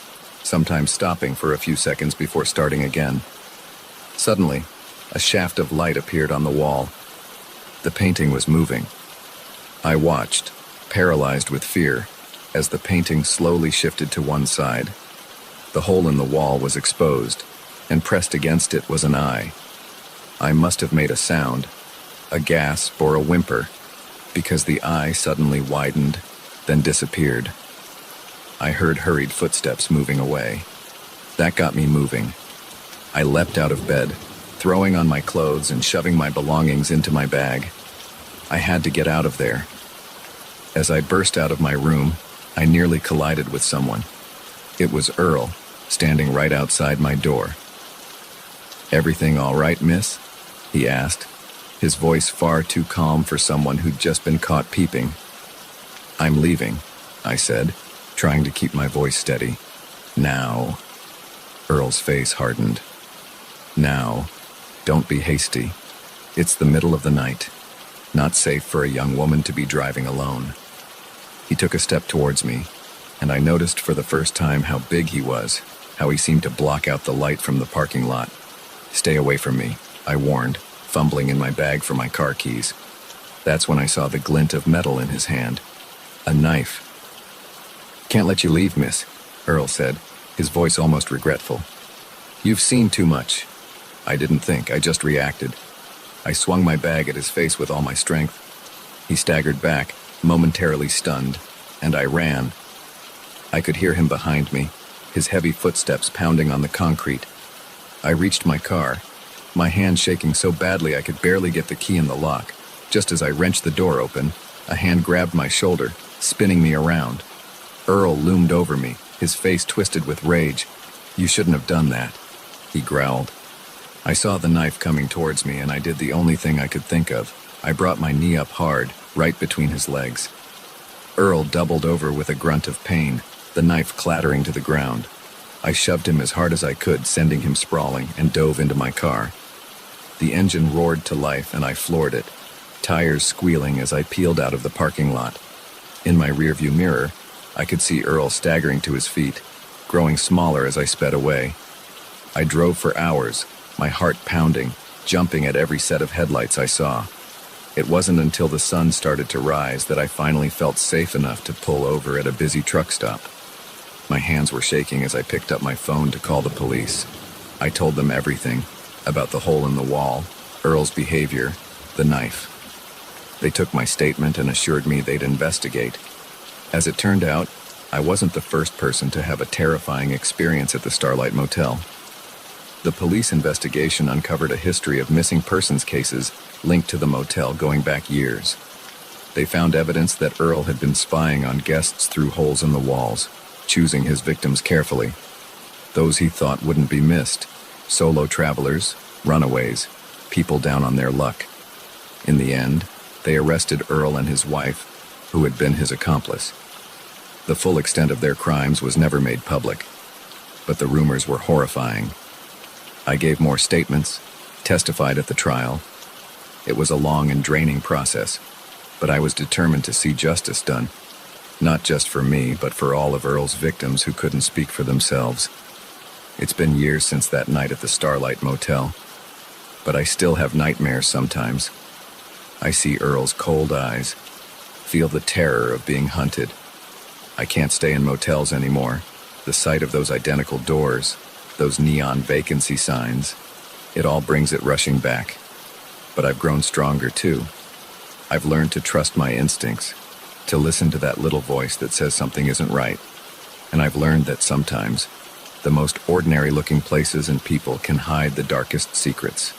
sometimes stopping for a few seconds before starting again. Suddenly, a shaft of light appeared on the wall. The painting was moving. I watched, paralyzed with fear, as the painting slowly shifted to one side. The hole in the wall was exposed, and pressed against it was an eye. I must have made a sound, a gasp or a whimper, because the eye suddenly widened, then disappeared. I heard hurried footsteps moving away. That got me moving. I leapt out of bed, throwing on my clothes and shoving my belongings into my bag. I had to get out of there. As I burst out of my room, I nearly collided with someone. It was Earl, standing right outside my door. "Everything all right, miss?" he asked, his voice far too calm for someone who'd just been caught peeping. "I'm leaving," I said, trying to keep my voice steady. "Now." Earl's face hardened. "Now. Don't be hasty. It's the middle of the night. Not safe for a young woman to be driving alone." He took a step towards me, and I noticed for the first time how big he was, how he seemed to block out the light from the parking lot. "Stay away from me," I warned, fumbling in my bag for my car keys. That's when I saw the glint of metal in his hand. A knife. "Can't let you leave, miss," Earl said, his voice almost regretful. "You've seen too much." I didn't think, I just reacted. I swung my bag at his face with all my strength. He staggered back, momentarily stunned, and I ran. I could hear him behind me, his heavy footsteps pounding on the concrete. I reached my car, my hand shaking so badly I could barely get the key in the lock. Just as I wrenched the door open, a hand grabbed my shoulder, spinning me around. Earl loomed over me, his face twisted with rage. "You shouldn't have done that," he growled. I saw the knife coming towards me, and I did the only thing I could think of. I brought my knee up hard, right between his legs. Earl doubled over with a grunt of pain, the knife clattering to the ground. I shoved him as hard as I could, sending him sprawling, and dove into my car. The engine roared to life, and I floored it, tires squealing as I peeled out of the parking lot. In my rearview mirror, I could see Earl staggering to his feet, growing smaller as I sped away. I drove for hours, my heart pounding, jumping at every set of headlights I saw. It wasn't until the sun started to rise that I finally felt safe enough to pull over at a busy truck stop. My hands were shaking as I picked up my phone to call the police. I told them everything, about the hole in the wall, Earl's behavior, the knife. They took my statement and assured me they'd investigate. As it turned out, I wasn't the first person to have a terrifying experience at the Starlight Motel. The police investigation uncovered a history of missing persons cases linked to the motel going back years. They found evidence that Earl had been spying on guests through holes in the walls, choosing his victims carefully. Those he thought wouldn't be missed: solo travelers, runaways, people down on their luck. In the end, they arrested Earl and his wife, who had been his accomplice. The full extent of their crimes was never made public, but the rumors were horrifying. I gave more statements, testified at the trial. It was a long and draining process, but I was determined to see justice done, not just for me, but for all of Earl's victims who couldn't speak for themselves. It's been years since that night at the Starlight Motel, but I still have nightmares sometimes. I see Earl's cold eyes, feel the terror of being hunted. I can't stay in motels anymore. The sight of those identical doors, those neon vacancy signs, it all brings it rushing back. But I've grown stronger too. I've learned to trust my instincts, to listen to that little voice that says something isn't right. And I've learned that sometimes the most ordinary-looking places and people can hide the darkest secrets.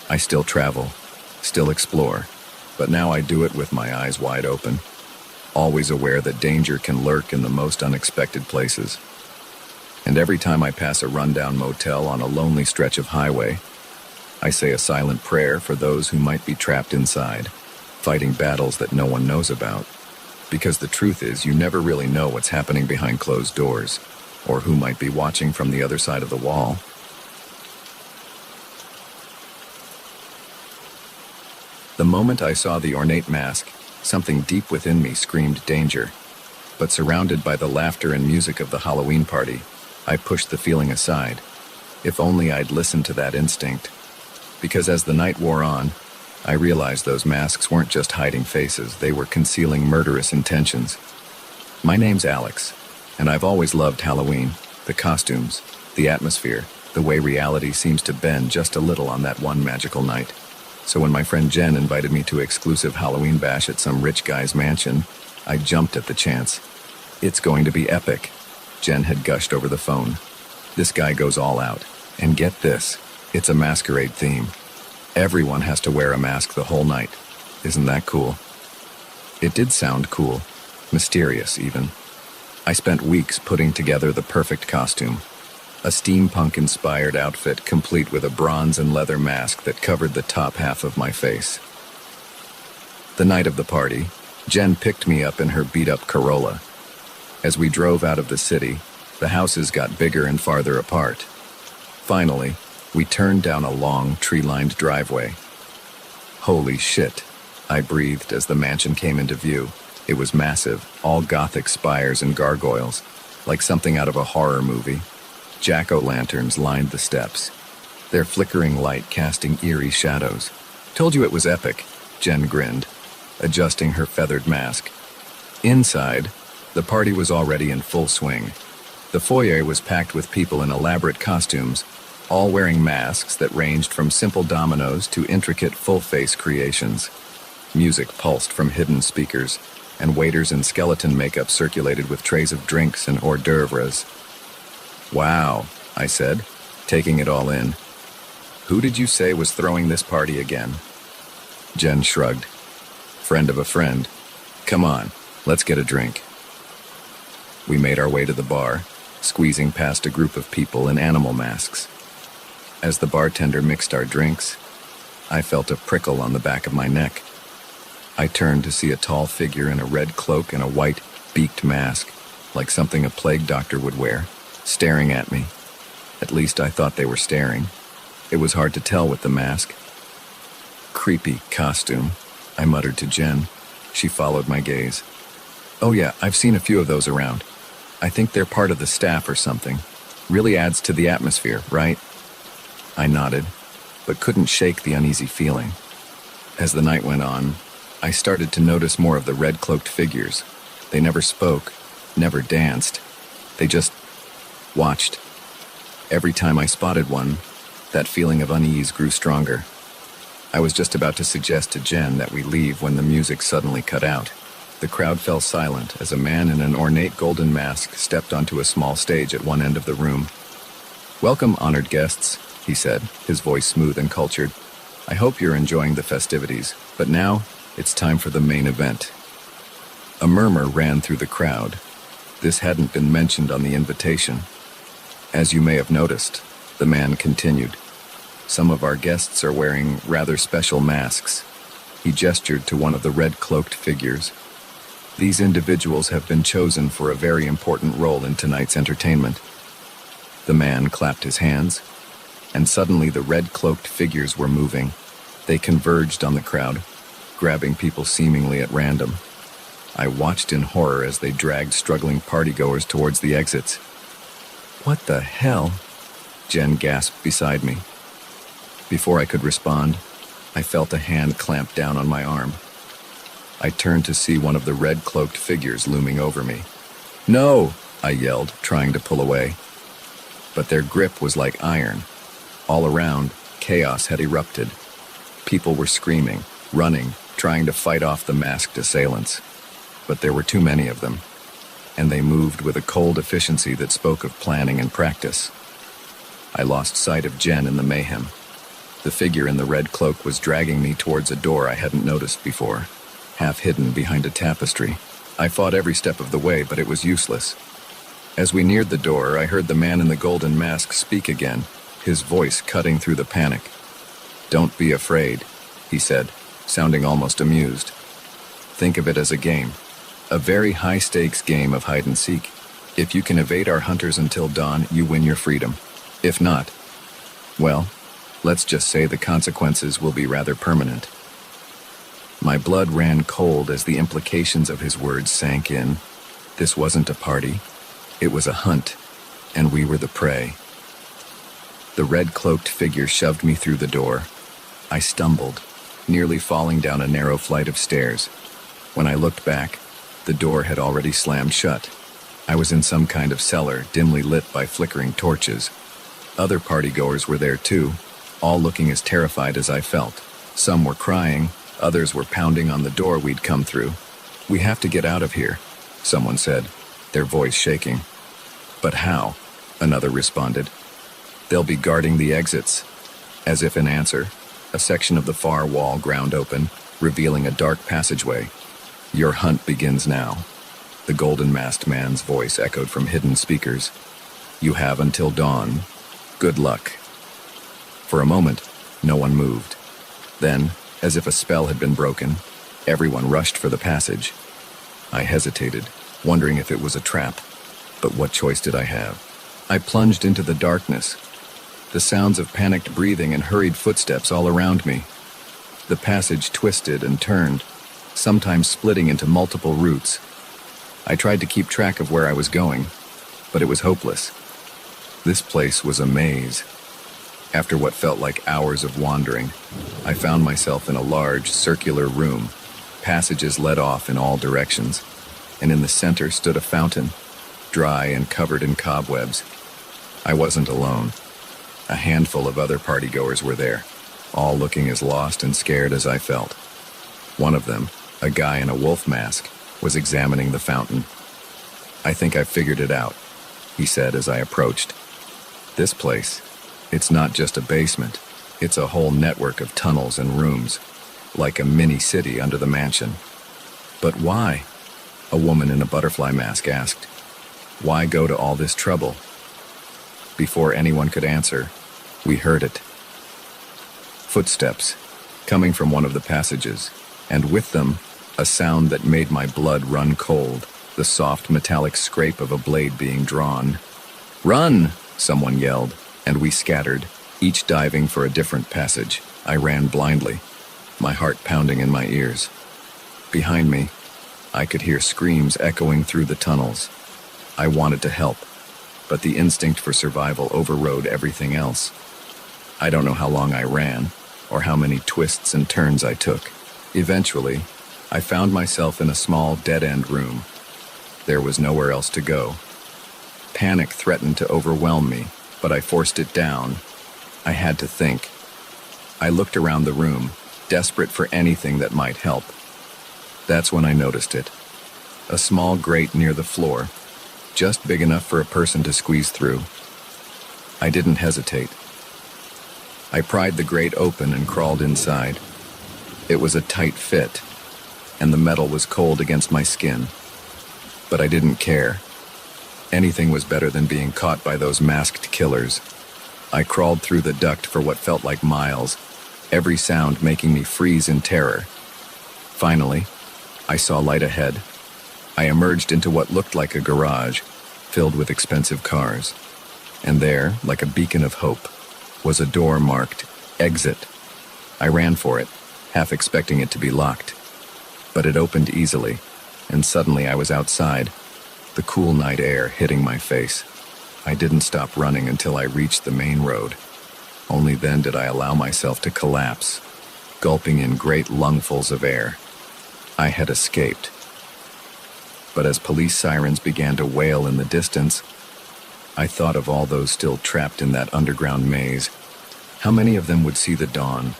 I still travel, still explore, but now I do it with my eyes wide open, always aware that danger can lurk in the most unexpected places. And every time I pass a rundown motel on a lonely stretch of highway, I say a silent prayer for those who might be trapped inside, fighting battles that no one knows about. Because the truth is, you never really know what's happening behind closed doors, or who might be watching from the other side of the wall. The moment I saw the ornate mask, something deep within me screamed danger. But surrounded by the laughter and music of the Halloween party, I pushed the feeling aside. If only I'd listened to that instinct. Because as the night wore on, I realized those masks weren't just hiding faces, they were concealing murderous intentions. My name's Alex, and I've always loved Halloween, the costumes, the atmosphere, the way reality seems to bend just a little on that one magical night. So when my friend Jen invited me to an exclusive Halloween bash at some rich guy's mansion, I jumped at the chance. It's going to be epic, Jen had gushed over the phone. This guy goes all out. And get this, it's a masquerade theme. Everyone has to wear a mask the whole night. Isn't that cool? It did sound cool, mysterious even. I spent weeks putting together the perfect costume. A steampunk-inspired outfit complete with a bronze and leather mask that covered the top half of my face. The night of the party, Jen picked me up in her beat-up Corolla. As we drove out of the city, the houses got bigger and farther apart. Finally, we turned down a long, tree-lined driveway. Holy shit, I breathed as the mansion came into view. It was massive, all Gothic spires and gargoyles, like something out of a horror movie. Jack-o'-lanterns lined the steps, their flickering light casting eerie shadows. Told you it was epic, Jen grinned, adjusting her feathered mask. Inside, the party was already in full swing. The foyer was packed with people in elaborate costumes, all wearing masks that ranged from simple dominoes to intricate full-face creations. Music pulsed from hidden speakers, and waiters in skeleton makeup circulated with trays of drinks and hors d'oeuvres. Wow, I said, taking it all in. Who did you say was throwing this party again? Jen shrugged. Friend of a friend. Come on, let's get a drink. We made our way to the bar, squeezing past a group of people in animal masks. As the bartender mixed our drinks, I felt a prickle on the back of my neck. I turned to see a tall figure in a red cloak and a white, beaked mask, like something a plague doctor would wear, staring at me. At least I thought they were staring. It was hard to tell with the mask. Creepy costume, I muttered to Jen. She followed my gaze. Oh yeah, I've seen a few of those around. I think they're part of the staff or something. Really adds to the atmosphere, right? I nodded, but couldn't shake the uneasy feeling. As the night went on, I started to notice more of the red-cloaked figures. They never spoke, never danced. They just watched. Every time I spotted one, that feeling of unease grew stronger. I was just about to suggest to Jen that we leave when the music suddenly cut out. The crowd fell silent as a man in an ornate golden mask stepped onto a small stage at one end of the room. Welcome, honored guests, he said, his voice smooth and cultured. I hope you're enjoying the festivities, but now it's time for the main event. A murmur ran through the crowd. This hadn't been mentioned on the invitation. As you may have noticed, the man continued. Some of our guests are wearing rather special masks. He gestured to one of the red-cloaked figures. These individuals have been chosen for a very important role in tonight's entertainment. The man clapped his hands, and suddenly the red-cloaked figures were moving. They converged on the crowd, grabbing people seemingly at random. I watched in horror as they dragged struggling partygoers towards the exits. What the hell? Jen gasped beside me. Before I could respond, I felt a hand clamp down on my arm. I turned to see one of the red-cloaked figures looming over me. No! I yelled, trying to pull away. But their grip was like iron. All around, chaos had erupted. People were screaming, running, trying to fight off the masked assailants. But there were too many of them, and they moved with a cold efficiency that spoke of planning and practice. I lost sight of Jen in the mayhem. The figure in the red cloak was dragging me towards a door I hadn't noticed before, half hidden behind a tapestry. I fought every step of the way, but it was useless. As we neared the door, I heard the man in the golden mask speak again, his voice cutting through the panic. "Don't be afraid," he said, sounding almost amused. "Think of it as a game. A very high-stakes game of hide-and-seek. If you can evade our hunters until dawn, you win your freedom. If not, well, let's just say the consequences will be rather permanent." My blood ran cold as the implications of his words sank in. This wasn't a party. It was a hunt, and we were the prey. The red-cloaked figure shoved me through the door. I stumbled, nearly falling down a narrow flight of stairs. When I looked back, the door had already slammed shut. I was in some kind of cellar, dimly lit by flickering torches. Other partygoers were there too, all looking as terrified as I felt. Some were crying, others were pounding on the door we'd come through. "We have to get out of here," someone said, their voice shaking. "But how?" another responded. "They'll be guarding the exits." As if in answer, a section of the far wall ground open, revealing a dark passageway. "Your hunt begins now," the golden-masked man's voice echoed from hidden speakers. "You have until dawn. Good luck." For a moment, no one moved. Then, as if a spell had been broken, everyone rushed for the passage. I hesitated, wondering if it was a trap, but what choice did I have? I plunged into the darkness, the sounds of panicked breathing and hurried footsteps all around me. The passage twisted and turned, sometimes splitting into multiple routes. I tried to keep track of where I was going, but it was hopeless. This place was a maze. After what felt like hours of wandering, I found myself in a large, circular room. Passages led off in all directions, and in the center stood a fountain, dry and covered in cobwebs. I wasn't alone. A handful of other partygoers were there, all looking as lost and scared as I felt. One of them, a guy in a wolf mask, was examining the fountain. "I think I've figured it out," he said as I approached. "This place, it's not just a basement, it's a whole network of tunnels and rooms, like a mini-city under the mansion." "But why?" a woman in a butterfly mask asked. "Why go to all this trouble?" Before anyone could answer, we heard it. Footsteps, coming from one of the passages, and with them, a sound that made my blood run cold, the soft metallic scrape of a blade being drawn. "Run!" someone yelled, and we scattered, each diving for a different passage. I ran blindly, my heart pounding in my ears. Behind me, I could hear screams echoing through the tunnels. I wanted to help, but the instinct for survival overrode everything else. I don't know how long I ran, or how many twists and turns I took. Eventually, I found myself in a small dead-end room. There was nowhere else to go. Panic threatened to overwhelm me, but I forced it down. I had to think. I looked around the room, desperate for anything that might help. That's when I noticed it. A small grate near the floor, just big enough for a person to squeeze through. I didn't hesitate. I pried the grate open and crawled inside. It was a tight fit, and the metal was cold against my skin. But I didn't care. Anything was better than being caught by those masked killers. I crawled through the duct for what felt like miles, every sound making me freeze in terror. Finally, I saw light ahead. I emerged into what looked like a garage, filled with expensive cars. And there, like a beacon of hope, was a door marked Exit. I ran for it, half expecting it to be locked. But it opened easily, and suddenly I was outside, the cool night air hitting my face. I didn't stop running until I reached the main road. Only then did I allow myself to collapse, gulping in great lungfuls of air. I had escaped. But as police sirens began to wail in the distance, I thought of all those still trapped in that underground maze. How many of them would see the dawn?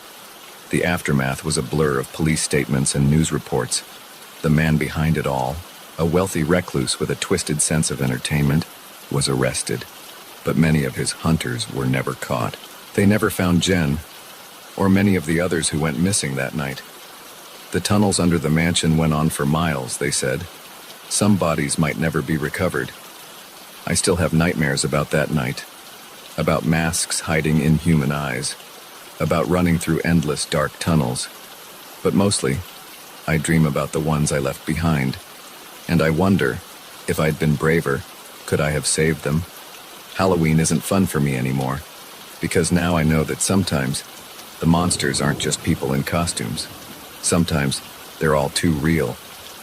The aftermath was a blur of police statements and news reports. The man behind it all, a wealthy recluse with a twisted sense of entertainment, was arrested. But many of his hunters were never caught. They never found Jen, or many of the others who went missing that night. The tunnels under the mansion went on for miles, they said. Some bodies might never be recovered. I still have nightmares about that night, about masks hiding inhuman eyes, about running through endless dark tunnels. But mostly, I dream about the ones I left behind, and I wonder, if I'd been braver, could I have saved them? Halloween isn't fun for me anymore, because now I know that sometimes the monsters aren't just people in costumes. Sometimes they're all too real,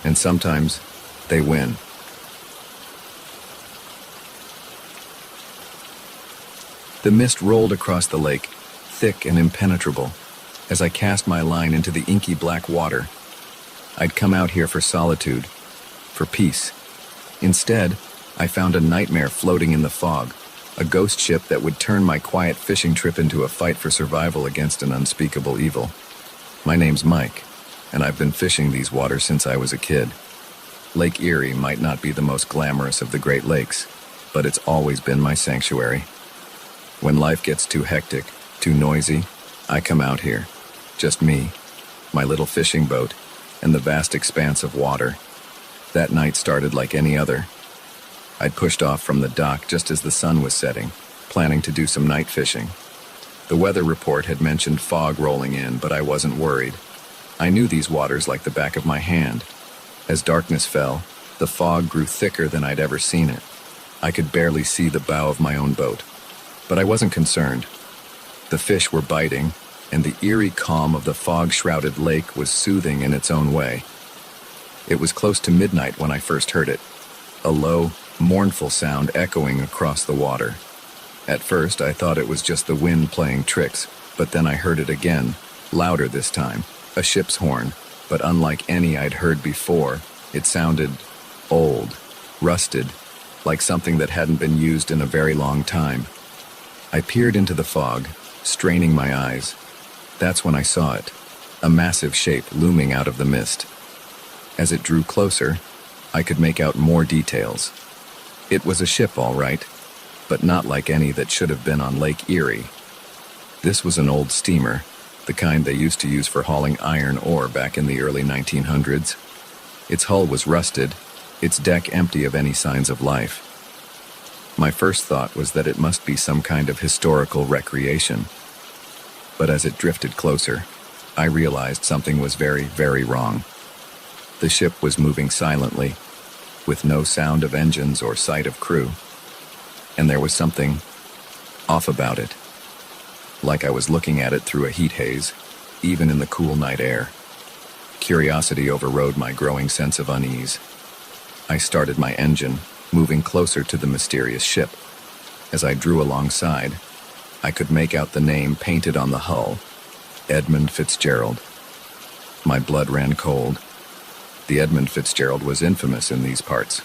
and sometimes they win. The mist rolled across the lake, thick and impenetrable, as I cast my line into the inky black water. I'd come out here for solitude, for peace. Instead, I found a nightmare floating in the fog, a ghost ship that would turn my quiet fishing trip into a fight for survival against an unspeakable evil. My name's Mike, and I've been fishing these waters since I was a kid. Lake Erie might not be the most glamorous of the Great Lakes, but it's always been my sanctuary. When life gets too hectic, too noisy, I come out here. Just me, my little fishing boat, and the vast expanse of water. That night started like any other. I'd pushed off from the dock just as the sun was setting, planning to do some night fishing. The weather report had mentioned fog rolling in, but I wasn't worried. I knew these waters like the back of my hand. As darkness fell, the fog grew thicker than I'd ever seen it. I could barely see the bow of my own boat. But I wasn't concerned. The fish were biting, and the eerie calm of the fog-shrouded lake was soothing in its own way. It was close to midnight when I first heard it, a low, mournful sound echoing across the water. At first, I thought it was just the wind playing tricks, but then I heard it again, louder this time, a ship's horn, but unlike any I'd heard before, it sounded old, rusted, like something that hadn't been used in a very long time. I peered into the fog, straining my eyes. That's when I saw it, a massive shape looming out of the mist. As it drew closer, I could make out more details. It was a ship, all right, but not like any that should have been on Lake Erie. This was an old steamer, the kind they used to use for hauling iron ore back in the early 1900s. Its hull was rusted, its deck empty of any signs of life. My first thought was that it must be some kind of historical recreation. But as it drifted closer, I realized something was very, very wrong. The ship was moving silently, with no sound of engines or sight of crew. And there was something off about it, like I was looking at it through a heat haze, even in the cool night air. Curiosity overrode my growing sense of unease. I started my engine, moving closer to the mysterious ship. As I drew alongside, I could make out the name painted on the hull, Edmund Fitzgerald. My blood ran cold. The Edmund Fitzgerald was infamous in these parts,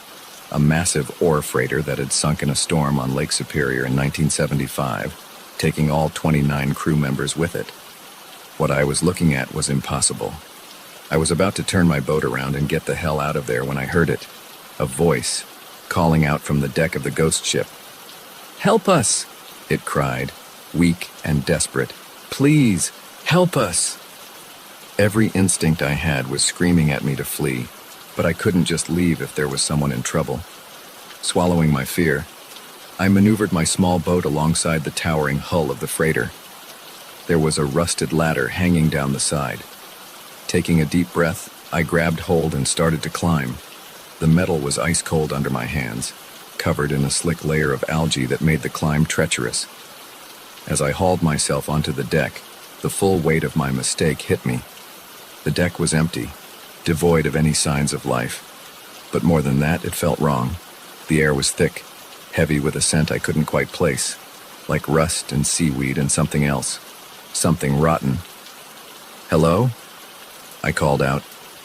a massive ore freighter that had sunk in a storm on Lake Superior in 1975, taking all 29 crew members with it. What I was looking at was impossible. I was about to turn my boat around and get the hell out of there when I heard it, a voice, calling out from the deck of the ghost ship. "Help us!" it cried, weak and desperate. "Please, help us!" Every instinct I had was screaming at me to flee, but I couldn't just leave if there was someone in trouble. Swallowing my fear, I maneuvered my small boat alongside the towering hull of the freighter. There was a rusted ladder hanging down the side. Taking a deep breath, I grabbed hold and started to climb. The metal was ice cold under my hands, covered in a slick layer of algae that made the climb treacherous. As I hauled myself onto the deck, the full weight of my mistake hit me. The deck was empty, devoid of any signs of life. But more than that, it felt wrong. The air was thick, heavy with a scent I couldn't quite place, like rust and seaweed and something else, something rotten. "Hello?" I called out,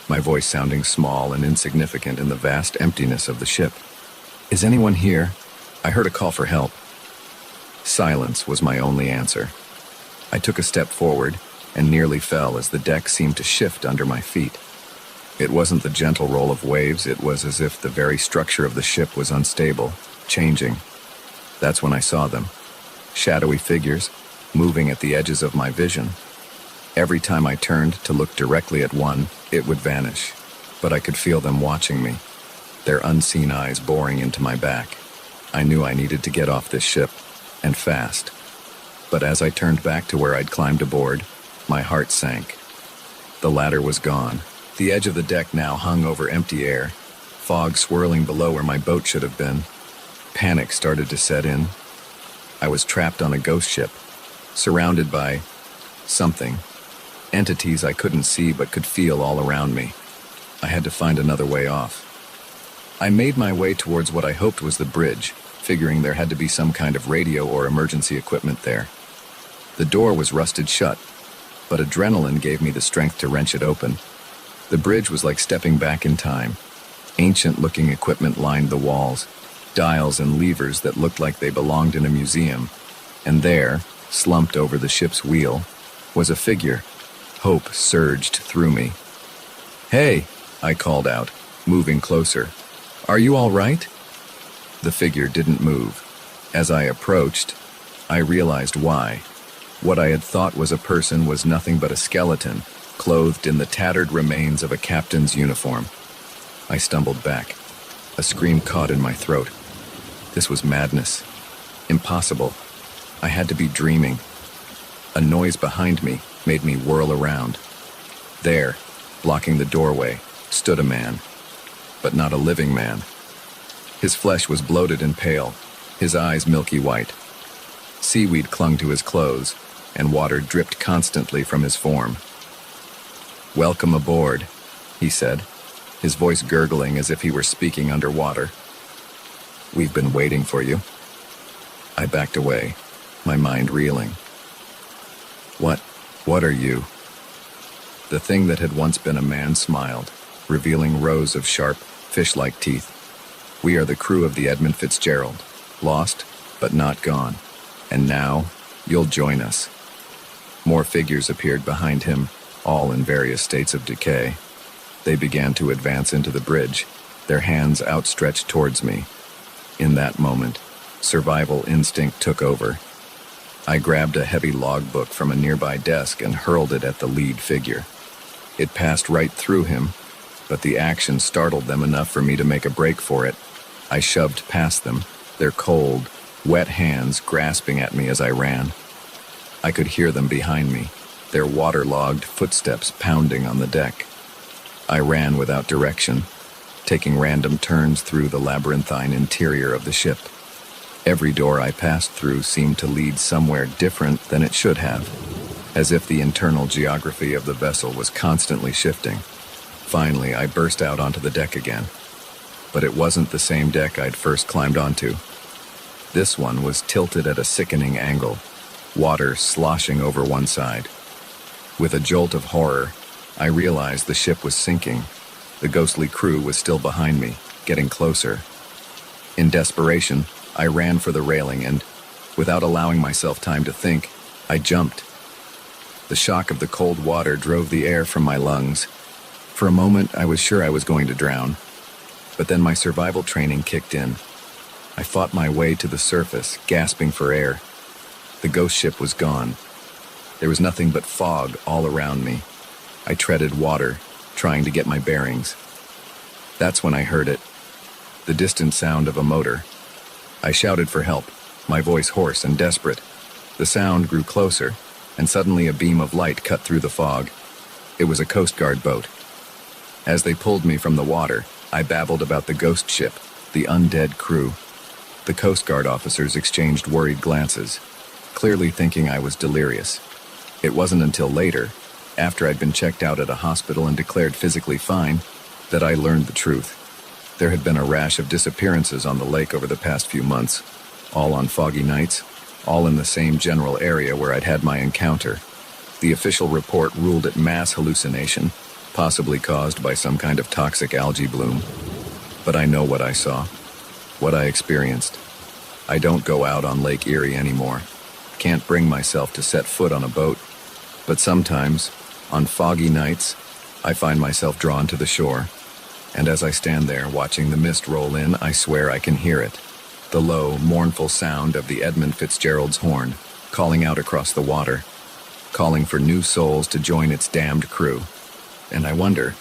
my voice sounding small and insignificant in the vast emptiness of the ship. "Is anyone here?" I heard a call for help. Silence was my only answer. I took a step forward, and nearly fell as the deck seemed to shift under my feet. It wasn't the gentle roll of waves, it was as if the very structure of the ship was unstable, changing. That's when I saw them. Shadowy figures, moving at the edges of my vision. Every time I turned to look directly at one, it would vanish, but I could feel them watching me, their unseen eyes boring into my back. I knew I needed to get off this ship, and fast. But as I turned back to where I'd climbed aboard, my heart sank. The ladder was gone. The edge of the deck now hung over empty air, fog swirling below where my boat should have been. Panic started to set in. I was trapped on a ghost ship, surrounded by something. Entities I couldn't see but could feel all around me. I had to find another way off. I made my way towards what I hoped was the bridge, figuring there had to be some kind of radio or emergency equipment there. The door was rusted shut, but adrenaline gave me the strength to wrench it open. The bridge was like stepping back in time. Ancient-looking equipment lined the walls, dials and levers that looked like they belonged in a museum. And there, slumped over the ship's wheel, was a figure. Hope surged through me. "Hey," I called out, moving closer. "Are you all right?" The figure didn't move. As I approached, I realized why. What I had thought was a person was nothing but a skeleton, clothed in the tattered remains of a captain's uniform. I stumbled back. A scream caught in my throat. This was madness. Impossible. I had to be dreaming. A noise behind me made me whirl around. There, blocking the doorway, stood a man. But not a living man. His flesh was bloated and pale, his eyes milky white. Seaweed clung to his clothes, and water dripped constantly from his form. "Welcome aboard," he said, his voice gurgling as if he were speaking underwater. "We've been waiting for you." I backed away, my mind reeling. What are you?" The thing that had once been a man smiled, revealing rows of sharp, fish-like teeth. "We are the crew of the Edmund Fitzgerald, lost, but not gone. And now, you'll join us." More figures appeared behind him, all in various states of decay. They began to advance into the bridge, their hands outstretched towards me. In that moment, survival instinct took over. I grabbed a heavy logbook from a nearby desk and hurled it at the lead figure. It passed right through him, but the action startled them enough for me to make a break for it. I shoved past them, their cold, wet hands grasping at me as I ran. I could hear them behind me, their waterlogged footsteps pounding on the deck. I ran without direction, taking random turns through the labyrinthine interior of the ship. Every door I passed through seemed to lead somewhere different than it should have, as if the internal geography of the vessel was constantly shifting. Finally, I burst out onto the deck again. But it wasn't the same deck I'd first climbed onto. This one was tilted at a sickening angle, water sloshing over one side. With a jolt of horror, I realized the ship was sinking. The ghostly crew was still behind me, getting closer. In desperation, I ran for the railing and, without allowing myself time to think, I jumped. The shock of the cold water drove the air from my lungs. For a moment, I was sure I was going to drown. But then my survival training kicked in. I fought my way to the surface, gasping for air. The ghost ship was gone. There was nothing but fog all around me. I treaded water, trying to get my bearings. That's when I heard it, the distant sound of a motor. I shouted for help, my voice hoarse and desperate. The sound grew closer, and suddenly a beam of light cut through the fog. It was a Coast Guard boat. As they pulled me from the water, I babbled about the ghost ship, the undead crew. The Coast Guard officers exchanged worried glances, clearly thinking I was delirious. It wasn't until later, after I'd been checked out at a hospital and declared physically fine, that I learned the truth. There had been a rash of disappearances on the lake over the past few months, all on foggy nights, all in the same general area where I'd had my encounter. The official report ruled it mass hallucination, possibly caused by some kind of toxic algae bloom. But I know what I saw, what I experienced. I don't go out on Lake Erie anymore. Can't bring myself to set foot on a boat. But sometimes, on foggy nights, I find myself drawn to the shore. And as I stand there watching the mist roll in, I swear I can hear it. The low, mournful sound of the Edmund Fitzgerald's horn, calling out across the water, calling for new souls to join its damned crew. And I wonder,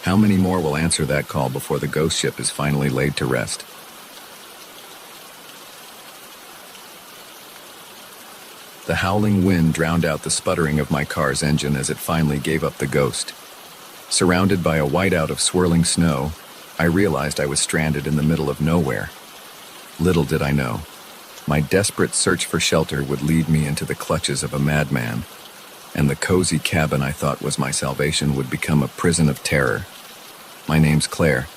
how many more will answer that call before the ghost ship is finally laid to rest? The howling wind drowned out the sputtering of my car's engine as it finally gave up the ghost. Surrounded by a whiteout of swirling snow, I realized I was stranded in the middle of nowhere. Little did I know, my desperate search for shelter would lead me into the clutches of a madman, and the cozy cabin I thought was my salvation would become a prison of terror. My name's Claire,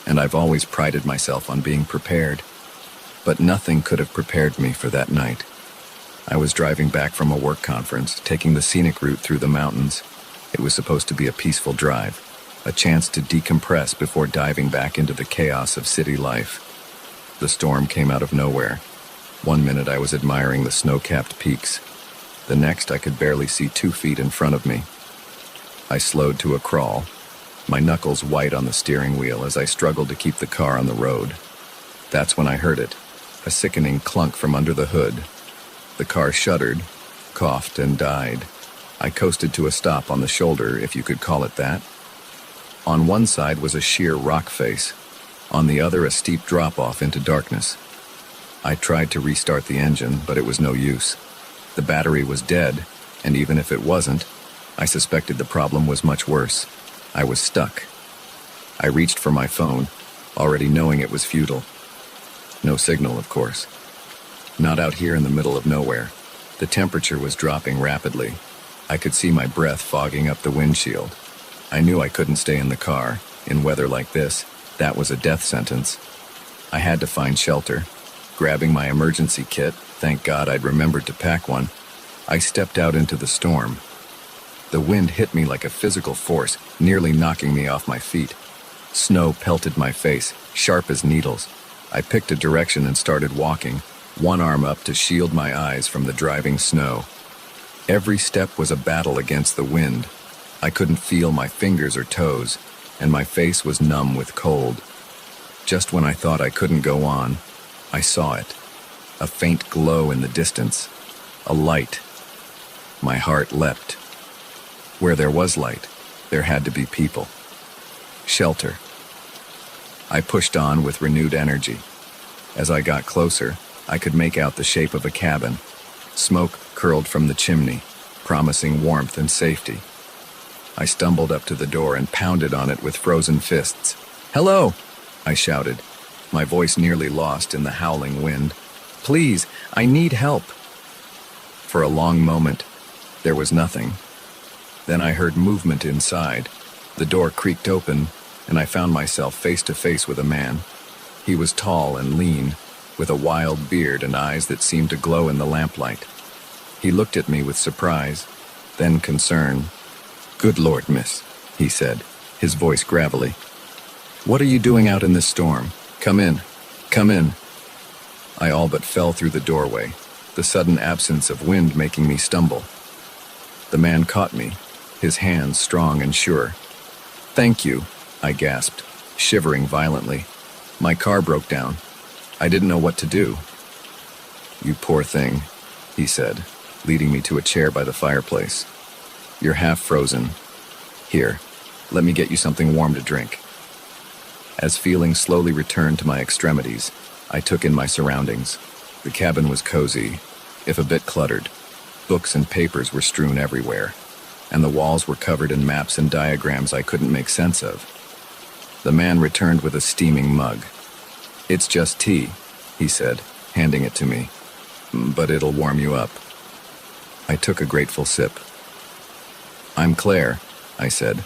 and I've always prided myself on being prepared, but nothing could have prepared me for that night. I was driving back from a work conference, taking the scenic route through the mountains. It was supposed to be a peaceful drive, a chance to decompress before diving back into the chaos of city life. The storm came out of nowhere. One minute I was admiring the snow-capped peaks. The next I could barely see 2 feet in front of me. I slowed to a crawl, my knuckles white on the steering wheel as I struggled to keep the car on the road. That's when I heard it, a sickening clunk from under the hood. The car shuddered, coughed, and died. I coasted to a stop on the shoulder, if you could call it that. On one side was a sheer rock face, on the other a steep drop-off into darkness. I tried to restart the engine, but it was no use. The battery was dead, and even if it wasn't, I suspected the problem was much worse. I was stuck. I reached for my phone, already knowing it was futile. No signal, of course. Not out here in the middle of nowhere. The temperature was dropping rapidly. I could see my breath fogging up the windshield. I knew I couldn't stay in the car. In weather like this, that was a death sentence. I had to find shelter. Grabbing my emergency kit, thank God I'd remembered to pack one, I stepped out into the storm. The wind hit me like a physical force, nearly knocking me off my feet. Snow pelted my face, sharp as needles. I picked a direction and started walking, one arm up to shield my eyes from the driving snow. Every step was a battle against the wind. I couldn't feel my fingers or toes, and my face was numb with cold. Just when I thought I couldn't go on, I saw it. A faint glow in the distance. A light. My heart leapt. Where there was light, there had to be people. Shelter. I pushed on with renewed energy. As I got closer, I could make out the shape of a cabin. Smoke curled from the chimney, promising warmth and safety. I stumbled up to the door and pounded on it with frozen fists. "Hello!" I shouted, my voice nearly lost in the howling wind. "Please, I need help." For a long moment, there was nothing. Then I heard movement inside. The door creaked open, and I found myself face to face with a man. He was tall and lean, with a wild beard and eyes that seemed to glow in the lamplight. He looked at me with surprise, then concern. "Good Lord, miss," he said, his voice gravelly. "What are you doing out in this storm? Come in. Come in." I all but fell through the doorway, the sudden absence of wind making me stumble. The man caught me, his hands strong and sure. "Thank you," I gasped, shivering violently. "My car broke down. I didn't know what to do." "You poor thing," he said, leading me to a chair by the fireplace. "You're half frozen. Here, let me get you something warm to drink." As feeling slowly returned to my extremities, I took in my surroundings. The cabin was cozy, if a bit cluttered. Books and papers were strewn everywhere, and the walls were covered in maps and diagrams I couldn't make sense of. The man returned with a steaming mug. "It's just tea," he said, handing it to me, "but it'll warm you up." I took a grateful sip. "I'm Claire," I said.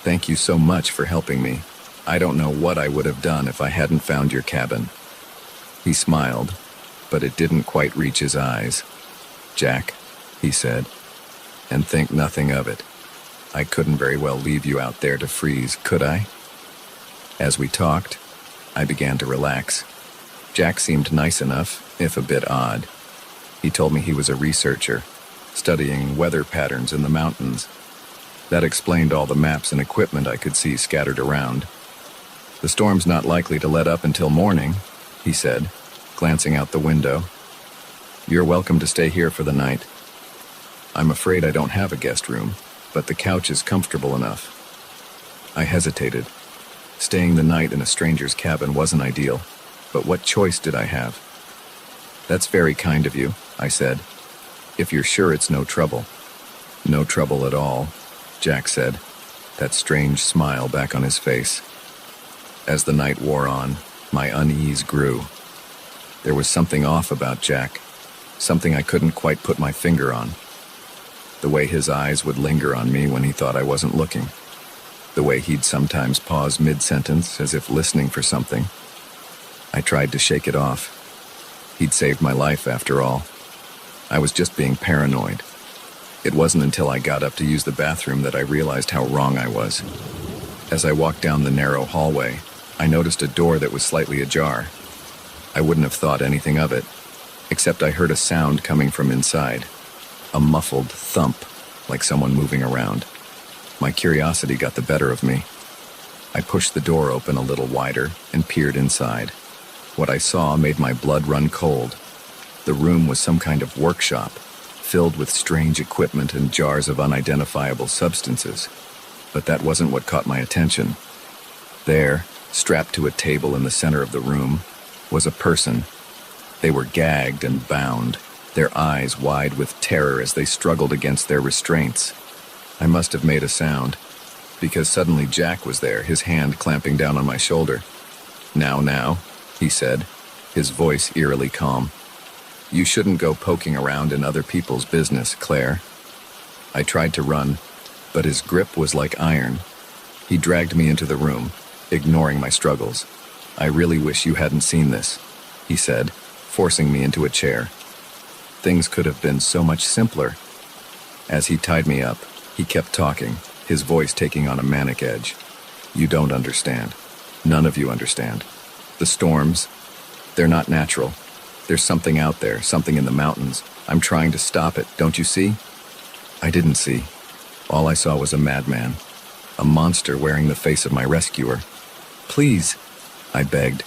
"Thank you so much for helping me. I don't know what I would have done if I hadn't found your cabin." He smiled, but it didn't quite reach his eyes. "Jack," he said, "and think nothing of it. I couldn't very well leave you out there to freeze, could I?" As we talked, I began to relax. Jack seemed nice enough, if a bit odd. He told me he was a researcher, studying weather patterns in the mountains. That explained all the maps and equipment I could see scattered around. "The storm's not likely to let up until morning," he said, glancing out the window. "You're welcome to stay here for the night. I'm afraid I don't have a guest room, but the couch is comfortable enough." I hesitated. Staying the night in a stranger's cabin wasn't ideal, but what choice did I have? "That's very kind of you," I said. "If you're sure it's no trouble." "No trouble at all," Jack said, that strange smile back on his face. As the night wore on, my unease grew. There was something off about Jack, something I couldn't quite put my finger on. The way his eyes would linger on me when he thought I wasn't looking. The way he'd sometimes pause mid-sentence as if listening for something. I tried to shake it off. He'd saved my life, after all. I was just being paranoid. It wasn't until I got up to use the bathroom that I realized how wrong I was. As I walked down the narrow hallway, I noticed a door that was slightly ajar. I wouldn't have thought anything of it, except I heard a sound coming from inside. A muffled thump, like someone moving around. My curiosity got the better of me. I pushed the door open a little wider and peered inside. What I saw made my blood run cold. The room was some kind of workshop, filled with strange equipment and jars of unidentifiable substances. But that wasn't what caught my attention. There, strapped to a table in the center of the room, was a person. They were gagged and bound, their eyes wide with terror as they struggled against their restraints. I must have made a sound, because suddenly Jack was there, his hand clamping down on my shoulder. Now, he said, his voice eerily calm. "You shouldn't go poking around in other people's business, Claire." I tried to run, but his grip was like iron. He dragged me into the room, ignoring my struggles. "I really wish you hadn't seen this," he said, forcing me into a chair. Things could have been so much simpler. As he tied me up, he kept talking, his voice taking on a manic edge. "You don't understand. None of you understand. The storms, they're not natural. There's something out there, something in the mountains. I'm trying to stop it, don't you see?" I didn't see. All I saw was a madman, a monster wearing the face of my rescuer. "Please," I begged,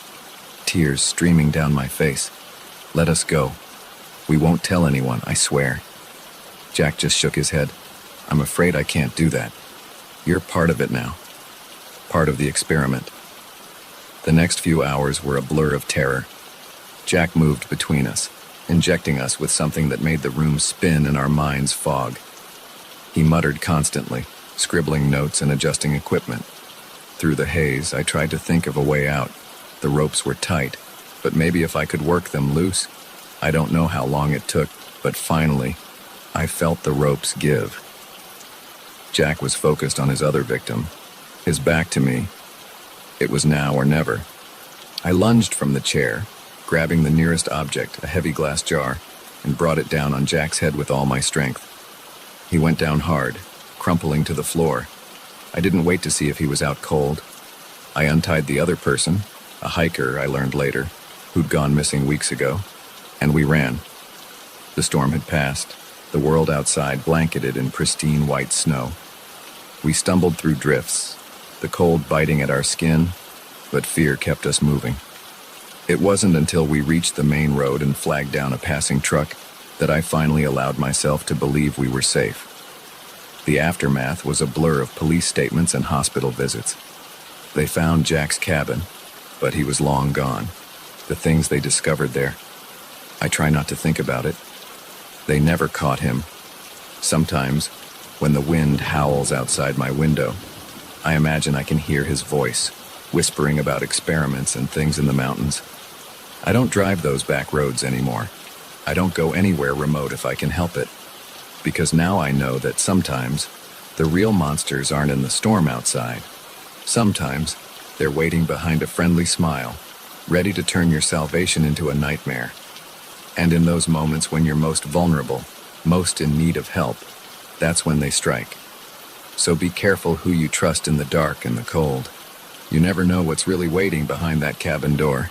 tears streaming down my face. "Let us go. We won't tell anyone, I swear." Jack just shook his head. "I'm afraid I can't do that. You're part of it now. Part of the experiment." The next few hours were a blur of terror. Jack moved between us, injecting us with something that made the room spin and our minds fog. He muttered constantly, scribbling notes and adjusting equipment. Through the haze, I tried to think of a way out. The ropes were tight, but maybe if I could work them loose. I don't know how long it took, but finally, I felt the ropes give. Jack was focused on his other victim, his back to me. It was now or never. I lunged from the chair, grabbing the nearest object, a heavy glass jar, and brought it down on Jack's head with all my strength. He went down hard, crumpling to the floor. I didn't wait to see if he was out cold. I untied the other person, a hiker I learned later, who'd gone missing weeks ago, and we ran. The storm had passed, the world outside blanketed in pristine white snow. We stumbled through drifts, the cold biting at our skin, but fear kept us moving. It wasn't until we reached the main road and flagged down a passing truck that I finally allowed myself to believe we were safe. The aftermath was a blur of police statements and hospital visits. They found Jack's cabin, but he was long gone. The things they discovered there, I try not to think about it. They never caught him. Sometimes, when the wind howls outside my window, I imagine I can hear his voice, whispering about experiments and things in the mountains. I don't drive those back roads anymore. I don't go anywhere remote if I can help it. Because now I know that sometimes, the real monsters aren't in the storm outside. Sometimes, they're waiting behind a friendly smile, ready to turn your salvation into a nightmare. And in those moments when you're most vulnerable, most in need of help, that's when they strike. So be careful who you trust in the dark and the cold. You never know what's really waiting behind that cabin door.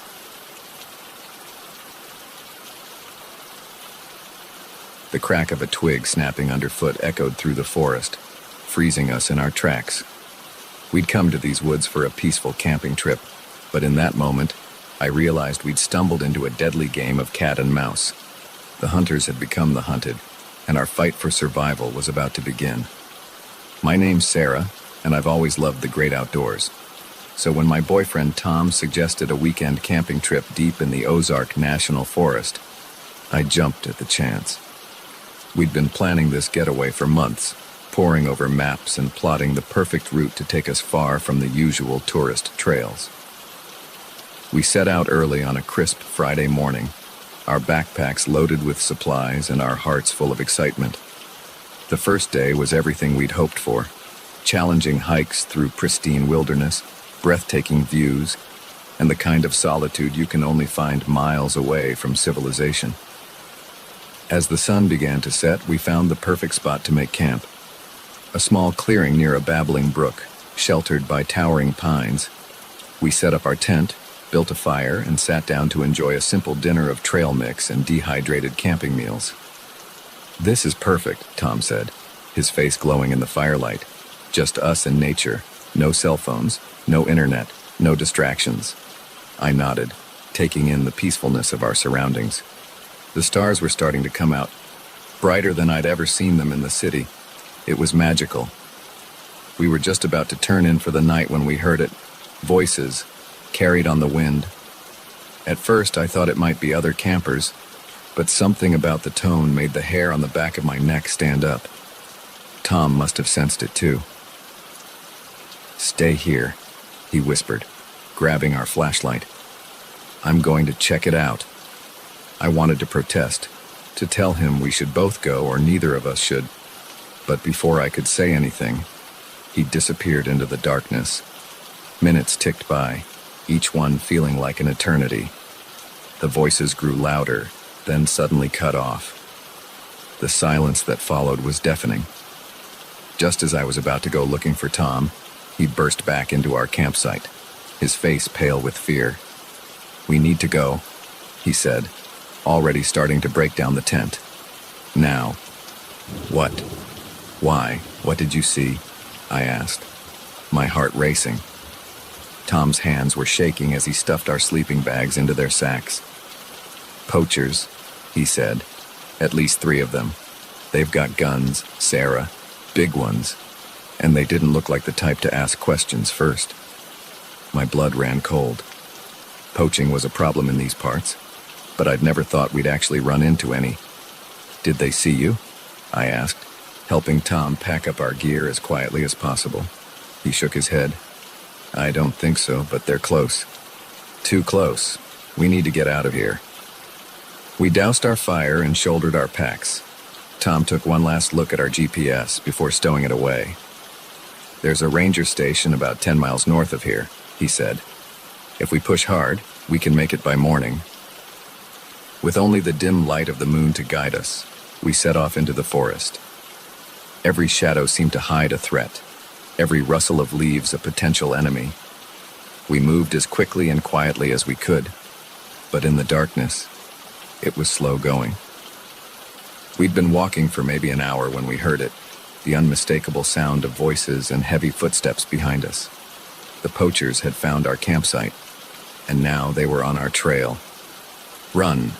The crack of a twig snapping underfoot echoed through the forest, freezing us in our tracks. We'd come to these woods for a peaceful camping trip, but in that moment, I realized we'd stumbled into a deadly game of cat and mouse. The hunters had become the hunted, and our fight for survival was about to begin. My name's Sarah, and I've always loved the great outdoors. So when my boyfriend Tom suggested a weekend camping trip deep in the Ozark National Forest, I jumped at the chance. We'd been planning this getaway for months, poring over maps and plotting the perfect route to take us far from the usual tourist trails. We set out early on a crisp Friday morning, our backpacks loaded with supplies and our hearts full of excitement. The first day was everything we'd hoped for: challenging hikes through pristine wilderness, breathtaking views, and the kind of solitude you can only find miles away from civilization. As the sun began to set, we found the perfect spot to make camp. A small clearing near a babbling brook, sheltered by towering pines. We set up our tent, built a fire, and sat down to enjoy a simple dinner of trail mix and dehydrated camping meals. "This is perfect," Tom said, his face glowing in the firelight. "Just us and nature. No cell phones, no internet, no distractions." I nodded, taking in the peacefulness of our surroundings. The stars were starting to come out, brighter than I'd ever seen them in the city. It was magical. We were just about to turn in for the night when we heard it. Voices, carried on the wind. At first, I thought it might be other campers, but something about the tone made the hair on the back of my neck stand up. Tom must have sensed it too. "Stay here," he whispered, grabbing our flashlight. "I'm going to check it out." I wanted to protest, to tell him we should both go or neither of us should, but before I could say anything, he disappeared into the darkness. Minutes ticked by, each one feeling like an eternity. The voices grew louder, then suddenly cut off. The silence that followed was deafening. Just as I was about to go looking for Tom, he burst back into our campsite, his face pale with fear. "We need to go," he said, already starting to break down the tent. "Now." "What? Why? What did you see?" I asked, my heart racing. Tom's hands were shaking as he stuffed our sleeping bags into their sacks. "Poachers," he said. "At least 3 of them. They've got guns, Sarah, big ones, and they didn't look like the type to ask questions first." My blood ran cold. Poaching was a problem in these parts, but I'd never thought we'd actually run into any. "Did they see you?" I asked, helping Tom pack up our gear as quietly as possible. He shook his head. "I don't think so, but they're close. Too close. We need to get out of here." We doused our fire and shouldered our packs. Tom took one last look at our GPS before stowing it away. "There's a ranger station about 10 miles north of here," he said. "If we push hard, we can make it by morning." With only the dim light of the moon to guide us, we set off into the forest. Every shadow seemed to hide a threat, every rustle of leaves a potential enemy. We moved as quickly and quietly as we could, but in the darkness, it was slow going. We'd been walking for maybe an hour when we heard it, the unmistakable sound of voices and heavy footsteps behind us. The poachers had found our campsite, and now they were on our trail. "Run,"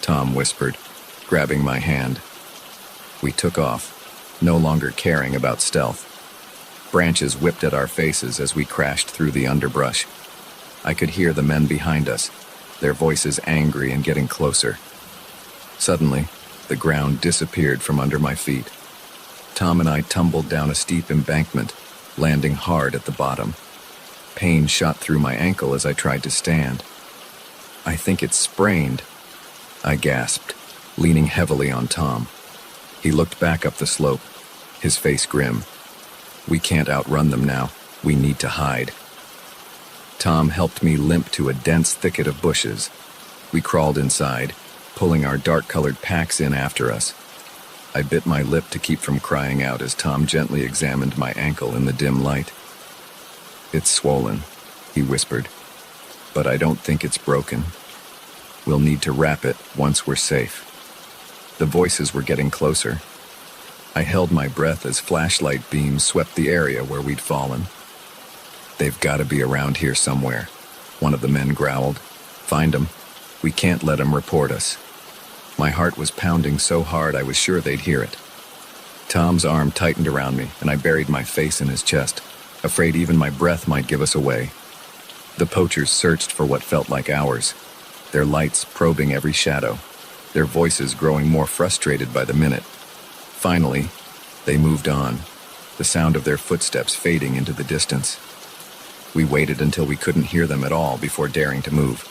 Tom whispered, grabbing my hand. We took off, no longer caring about stealth. Branches whipped at our faces as we crashed through the underbrush. I could hear the men behind us, their voices angry and getting closer. Suddenly, the ground disappeared from under my feet. Tom and I tumbled down a steep embankment, landing hard at the bottom. Pain shot through my ankle as I tried to stand. "I think it's sprained," I gasped, leaning heavily on Tom. He looked back up the slope, his face grim. "We can't outrun them now. We need to hide." Tom helped me limp to a dense thicket of bushes. We crawled inside, pulling our dark-colored packs in after us. I bit my lip to keep from crying out as Tom gently examined my ankle in the dim light. "It's swollen," he whispered, "but I don't think it's broken. We'll need to wrap it once we're safe." The voices were getting closer. I held my breath as flashlight beams swept the area where we'd fallen. "They've got to be around here somewhere," one of the men growled. "Find them. We can't let them report us." My heart was pounding so hard I was sure they'd hear it. Tom's arm tightened around me, and I buried my face in his chest, afraid even my breath might give us away. The poachers searched for what felt like hours, their lights probing every shadow, their voices growing more frustrated by the minute. Finally, they moved on, the sound of their footsteps fading into the distance. We waited until we couldn't hear them at all before daring to move.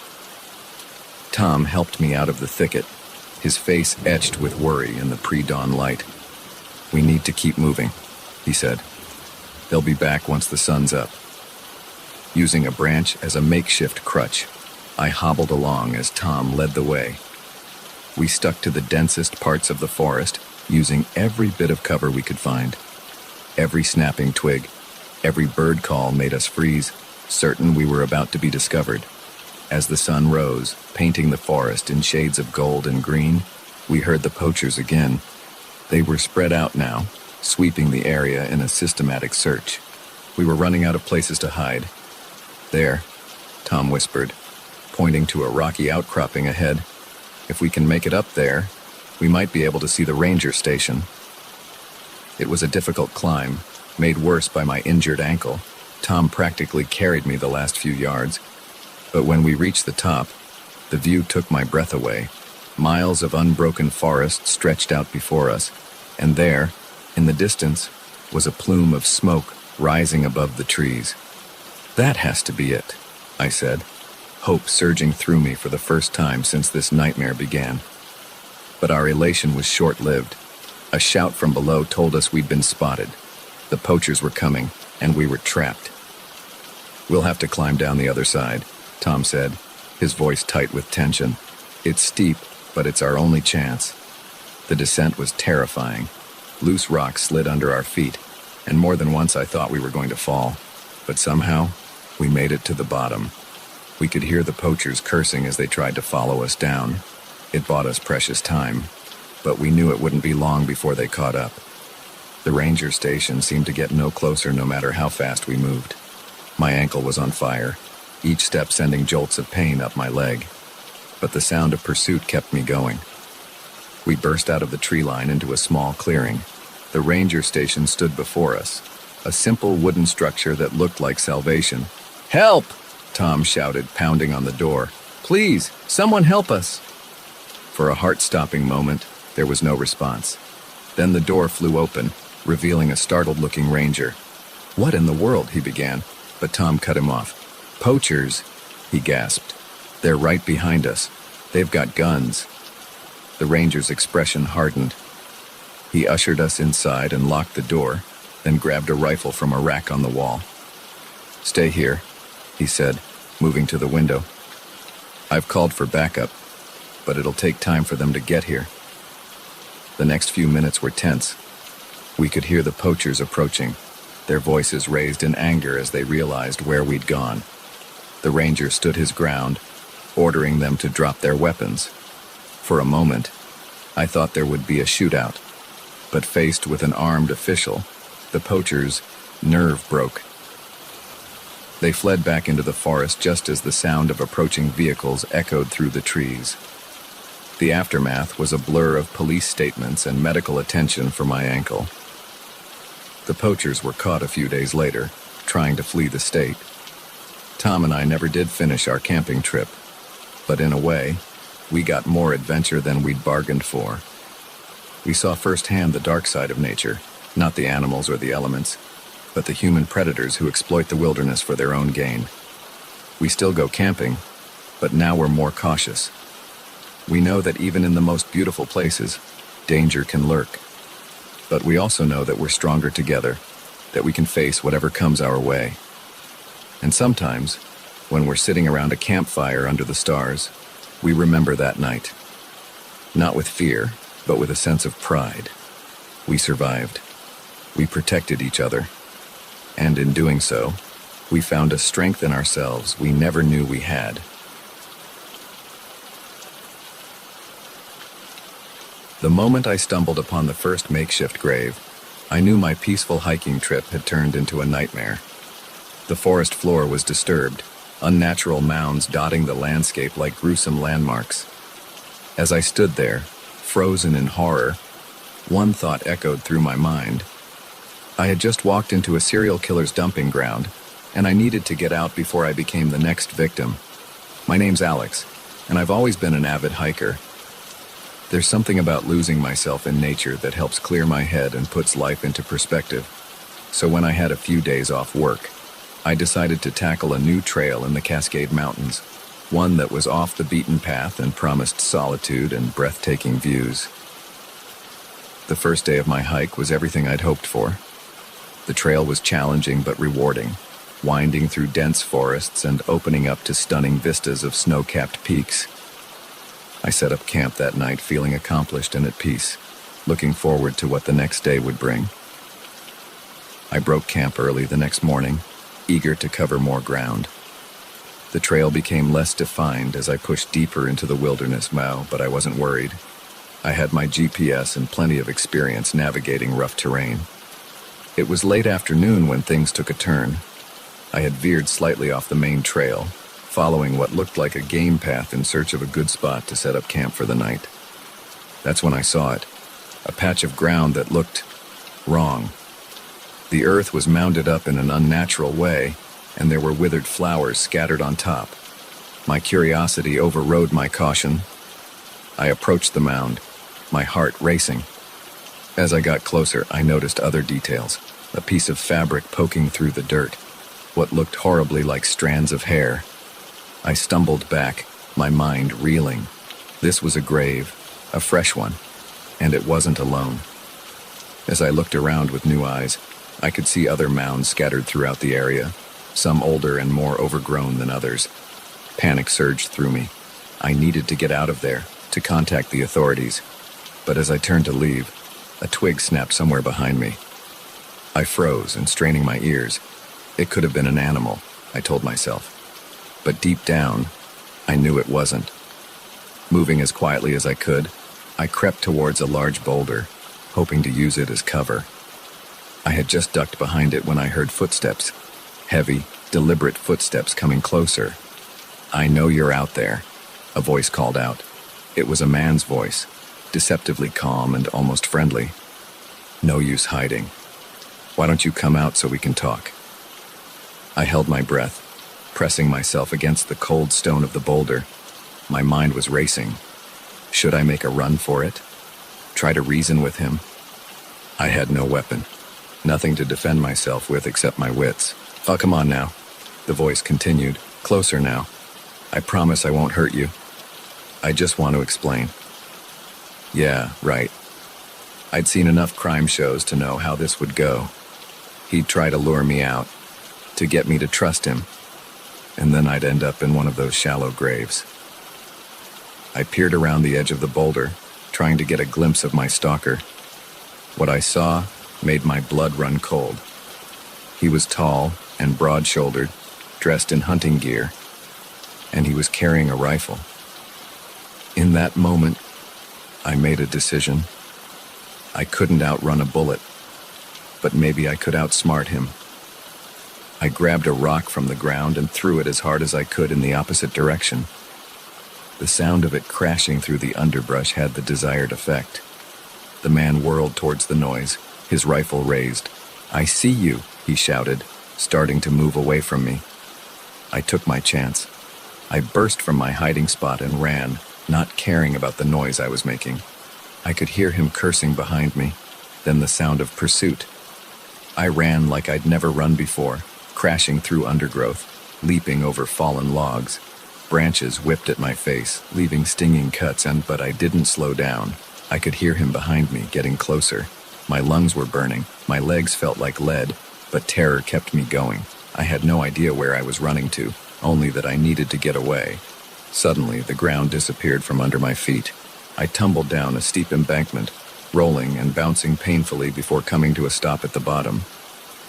Tom helped me out of the thicket, his face etched with worry in the pre-dawn light. "We need to keep moving," he said. "They'll be back once the sun's up." Using a branch as a makeshift crutch, I hobbled along as Tom led the way. We stuck to the densest parts of the forest, using every bit of cover we could find. Every snapping twig, every bird call made us freeze, certain we were about to be discovered. As the sun rose, painting the forest in shades of gold and green, we heard the poachers again. They were spread out now, sweeping the area in a systematic search. We were running out of places to hide. "There," Tom whispered, pointing to a rocky outcropping ahead. "If we can make it up there, we might be able to see the ranger station." It was a difficult climb, made worse by my injured ankle. Tom practically carried me the last few yards. But when we reached the top, the view took my breath away. Miles of unbroken forest stretched out before us, and there, in the distance, was a plume of smoke rising above the trees. "That has to be it," I said, hope surging through me for the first time since this nightmare began. But our elation was short-lived. A shout from below told us we'd been spotted. The poachers were coming, and we were trapped. "We'll have to climb down the other side," Tom said, his voice tight with tension. "It's steep, but it's our only chance." The descent was terrifying. Loose rocks slid under our feet, and more than once I thought we were going to fall. But somehow, we made it to the bottom. We could hear the poachers cursing as they tried to follow us down. It bought us precious time, but we knew it wouldn't be long before they caught up. The ranger station seemed to get no closer no matter how fast we moved. My ankle was on fire, each step sending jolts of pain up my leg. But the sound of pursuit kept me going. We burst out of the tree line into a small clearing. The ranger station stood before us, a simple wooden structure that looked like salvation. "Help!" Tom shouted, pounding on the door. "Please, someone help us!" For a heart-stopping moment, there was no response. Then the door flew open, revealing a startled-looking ranger. "What in the world?" he began, but Tom cut him off. "Poachers," he gasped. "They're right behind us. They've got guns." The ranger's expression hardened. He ushered us inside and locked the door, then grabbed a rifle from a rack on the wall. "Stay here," he said, moving to the window. "I've called for backup, but it'll take time for them to get here." The next few minutes were tense. We could hear the poachers approaching, their voices raised in anger as they realized where we'd gone. The ranger stood his ground, ordering them to drop their weapons. For a moment, I thought there would be a shootout, but faced with an armed official, the poachers' nerve broke. They fled back into the forest just as the sound of approaching vehicles echoed through the trees. The aftermath was a blur of police statements and medical attention for my ankle. The poachers were caught a few days later, trying to flee the state. Tom and I never did finish our camping trip, but in a way, we got more adventure than we'd bargained for. We saw firsthand the dark side of nature, not the animals or the elements, but the human predators who exploit the wilderness for their own gain. We still go camping, but now we're more cautious. We know that even in the most beautiful places, danger can lurk. But we also know that we're stronger together, that we can face whatever comes our way. And sometimes, when we're sitting around a campfire under the stars, we remember that night. Not with fear, but with a sense of pride. We survived. We protected each other. And in doing so, we found a strength in ourselves we never knew we had. The moment I stumbled upon the first makeshift grave, I knew my peaceful hiking trip had turned into a nightmare. The forest floor was disturbed, unnatural mounds dotting the landscape like gruesome landmarks. As I stood there, frozen in horror, one thought echoed through my mind. I had just walked into a serial killer's dumping ground, and I needed to get out before I became the next victim. My name's Alex, and I've always been an avid hiker. There's something about losing myself in nature that helps clear my head and puts life into perspective. So when I had a few days off work, I decided to tackle a new trail in the Cascade Mountains, one that was off the beaten path and promised solitude and breathtaking views. The first day of my hike was everything I'd hoped for. The trail was challenging but rewarding, winding through dense forests and opening up to stunning vistas of snow-capped peaks. I set up camp that night feeling accomplished and at peace, looking forward to what the next day would bring. I broke camp early the next morning, eager to cover more ground. The trail became less defined as I pushed deeper into the wilderness, but I wasn't worried. I had my GPS and plenty of experience navigating rough terrain. It was late afternoon when things took a turn. I had veered slightly off the main trail, following what looked like a game path in search of a good spot to set up camp for the night. That's when I saw it, a patch of ground that looked wrong. The earth was mounded up in an unnatural way, and there were withered flowers scattered on top. My curiosity overrode my caution. I approached the mound, my heart racing. As I got closer, I noticed other details, a piece of fabric poking through the dirt, what looked horribly like strands of hair. I stumbled back, my mind reeling. This was a grave, a fresh one, and it wasn't alone. As I looked around with new eyes, I could see other mounds scattered throughout the area, some older and more overgrown than others. Panic surged through me. I needed to get out of there, to contact the authorities. But as I turned to leave, a twig snapped somewhere behind me. I froze and straining my ears. It could have been an animal, I told myself. But deep down, I knew it wasn't. Moving as quietly as I could, I crept towards a large boulder, hoping to use it as cover. I had just ducked behind it when I heard footsteps. Heavy, deliberate footsteps coming closer. "I know you're out there," a voice called out. It was a man's voice, deceptively calm and almost friendly. "No use hiding. Why don't you come out so we can talk?" I held my breath, pressing myself against the cold stone of the boulder. My mind was racing. Should I make a run for it? Try to reason with him? I had no weapon, nothing to defend myself with except my wits. "Oh, come on now," the voice continued, closer now. "I promise I won't hurt you. I just want to explain." Yeah, right. I'd seen enough crime shows to know how this would go. He'd try to lure me out, to get me to trust him, and then I'd end up in one of those shallow graves. I peered around the edge of the boulder, trying to get a glimpse of my stalker. What I saw made my blood run cold. He was tall and broad-shouldered, dressed in hunting gear, and he was carrying a rifle. In that moment, I made a decision. I couldn't outrun a bullet, but maybe I could outsmart him. I grabbed a rock from the ground and threw it as hard as I could in the opposite direction. The sound of it crashing through the underbrush had the desired effect. The man whirled towards the noise, his rifle raised. "I see you," he shouted, starting to move away from me. I took my chance. I burst from my hiding spot and ran, not caring about the noise I was making. I could hear him cursing behind me, then the sound of pursuit. I ran like I'd never run before, crashing through undergrowth, leaping over fallen logs. Branches whipped at my face, leaving stinging cuts, but I didn't slow down. I could hear him behind me, getting closer. My lungs were burning, my legs felt like lead, but terror kept me going. I had no idea where I was running to, only that I needed to get away. Suddenly, the ground disappeared from under my feet. I tumbled down a steep embankment, rolling and bouncing painfully before coming to a stop at the bottom.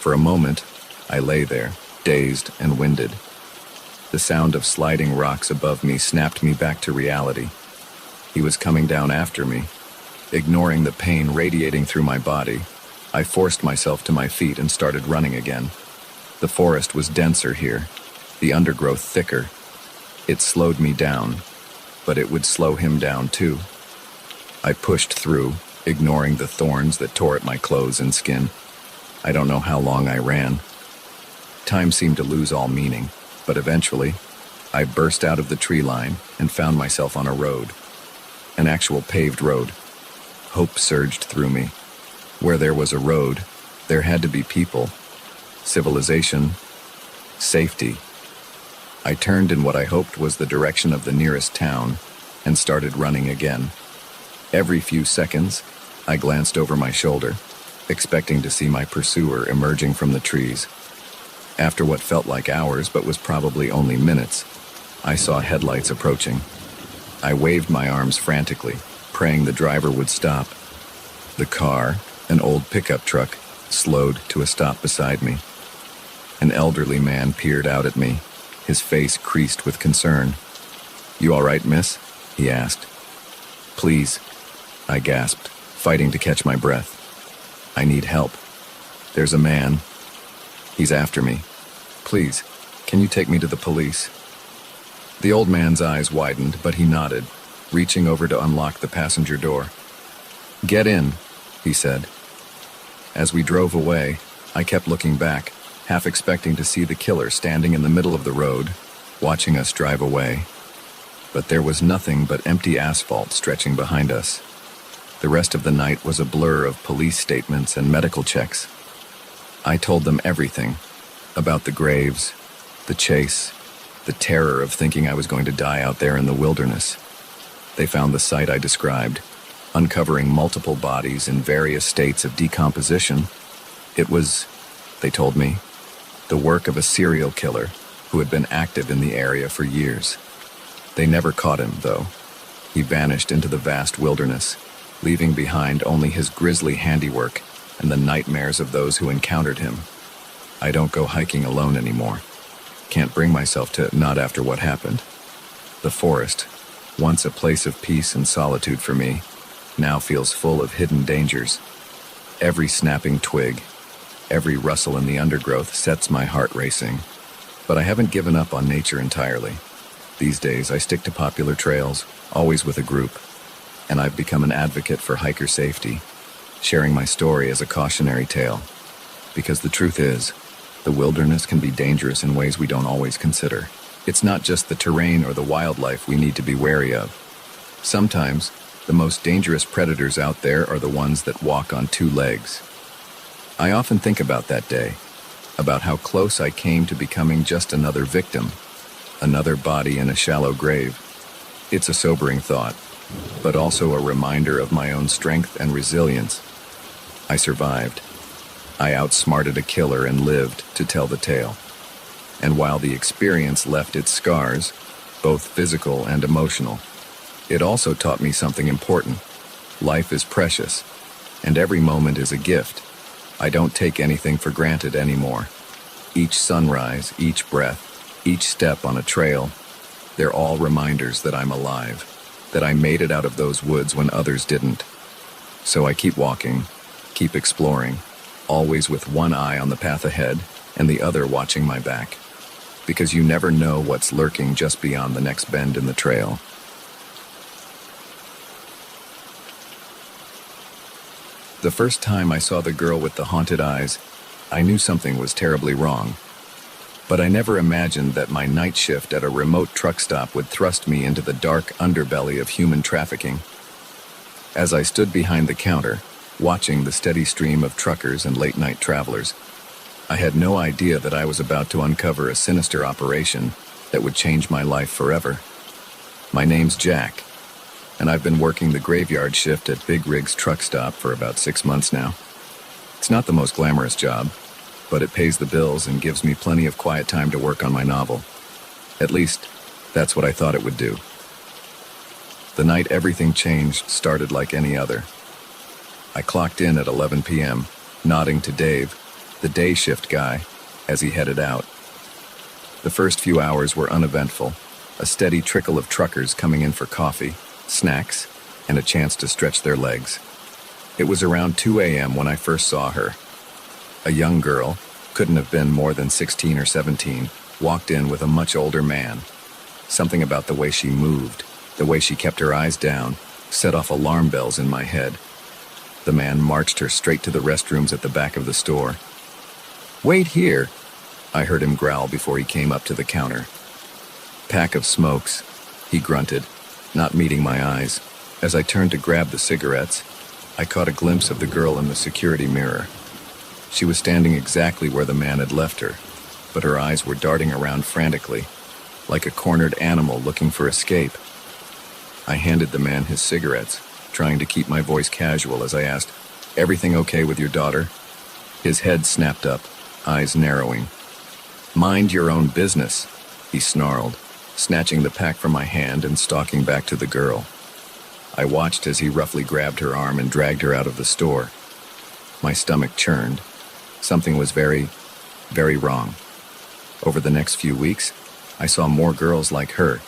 For a moment, I lay there, dazed and winded. The sound of sliding rocks above me snapped me back to reality. He was coming down after me, Ignoring the pain radiating through my body, I forced myself to my feet and started running again. The forest was denser here, the undergrowth thicker. It slowed me down, but it would slow him down too. I pushed through, ignoring the thorns that tore at my clothes and skin. I don't know how long I ran. Time seemed to lose all meaning, but eventually, I burst out of the tree line and found myself on a road. An actual paved road. Hope surged through me. Where there was a road, there had to be people, civilization, safety. I turned in what I hoped was the direction of the nearest town and started running again. Every few seconds, I glanced over my shoulder, expecting to see my pursuer emerging from the trees. After what felt like hours but was probably only minutes, I saw headlights approaching. I waved my arms frantically, praying the driver would stop. The car, an old pickup truck, slowed to a stop beside me. An elderly man peered out at me, his face creased with concern. "You all right, miss?" he asked. "Please," I gasped, fighting to catch my breath. "I need help. There's a man. He's after me. Please, can you take me to the police?" The old man's eyes widened, but he nodded, reaching over to unlock the passenger door. "Get in," he said. As we drove away, I kept looking back, half expecting to see the killer standing in the middle of the road, watching us drive away. But there was nothing but empty asphalt stretching behind us. The rest of the night was a blur of police statements and medical checks. I told them everything, about the graves, the chase, the terror of thinking I was going to die out there in the wilderness. They found the site I described, uncovering multiple bodies in various states of decomposition. It was, they told me, the work of a serial killer who had been active in the area for years. They never caught him, though. He vanished into the vast wilderness, leaving behind only his grisly handiwork and the nightmares of those who encountered him. I don't go hiking alone anymore. Can't bring myself to, not after what happened. The forest, once a place of peace and solitude for me, now feels full of hidden dangers. Every snapping twig, every rustle in the undergrowth sets my heart racing. But I haven't given up on nature entirely. These days, I stick to popular trails, always with a group, and I've become an advocate for hiker safety, sharing my story as a cautionary tale. Because the truth is, the wilderness can be dangerous in ways we don't always consider. It's not just the terrain or the wildlife we need to be wary of. Sometimes, the most dangerous predators out there are the ones that walk on two legs. I often think about that day, about how close I came to becoming just another victim, another body in a shallow grave. It's a sobering thought, but also a reminder of my own strength and resilience. I survived. I outsmarted a killer and lived to tell the tale. And while the experience left its scars, both physical and emotional, it also taught me something important. Life is precious, and every moment is a gift. I don't take anything for granted anymore. Each sunrise, each breath, each step on a trail, they're all reminders that I'm alive, that I made it out of those woods when others didn't. So I keep walking, keep exploring, always with one eye on the path ahead and the other watching my back. Because you never know what's lurking just beyond the next bend in the trail. The first time I saw the girl with the haunted eyes, I knew something was terribly wrong. But I never imagined that my night shift at a remote truck stop would thrust me into the dark underbelly of human trafficking. As I stood behind the counter, watching the steady stream of truckers and late-night travelers, I had no idea that I was about to uncover a sinister operation that would change my life forever. My name's Jack, and I've been working the graveyard shift at Big Rig's truck stop for about 6 months now. It's not the most glamorous job, but it pays the bills and gives me plenty of quiet time to work on my novel. At least, that's what I thought it would do. The night everything changed started like any other. I clocked in at 11 p.m., nodding to Dave, the day shift guy, as he headed out. The first few hours were uneventful, a steady trickle of truckers coming in for coffee, snacks, and a chance to stretch their legs. It was around 2 a.m. when I first saw her. A young girl, couldn't have been more than 16 or 17, walked in with a much older man. Something about the way she moved, the way she kept her eyes down, set off alarm bells in my head. The man marched her straight to the restrooms at the back of the store. "Wait here," I heard him growl before he came up to the counter. "Pack of smokes," he grunted, not meeting my eyes. As I turned to grab the cigarettes, I caught a glimpse of the girl in the security mirror. She was standing exactly where the man had left her, but her eyes were darting around frantically, like a cornered animal looking for escape. I handed the man his cigarettes, trying to keep my voice casual as I asked, "Everything okay with your daughter?" His head snapped up, eyes narrowing. "Mind your own business," he snarled, snatching the pack from my hand and stalking back to the girl. I watched as he roughly grabbed her arm and dragged her out of the store. My stomach churned. Something was very, very wrong. Over the next few weeks, I saw more girls like her,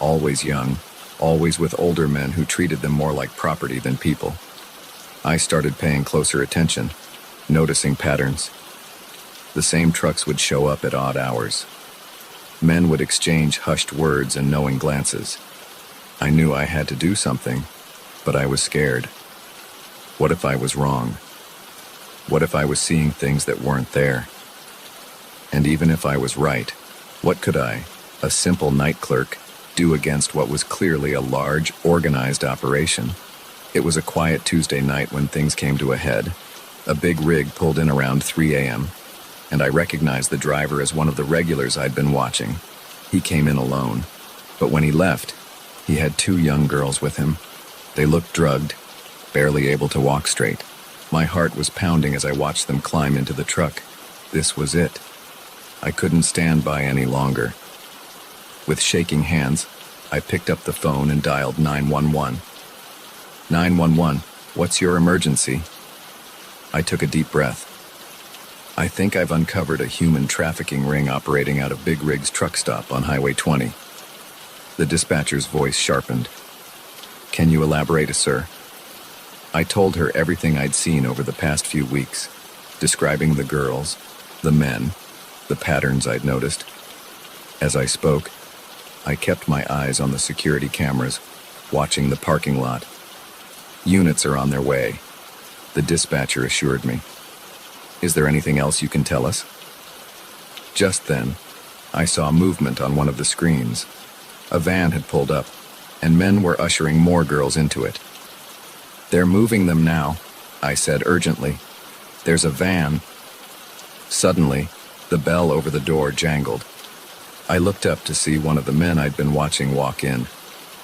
always young, always with older men who treated them more like property than people. I started paying closer attention, noticing patterns. The same trucks would show up at odd hours. Men would exchange hushed words and knowing glances. I knew I had to do something, but I was scared. What if I was wrong? What if I was seeing things that weren't there? And even if I was right, what could I, a simple night clerk, do against what was clearly a large, organized operation? It was a quiet Tuesday night when things came to a head. A big rig pulled in around 3 a.m., and I recognized the driver as one of the regulars I'd been watching. He came in alone, but when he left, he had 2 young girls with him. They looked drugged, barely able to walk straight. My heart was pounding as I watched them climb into the truck. This was it. I couldn't stand by any longer. With shaking hands, I picked up the phone and dialed 911. 911, what's your emergency? I took a deep breath. I think I've uncovered a human trafficking ring operating out of Big Rig's truck stop on Highway 20. The dispatcher's voice sharpened. Can you elaborate, sir? I told her everything I'd seen over the past few weeks, describing the girls, the men, the patterns I'd noticed. As I spoke, I kept my eyes on the security cameras, watching the parking lot. Units are on their way, the dispatcher assured me. Is there anything else you can tell us? Just then, I saw movement on one of the screens. A van had pulled up, and men were ushering more girls into it. They're moving them now, I said urgently. There's a van. Suddenly, the bell over the door jangled. I looked up to see one of the men I'd been watching walk in.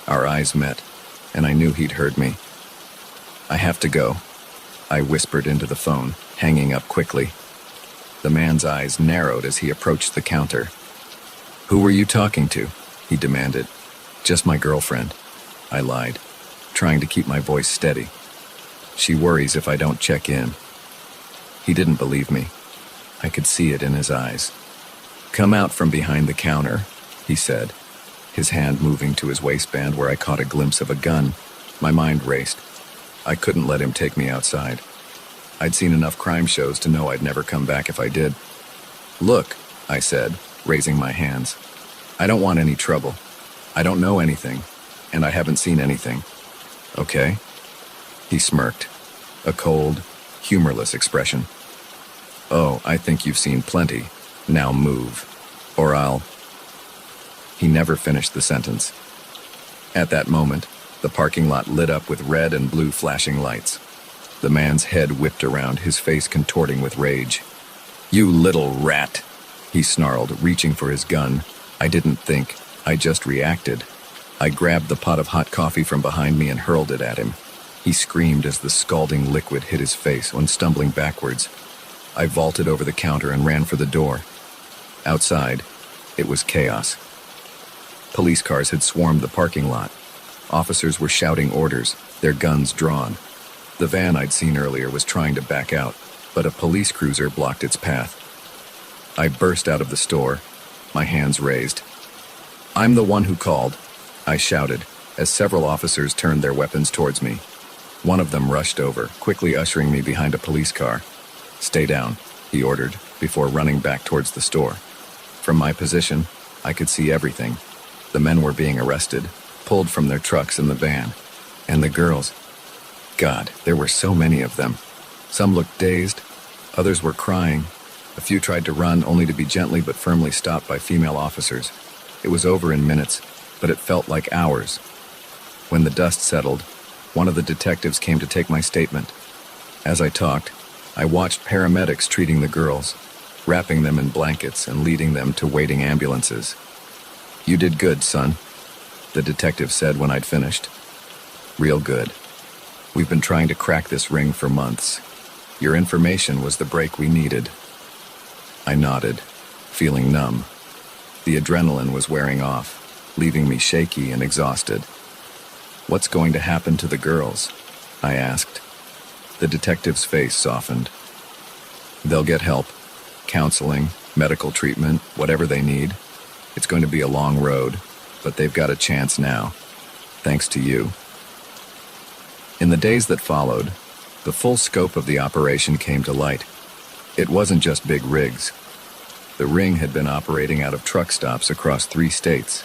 Our eyes met, and I knew he'd heard me. I have to go, I whispered into the phone, hanging up quickly. The man's eyes narrowed as he approached the counter. Who were you talking to? He demanded. Just my girlfriend, I lied, trying to keep my voice steady. She worries if I don't check in. He didn't believe me. I could see it in his eyes. Come out from behind the counter, he said, his hand moving to his waistband where I caught a glimpse of a gun. My mind raced. I couldn't let him take me outside. I'd seen enough crime shows to know I'd never come back if I did. Look, I said, raising my hands. I don't want any trouble. I don't know anything, and I haven't seen anything. Okay? He smirked, a cold, humorless expression. Oh, I think you've seen plenty. Now move, or I'll... He never finished the sentence. At that moment, the parking lot lit up with red and blue flashing lights. The man's head whipped around, his face contorting with rage. You little rat, he snarled, reaching for his gun. I didn't think, I just reacted. I grabbed the pot of hot coffee from behind me and hurled it at him. He screamed as the scalding liquid hit his face when stumbling backwards. I vaulted over the counter and ran for the door. Outside, it was chaos. Police cars had swarmed the parking lot. Officers were shouting orders, their guns drawn. The van I'd seen earlier was trying to back out, but a police cruiser blocked its path. I burst out of the store, my hands raised. I'm the one who called, I shouted, as several officers turned their weapons towards me. One of them rushed over, quickly ushering me behind a police car. "Stay down," he ordered, before running back towards the store. From my position, I could see everything. The men were being arrested, pulled from their trucks in the van. And the girls. God, there were so many of them. Some looked dazed, others were crying. A few tried to run, only to be gently but firmly stopped by female officers. It was over in minutes, but it felt like hours. When the dust settled, one of the detectives came to take my statement. As I talked, I watched paramedics treating the girls, wrapping them in blankets and leading them to waiting ambulances. "You did good, son," the detective said when I'd finished. "Real good. We've been trying to crack this ring for months. Your information was the break we needed." I nodded, feeling numb. The adrenaline was wearing off, leaving me shaky and exhausted. "What's going to happen to the girls?" I asked. The detective's face softened. "They'll get help. Counseling, medical treatment, whatever they need. It's going to be a long road, but they've got a chance now. Thanks to you." In the days that followed, the full scope of the operation came to light. It wasn't just big rigs. The ring had been operating out of truck stops across 3 states.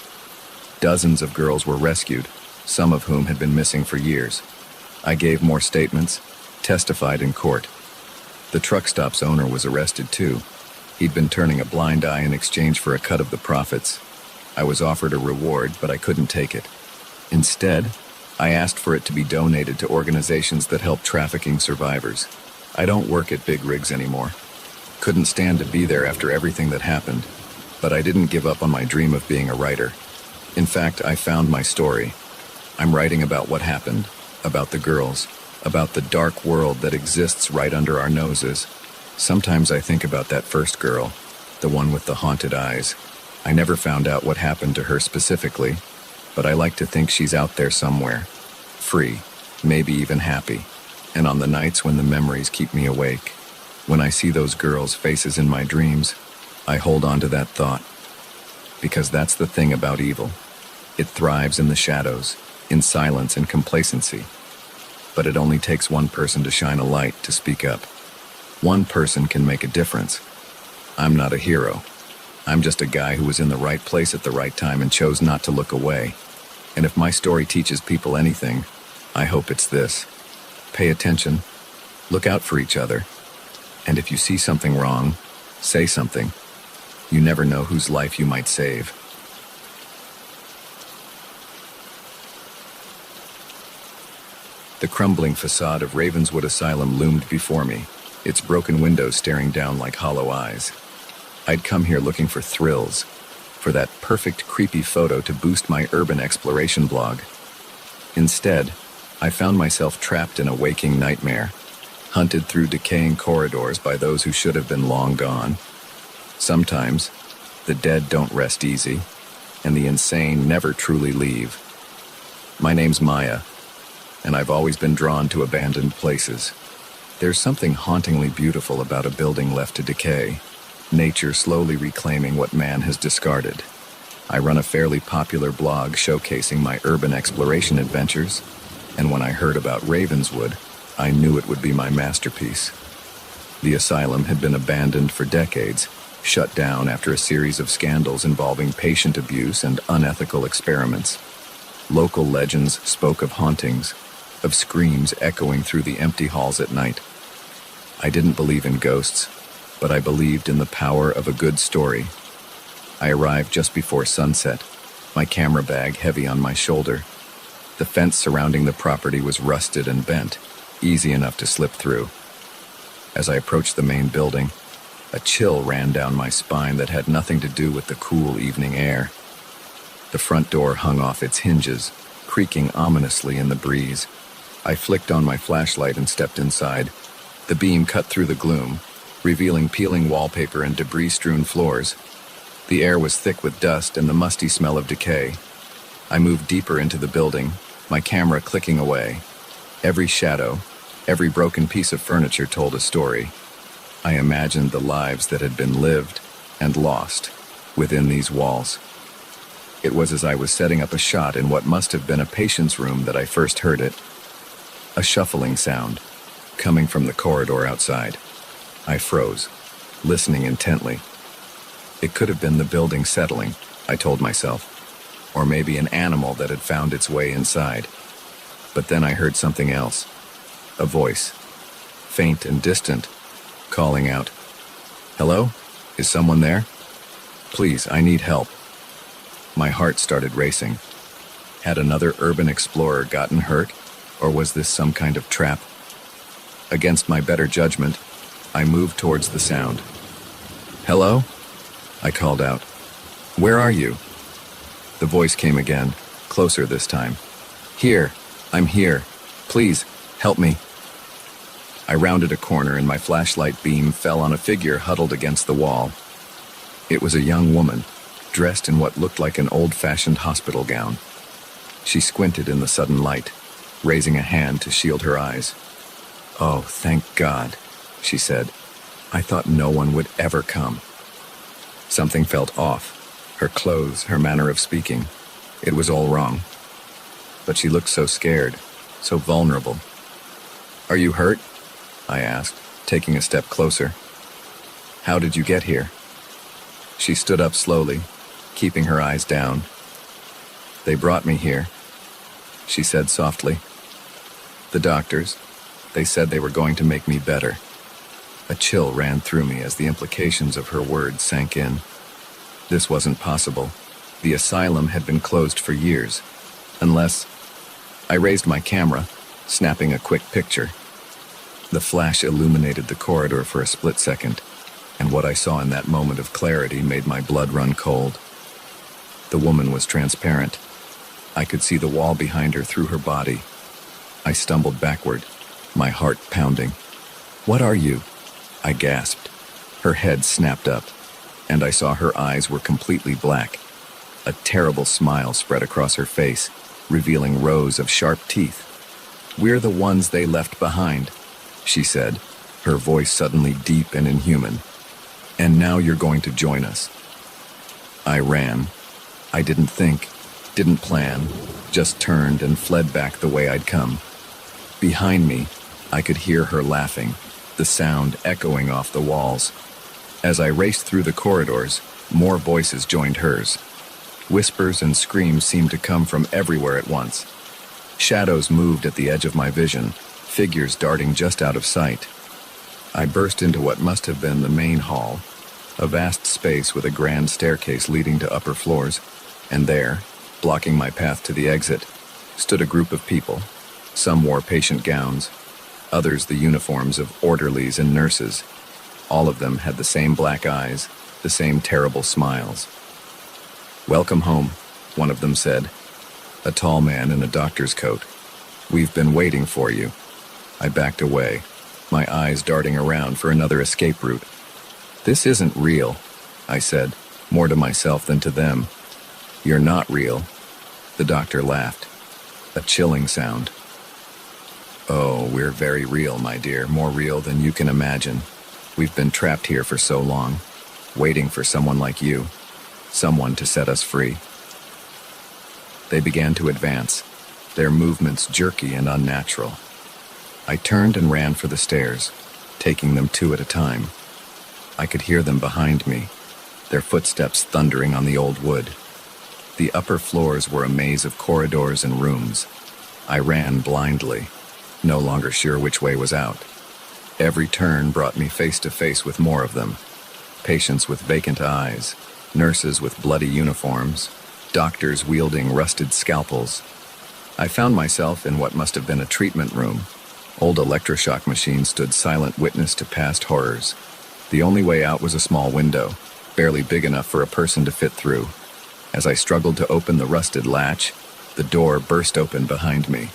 Dozens of girls were rescued, some of whom had been missing for years. I gave more statements, testified in court. The truck stop's owner was arrested too. He'd been turning a blind eye in exchange for a cut of the profits. I was offered a reward, but I couldn't take it. Instead, I asked for it to be donated to organizations that help trafficking survivors. I don't work at big rigs anymore. Couldn't stand to be there after everything that happened, but I didn't give up on my dream of being a writer. In fact, I found my story. I'm writing about what happened, about the girls, about the dark world that exists right under our noses. Sometimes I think about that first girl, the one with the haunted eyes. I never found out what happened to her specifically, but I like to think she's out there somewhere, free, maybe even happy. And on the nights when the memories keep me awake, when I see those girls' faces in my dreams, I hold on to that thought. Because that's the thing about evil. It thrives in the shadows, in silence and complacency. But it only takes one person to shine a light, to speak up. One person can make a difference. I'm not a hero. I'm just a guy who was in the right place at the right time and chose not to look away. And if my story teaches people anything, I hope it's this. Pay attention. Look out for each other. And if you see something wrong, say something. You never know whose life you might save. The crumbling facade of Ravenswood Asylum loomed before me, its broken windows staring down like hollow eyes. I'd come here looking for thrills, for that perfect creepy photo to boost my urban exploration blog. Instead, I found myself trapped in a waking nightmare, hunted through decaying corridors by those who should have been long gone. Sometimes, the dead don't rest easy, and the insane never truly leave. My name's Maya, and I've always been drawn to abandoned places. There's something hauntingly beautiful about a building left to decay, nature slowly reclaiming what man has discarded. I run a fairly popular blog showcasing my urban exploration adventures, and when I heard about Ravenswood, I knew it would be my masterpiece. The asylum had been abandoned for decades, shut down after a series of scandals involving patient abuse and unethical experiments. Local legends spoke of hauntings, of screams echoing through the empty halls at night. I didn't believe in ghosts, but I believed in the power of a good story. I arrived just before sunset, my camera bag heavy on my shoulder. The fence surrounding the property was rusted and bent, easy enough to slip through. As I approached the main building, a chill ran down my spine that had nothing to do with the cool evening air. The front door hung off its hinges, creaking ominously in the breeze. I flicked on my flashlight and stepped inside. The beam cut through the gloom, revealing peeling wallpaper and debris-strewn floors. The air was thick with dust and the musty smell of decay. I moved deeper into the building, my camera clicking away. Every shadow, every broken piece of furniture told a story. I imagined the lives that had been lived and lost within these walls. It was as I was setting up a shot in what must have been a patient's room that I first heard it. A shuffling sound, coming from the corridor outside. I froze, listening intently. It could have been the building settling, I told myself, or maybe an animal that had found its way inside. But then I heard something else. A voice, faint and distant, calling out, "Hello? Is someone there? Please, I need help." My heart started racing. Had another urban explorer gotten hurt, or was this some kind of trap? Against my better judgment, I moved towards the sound. "Hello?" I called out. "Where are you?" The voice came again, closer this time. "Here, I'm here. Please, help me." I rounded a corner and my flashlight beam fell on a figure huddled against the wall. It was a young woman, dressed in what looked like an old-fashioned hospital gown. She squinted in the sudden light, raising a hand to shield her eyes. "Oh, thank God," she said. "I thought no one would ever come." Something felt off. Her clothes, her manner of speaking. It was all wrong. But she looked so scared, so vulnerable. "Are you hurt?" I asked, taking a step closer. "How did you get here?" She stood up slowly, keeping her eyes down. "They brought me here," she said softly. "The doctors, they said they were going to make me better." A chill ran through me as the implications of her words sank in. This wasn't possible. The asylum had been closed for years. Unless... I raised my camera, snapping a quick picture. The flash illuminated the corridor for a split second, and what I saw in that moment of clarity made my blood run cold. The woman was transparent. I could see the wall behind her through her body. I stumbled backward, my heart pounding. "What are you?" I gasped. Her head snapped up, and I saw her eyes were completely black. A terrible smile spread across her face, revealing rows of sharp teeth. "We're the ones they left behind," she said, her voice suddenly deep and inhuman. "And now you're going to join us." I ran. I didn't think, didn't plan, just turned and fled back the way I'd come. Behind me, I could hear her laughing, the sound echoing off the walls. As I raced through the corridors, more voices joined hers. Whispers and screams seemed to come from everywhere at once. Shadows moved at the edge of my vision, figures darting just out of sight. I burst into what must have been the main hall, a vast space with a grand staircase leading to upper floors, and there, blocking my path to the exit, stood a group of people. Some wore patient gowns, others the uniforms of orderlies and nurses. All of them had the same black eyes, the same terrible smiles. "Welcome home," one of them said, a tall man in a doctor's coat. "We've been waiting for you." I backed away, my eyes darting around for another escape route. "This isn't real," I said, more to myself than to them. "You're not real." The doctor laughed. A chilling sound. "Oh, we're very real, my dear, more real than you can imagine. We've been trapped here for so long, waiting for someone like you, someone to set us free." They began to advance, their movements jerky and unnatural. I turned and ran for the stairs, taking them two at a time. I could hear them behind me, their footsteps thundering on the old wood. The upper floors were a maze of corridors and rooms. I ran blindly, no longer sure which way was out. Every turn brought me face to face with more of them. Patients with vacant eyes, nurses with bloody uniforms, doctors wielding rusted scalpels. I found myself in what must have been a treatment room. Old electroshock machines stood silent witness to past horrors. The only way out was a small window, barely big enough for a person to fit through. As I struggled to open the rusted latch, the door burst open behind me.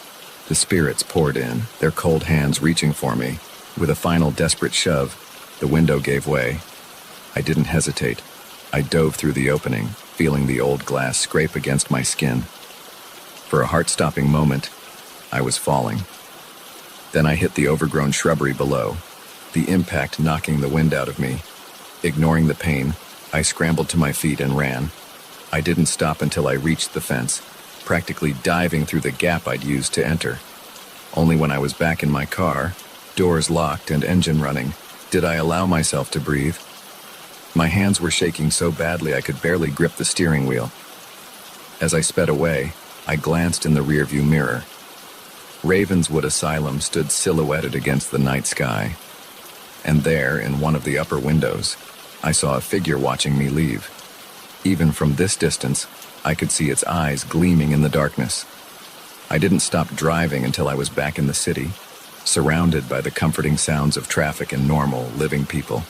The spirits poured in, their cold hands reaching for me. With a final desperate shove, the window gave way. I didn't hesitate. I dove through the opening, feeling the old glass scrape against my skin. For a heart-stopping moment, I was falling. Then I hit the overgrown shrubbery below, the impact knocking the wind out of me. Ignoring the pain, I scrambled to my feet and ran. I didn't stop until I reached the fence, practically diving through the gap I'd used to enter. Only when I was back in my car, doors locked and engine running, did I allow myself to breathe. My hands were shaking so badly I could barely grip the steering wheel. As I sped away, I glanced in the rearview mirror. Ravenswood Asylum stood silhouetted against the night sky, and there, in one of the upper windows, I saw a figure watching me leave. Even from this distance, I could see its eyes gleaming in the darkness. I didn't stop driving until I was back in the city, surrounded by the comforting sounds of traffic and normal, living people.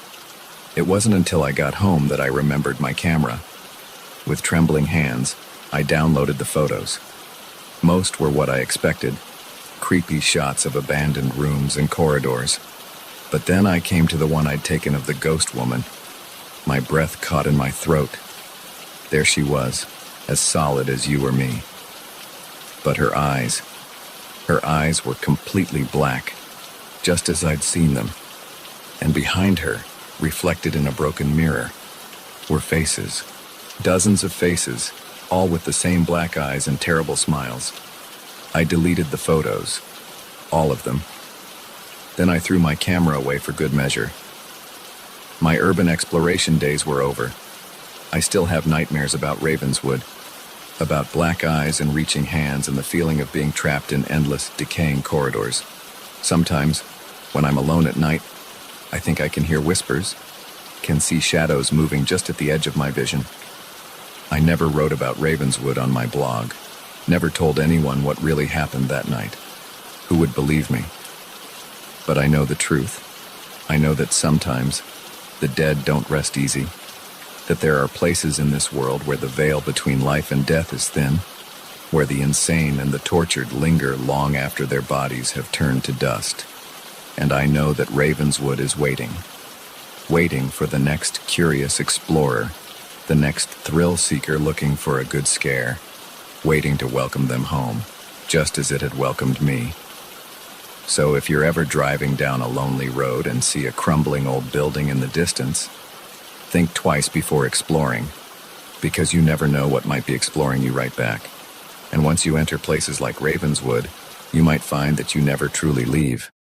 It wasn't until I got home that I remembered my camera. With trembling hands, I downloaded the photos. Most were what I expected, creepy shots of abandoned rooms and corridors. But then I came to the one I'd taken of the ghost woman. My breath caught in my throat. There she was, as solid as you or me. But her eyes were completely black, just as I'd seen them. And behind her, reflected in a broken mirror, were faces. Dozens of faces, all with the same black eyes and terrible smiles. I deleted the photos, all of them. Then I threw my camera away for good measure. My urban exploration days were over. I still have nightmares about Ravenswood, about black eyes and reaching hands and the feeling of being trapped in endless, decaying corridors. Sometimes, when I'm alone at night, I think I can hear whispers, can see shadows moving just at the edge of my vision. I never wrote about Ravenswood on my blog, never told anyone what really happened that night. Who would believe me? But I know the truth. I know that sometimes the dead don't rest easy, that there are places in this world where the veil between life and death is thin, where the insane and the tortured linger long after their bodies have turned to dust. And I know that Ravenswood is waiting for the next curious explorer, the next thrill seeker looking for a good scare, waiting to welcome them home, just as it had welcomed me. So if you're ever driving down a lonely road and see a crumbling old building in the distance, think twice before exploring, because you never know what might be exploring you right back. And once you enter places like Ravenswood, you might find that you never truly leave.